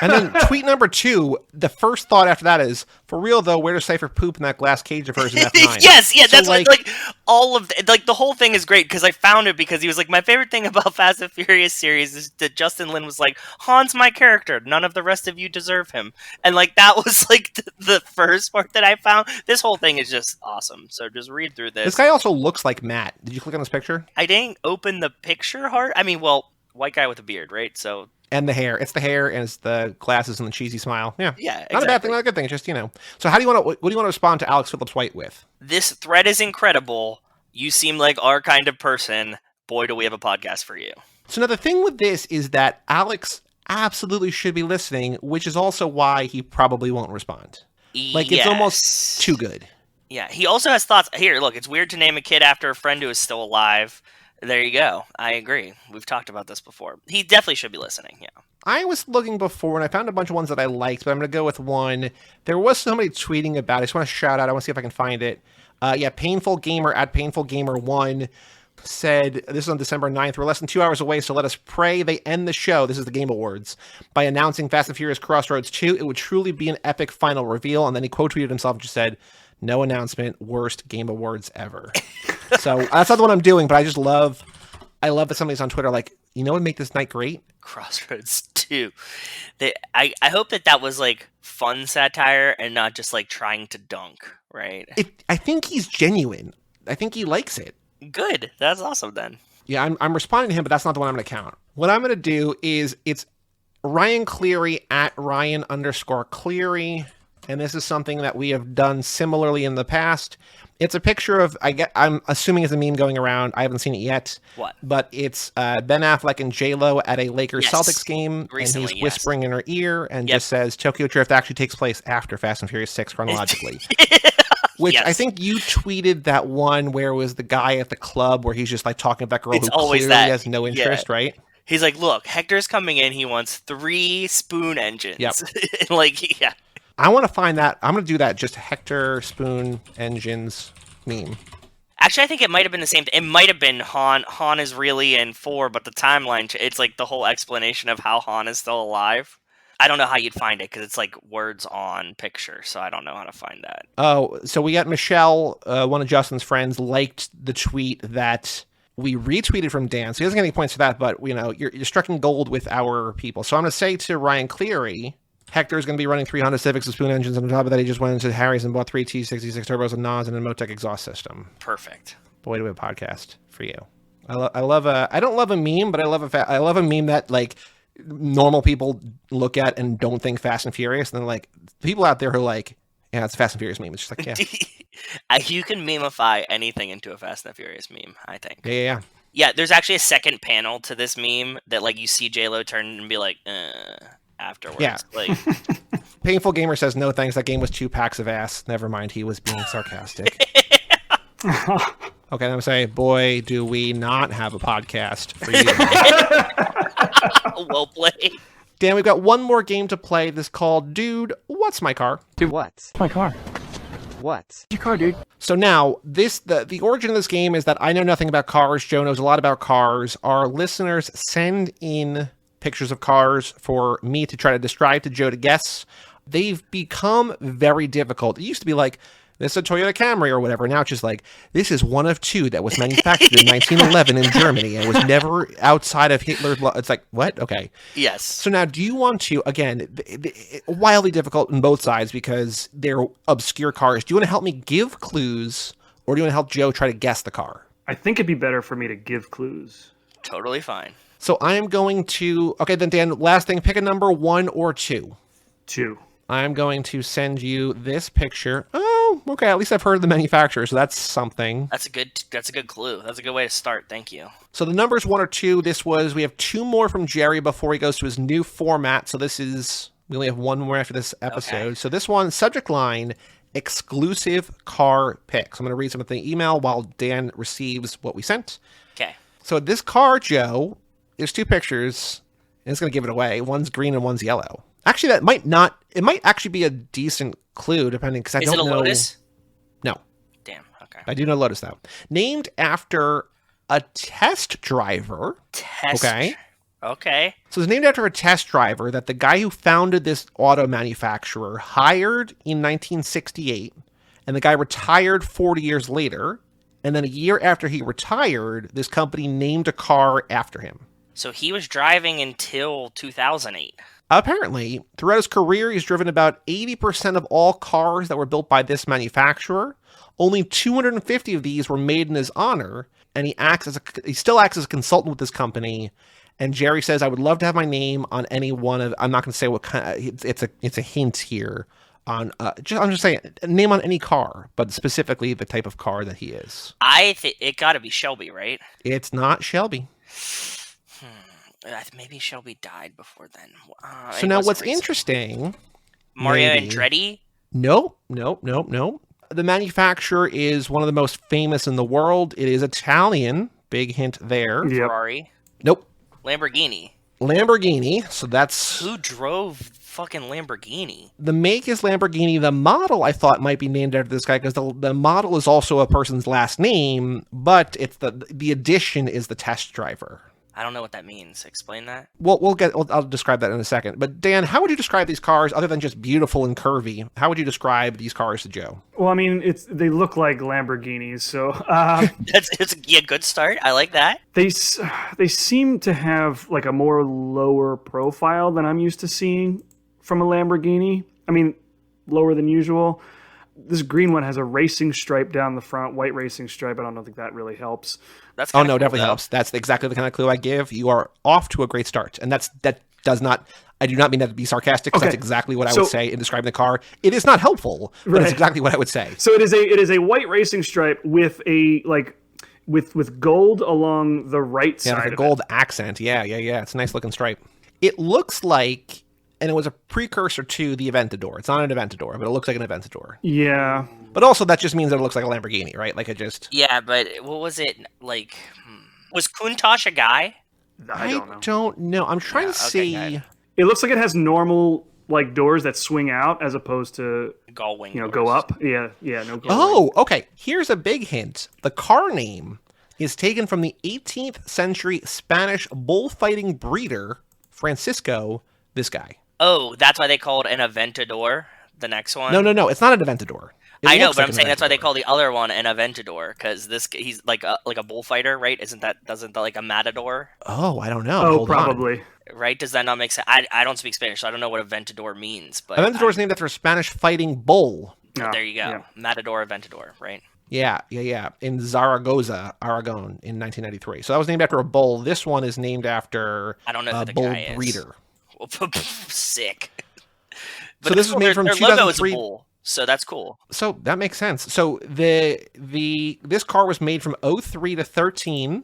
And then tweet number 2, the first thought after that is, for real though, where does Cypher poop in that glass cage of hers in F9? Yes, yeah, so that's like all of the whole thing is great because I found it because he was like, my favorite thing about Fast and Furious series is that Justin Lin was like, Han's my character, none of the rest of you deserve him, and like that was like the first part that I found. This whole thing is just awesome. So just read through this. This guy also looks like Matt. Did you click on this picture? I didn't open the picture hard. I mean, well, white guy with a beard, right? So. And the hair. It's the hair and it's the glasses and the cheesy smile. Yeah. Yeah, exactly. Not a bad thing, not a good thing. It's just, you know. So what do you want to respond to Alex Phillips White with? This thread is incredible. You seem like our kind of person. Boy, do we have a podcast for you. So now the thing with this is that Alex absolutely should be listening, which is also why he probably won't respond. Like, yes. It's almost too good. Yeah, he also has thoughts. Here, look, it's weird to name a kid after a friend who is still alive. There you go. I agree. We've talked about this before. He definitely should be listening, yeah. I was looking before, and I found a bunch of ones that I liked, but I'm going to go with one. There was somebody tweeting about it. I just want to shout out. I want to see if I can find it. Painful Gamer at Painful Gamer 1 said, this is on December 9th, we're less than 2 hours away, so let us pray they end the show, this is the Game Awards, by announcing Fast and Furious Crossroads 2. It would truly be an epic final reveal. And then he quote tweeted himself and just said, no announcement, worst Game Awards ever. So that's not the one I'm doing, but I love that somebody's on Twitter like, you know what would make this night great? Crossroads 2. I hope that was like fun satire and not just like trying to dunk, right? I think he's genuine. I think he likes it. Good. That's awesome then. Yeah, I'm responding to him, but that's not the one I'm going to count. What I'm going to do is it's Ryan Cleary at Ryan_Cleary. And this is something that we have done similarly in the past. It's a picture of, I'm assuming it's a meme going around. I haven't seen it yet. What? But it's Ben Affleck and J-Lo at a Lakers-Celtics game. Recently, and he's whispering in her ear and just says, Tokyo Drift actually takes place after Fast and Furious 6 chronologically. Which I think you tweeted that one where it was the guy at the club where he's just like talking to that girl who clearly has no interest, right? He's like, look, Hector's coming in. He wants 3 spoon engines. Yep. I want to find that. I'm going to do that. Just Hector spoon engines meme. Actually, I think it might have been the same. It might have been Han. Han is really in 4, but the timeline, it's like the whole explanation of how Han is still alive. I don't know how you'd find it because it's like words on picture, so I don't know how to find that. Oh, so we got Michelle, one of Justin's friends, liked the tweet that we retweeted from Dan. So he doesn't get any points for that, but you're striking gold with our people. So I'm going to say to Ryan Cleary, Hector is going to be running 3 Honda Civics with spoon engines, and on top of that, he just went into Harry's and bought 3 T66 turbos and NOS and a Motec exhaust system. Perfect. Boy, do we have a podcast for you. I don't love a meme, but I love a meme that like normal people look at and don't think Fast and Furious, and then like people out there who are like, yeah, it's a Fast and Furious meme. It's just like, yeah. You can memify anything into a Fast and Furious meme, I think. Yeah. Yeah, there's actually a second panel to this meme that like you see J-Lo turn and be like, afterwards. Yeah. Like, Painful Gamer says, no thanks, that game was 2 packs of ass. Never mind, he was being sarcastic. Okay, then I'm saying, boy, do we not have a podcast for you. Well played. Dan, we've got one more game to play. This is called Dude, What's My Car? Dude, what's my car? What's your car, dude? So now, the origin of this game is that I know nothing about cars. Joe knows a lot about cars. Our listeners send in pictures of cars for me to try to describe to Joe to guess. They've become very difficult. It used to be like, this is a Toyota Camry or whatever. Now it's just like, this is one of 2 that was manufactured in 1911 in Germany and was never outside of Hitler's. It's like, what? Okay. Yes. So now, do you want to, again, wildly difficult on both sides because they're obscure cars. Do you want to help me give clues, or do you want to help Joe try to guess the car? I think it'd be better for me to give clues. Totally fine. So I am going to, okay, then Dan, last thing, pick a number, 1 or 2. 2. I'm going to send you this picture. Oh, okay. At least I've heard of the manufacturer, so that's something. That's a good clue. That's a good way to start. Thank you. So the numbers 1 or 2. We have 2 more from Jerry before he goes to his new format. So we only have 1 more after this episode. Okay. So this one, subject line, exclusive car picks. I'm going to read some of the email while Dan receives what we sent. Okay. So this car, Joe, there's 2 pictures, and it's going to give it away. One's green and one's yellow. Actually, it might actually be a decent clue, depending, because I don't know. Is it a Lotus? No. Damn, okay. I do know Lotus, though. Named after a test driver. Okay. So it's named after a test driver that the guy who founded this auto manufacturer hired in 1968, and the guy retired 40 years later, and then a year after he retired, this company named a car after him. So he was driving until 2008. Apparently, throughout his career, he's driven about 80% of all cars that were built by this manufacturer. Only 250 of these were made in his honor, and he still acts as a consultant with this company. And Jerry says, I would love to have my name on any one of, I'm not going to say what kind, it's a hint here on, I'm just saying, name on any car, but specifically the type of car that he is. I think it got to be Shelby, right? It's not Shelby. Maybe Shelby died before then. So now what's interesting... Mario Andretti? Nope. The manufacturer is one of the most famous in the world. It is Italian. Big hint there. Ferrari? Nope. Lamborghini. So that's... Who drove fucking Lamborghini. The make is Lamborghini. The model I thought might be named after this guy because the model is also a person's last name, but it's the addition is the test driver. I don't know what that means. Explain that. Well, I'll describe that in a second. But Dan, how would you describe these cars other than just beautiful and curvy? How would you describe these cars to Joe? Well, I mean, they look like Lamborghinis, so it's a good start. I like that. They seem to have like a more lower profile than I'm used to seeing from a Lamborghini. I mean, lower than usual. This green one has a racing stripe down the front, white racing stripe. I don't think that really helps. That's cool, definitely helps. That's exactly the kind of clue I give. You are off to a great start, and that does not. I do not mean that to be sarcastic, because that's exactly what I would say in describing the car. It is not helpful, but it's exactly what I would say. So it is a white racing stripe with a with gold along the right side. Yeah, like a gold accent. Yeah. It's a nice looking stripe. It looks like. And it was a precursor to the Aventador. It's not an Aventador, but it looks like an Aventador. Yeah. But also that just means that it looks like a Lamborghini, right? Like it just... Yeah, but what was it like? Was Countach a guy? I don't know. I'm trying to see... It looks like it has normal like doors that swing out as opposed to gull-wing go up. Yeah, no gull-wing. Oh, okay. Here's a big hint. The car name is taken from the 18th century Spanish bullfighting breeder, Francisco, this guy. Oh, that's why they called an Aventador, the next one? No. It's not an Aventador. I know, but I'm saying that's why they call the other one an Aventador, because he's like a bullfighter, right? Doesn't like a matador? Oh, I don't know. Oh, probably. Right? Does that not make sense? I don't speak Spanish, so I don't know what Aventador means. But Aventador is named after a Spanish fighting bull. There you go. Yeah. Matador, Aventador, right? Yeah. In Zaragoza, Aragon, in 1993. So that was named after a bull. This one is named after a bull breeder. Sick. So this was made from 2003. Logo is a bull, so that's cool. So that makes sense. So this car was made from 2003 to 2013.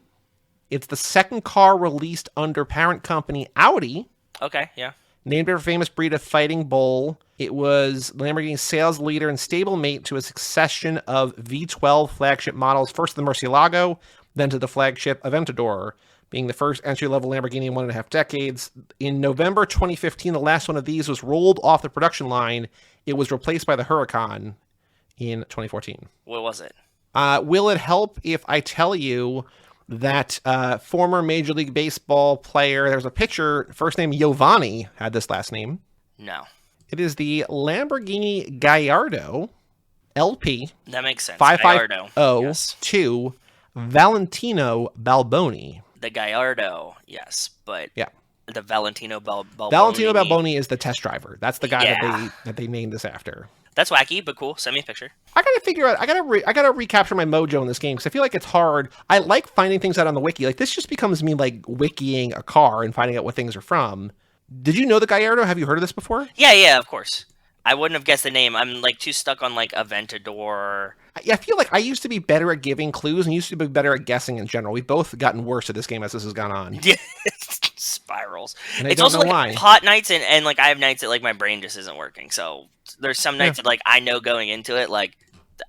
It's the second car released under parent company Audi. Okay, yeah. Named after a famous breed of fighting bull. It was Lamborghini's sales leader and stablemate to a succession of V12 flagship models, first the Murcielago, then to the flagship Aventador, being the first entry-level Lamborghini in 1.5 decades. In November 2015, the last one of these was rolled off the production line. It was replaced by the Huracan in 2014. What was it? Will it help if I tell you that former Major League Baseball player, there's a pitcher, first name Giovanni, had this last name? No. It is the Lamborghini Gallardo LP. That makes sense. 550 Valentino Balboni. The Gallardo, yes, but the Valentino Balboni. Valentino Balboni is the test driver. That's the guy that they named this after. That's wacky, but cool. Send me a picture. I gotta figure out. I gotta recapture my mojo in this game because I feel like it's hard. I like finding things out on the wiki. Like this just becomes me like wikiing a car and finding out what things are from. Did you know the Gallardo? Have you heard of this before? Yeah, of course. I wouldn't have guessed the name. I'm like too stuck on like Aventador. I feel like I used to be better at giving clues and used to be better at guessing in general. We've both gotten worse at this game as this has gone on. Yeah, spirals. And it's also like hot nights and like I have nights that like my brain just isn't working. So there's some nights that like I know going into it like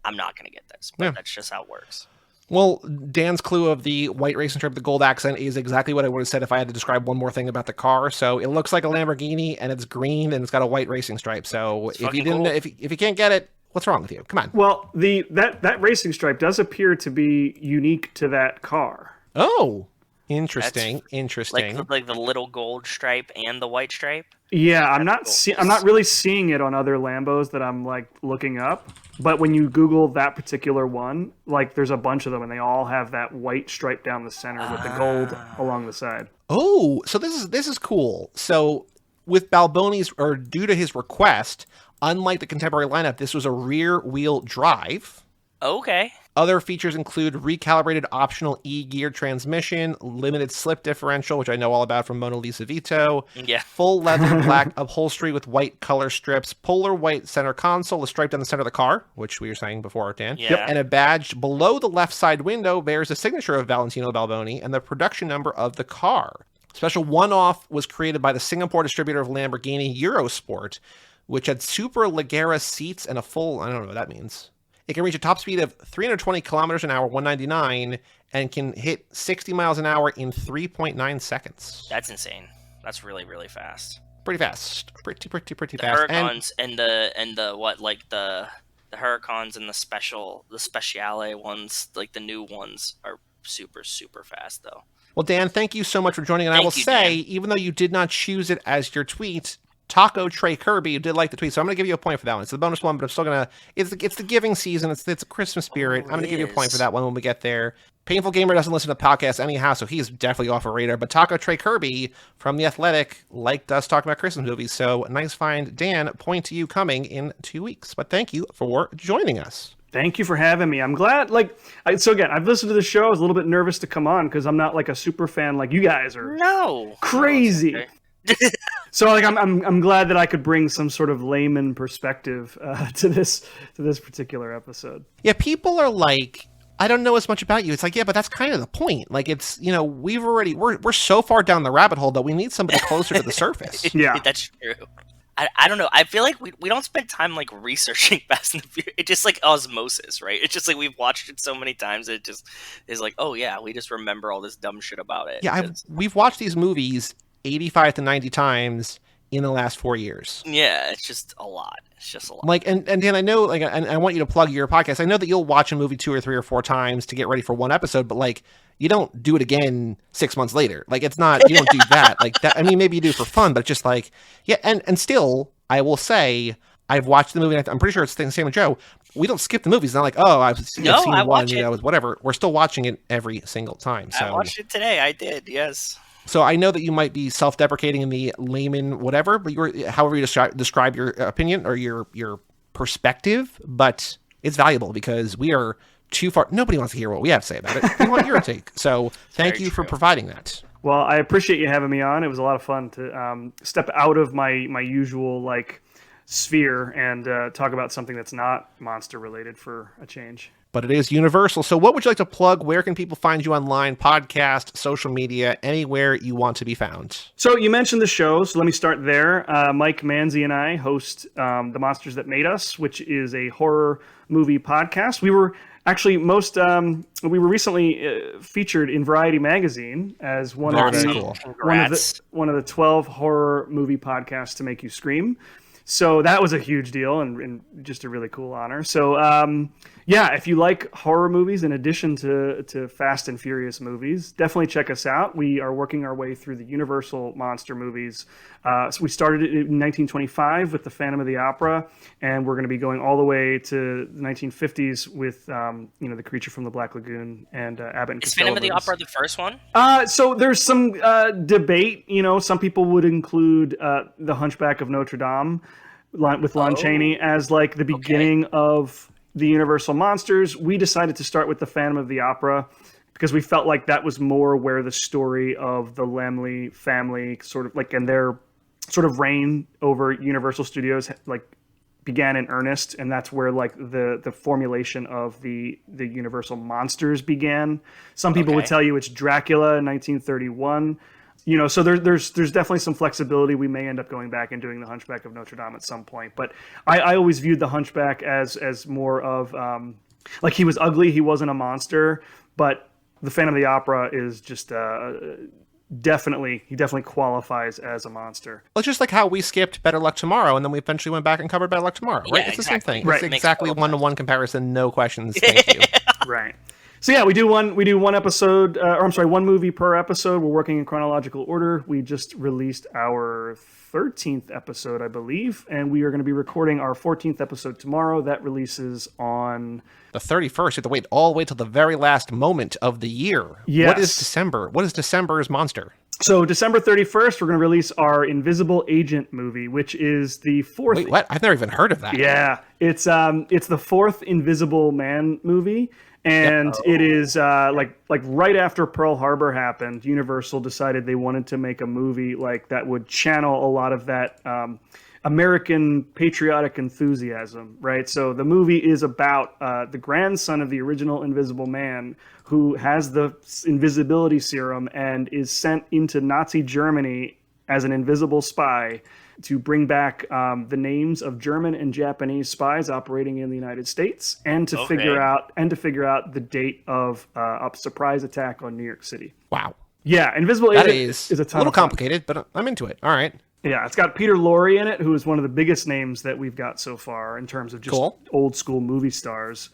I'm not gonna get this, but that's just how it works. Well, Dan's clue of the white racing stripe, the gold accent, is exactly what I would have said if I had to describe one more thing about the car. So it looks like a Lamborghini, and it's green, and it's got a white racing stripe. So if you didn't, if you can't get it, what's wrong with you? Come on. Well, that racing stripe does appear to be unique to that car. Oh, interesting. Like the little gold stripe and the white stripe. Yeah, I'm not really seeing it on other Lambos that I'm like looking up. But when you Google that particular one, like there's a bunch of them, and they all have that white stripe down the center with the gold along the side. Oh, so this is cool. So with Balboni's, or due to his request, unlike the contemporary lineup, this was a rear-wheel drive. Okay. Other features include recalibrated optional E-gear transmission, limited slip differential, which I know all about from Mona Lisa Vito, full leather black upholstery with white color strips, polar white center console, a stripe down the center of the car, which we were saying before, Dan, and a badge below the left side window bears the signature of Valentino Balboni and the production number of the car. Special one-off was created by the Singapore distributor of Lamborghini Eurosport, which had super Leggera seats and a full, I don't know what that means. It can reach a top speed of 320 kilometers an hour, 199, and can hit 60 miles an hour in 3.9 seconds. That's insane. That's really, really fast. pretty fast. Pretty The fast. Huracans and the what, like the Huracans and the Speciale ones, like the new ones, are super, super fast though. Well, Dan, thank you so much for joining. And I will say, even though you did not choose it as your tweet, Taco Trey Kirby, you did like the tweet, so I'm going to give you a point for that one. It's the bonus one, but I'm still going to... It's the giving season. It's a Christmas spirit. I'm going to give you a point for that one when we get there. Painful Gamer doesn't listen to podcasts anyhow, so he's definitely off a radar. But Taco Trey Kirby from The Athletic liked us talking about Christmas movies, so nice find. Dan, point to you coming in 2 weeks. But thank you for joining us. Thank you for having me. I'm glad. So again, I've listened to the show. I was a little bit nervous to come on because I'm not like a super fan like you guys are. No, crazy. No, So like I'm glad that I could bring some sort of layman perspective to this particular episode. Yeah, people are like, I don't know as much about you. It's like, yeah, but that's kind of the point. Like, it's, we're so far down the rabbit hole that we need somebody closer to the surface. Yeah, that's true. I don't know. I feel like we don't spend time like researching Fast and the Furious. It's just like osmosis, right? It's just like we've watched it so many times. It just is like, oh yeah, we just remember all this dumb shit about it. Yeah, we've watched these movies 85 to 90 times in the last 4 years. Yeah, it's just a lot. It's just a lot. Like, and Dan, I know, like, and I want you to plug your podcast. I know that you'll watch a movie 2 or 3 or 4 times to get ready for one episode, but like, you don't do it again 6 months later. Like, it's not, you don't do that. Like that. I mean, maybe you do it for fun, but just like, yeah. And still, I will say, I've watched the movie. And I'm pretty sure it's the same with Joe. We don't skip the movies. It's not like, oh, I've seen one, whatever. We're still watching it every single time. So I watched it today. I did. Yes. So I know that you might be self-deprecating in the layman whatever, but however you describe your opinion or your perspective, but it's valuable because we are too far. Nobody wants to hear what we have to say about it. We want your take. So thank you for providing that. Well, I appreciate you having me on. It was a lot of fun to step out of my usual like sphere and talk about something that's not monster related for a change. But it is universal. So what would you like to plug? Where can people find you online? Podcast, social media, anywhere you want to be found. So you mentioned the show, so let me start there. Mike Manzi and I host The Monsters That Made Us, which is a horror movie podcast. We were actually we were recently featured in Variety magazine as one of the 12 horror movie podcasts to make you scream. So that was a huge deal and just a really cool honor. So yeah, if you like horror movies in addition to Fast and Furious movies, definitely check us out. We are working our way through the Universal monster movies. So we started it in 1925 with the Phantom of the Opera, and we're going to be going all the way to the 1950s with the Creature from the Black Lagoon and Abbott and Costello. Is Phantom of the Opera the first one? So there's some debate. Some people would include The Hunchback of Notre Dame with Lon Chaney as like the beginning of the Universal monsters. We decided to start with the Phantom of the Opera because we felt like that was more where the story of the Laemmle family sort of like and their sort of reign over Universal Studios like began in earnest, and that's where like the formulation of the Universal monsters began. Some people would tell you it's Dracula in 1931. So there's definitely some flexibility. We may end up going back and doing the Hunchback of Notre Dame at some point. But I always viewed the Hunchback as more of like he was ugly. He wasn't a monster. But the Phantom of the Opera is just definitely qualifies as a monster. Well, it's just like how we skipped Better Luck Tomorrow and then we eventually went back and covered Better Luck Tomorrow, right? Yeah, it's the same thing. Right. It's exactly one-to-one comparison, no questions. Thank you. Right. So yeah, we do one episode, one movie per episode. We're working in chronological order. We just released our 13th episode, I believe, and we are going to be recording our 14th episode tomorrow. That releases on the 31st. You have to wait all the way till the very last moment of the year. Yes. What is December? What is December's monster? So December 31st, we're going to release our Invisible Agent movie, which is the fourth. Wait, what? I've never even heard of that. Yeah, it's the fourth Invisible Man movie. And it is like right after Pearl Harbor happened, Universal decided they wanted to make a movie like that would channel a lot of that American patriotic enthusiasm, right? So the movie is about the grandson of the original Invisible Man who has the invisibility serum and is sent into Nazi Germany as an invisible spy to bring back the names of German and Japanese spies operating in the United States, and to figure out the date of a surprise attack on New York City. Wow. Yeah, Invisible Agent is a ton little of fun. complicated, but I'm into it. All right. Yeah, it's got Peter Lorre in it, who is one of the biggest names that we've got so far in terms of just old school movie stars.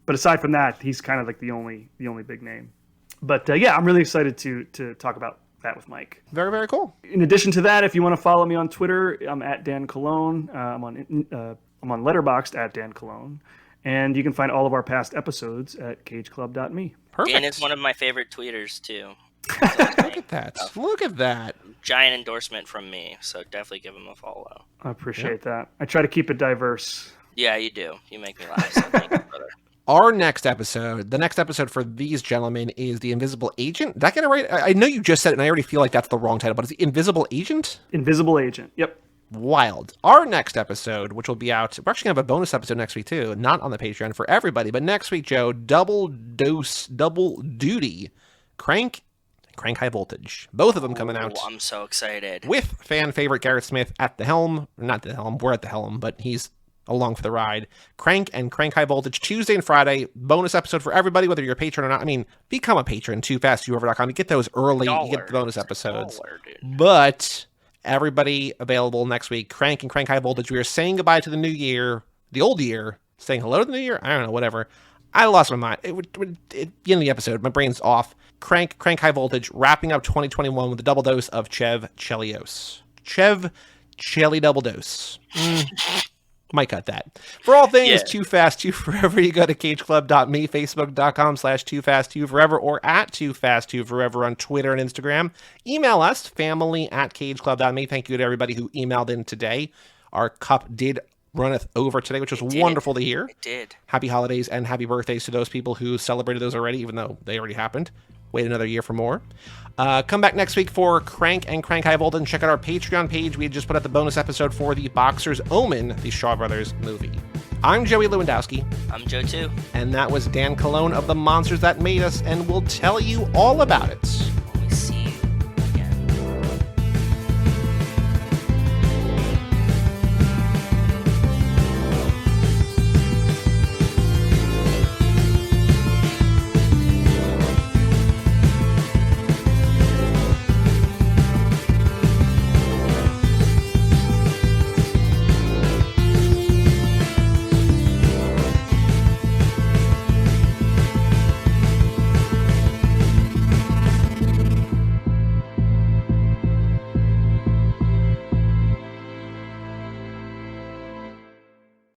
But aside from that, he's kind of like the only big name. But yeah, I'm really excited to talk about that with Mike. Very, very cool. In addition to that, if you want to follow me on Twitter, I'm at Dan Colon. I'm on Letterboxd at Dan Colon. And you can find all of our past episodes at cageclub.me. Perfect. Dan is one of my favorite tweeters, too. Look at that. Look at that. Giant endorsement from me, so definitely give him a follow. I appreciate that. I try to keep it diverse. Yeah, you do. You make me laugh, so thank you, brother. Our next episode, the next episode for these gentlemen is The Invisible Agent. Did I get it right? I know you just said it, and I already feel like that's the wrong title, but is it Invisible Agent? Invisible Agent, yep. Wild. Our next episode, which will be out, we're actually going to have a bonus episode next week, too. Not on the Patreon for everybody, but next week, Joe, double duty, Crank High Voltage. Both of them coming out. I'm so excited. With fan favorite Garrett Smith at the helm. Not the helm, we're at the helm, but he's along for the ride. Crank and Crank High Voltage, Tuesday and Friday. Bonus episode for everybody, whether you're a patron or not. I mean, become a patron, toofasttooever.com. You get those early, you get the bonus episodes. But everybody available next week. Crank and Crank High Voltage. We are saying goodbye to the new year, the old year, saying hello to the new year. I don't know, whatever. I lost my mind. At the end of the episode, my brain's off. Crank High Voltage, wrapping up 2021 with a double dose of Chev Chelios. Chev Cheli double dose. Might cut that. For all things Too Fast, Too Forever, you go to cageclub.me, facebook.com/TooFastTooForever, or at TooFastTooForever on Twitter and Instagram. Email us, family@cageclub.me. Thank you to everybody who emailed in today. Our cup did runneth over today, which was wonderful to hear. It did. Happy holidays and happy birthdays to those people who celebrated those already, even though they already happened. Wait another year for more. Come back next week for Crank and Crank High Voltage, and check out our Patreon page. We had just put out the bonus episode for The Boxer's Omen, the Shaw Brothers movie. I'm Joey Lewandowski. I'm Joe, too. And that was Dan Colon of The Monsters That Made Us, and we'll tell you all about it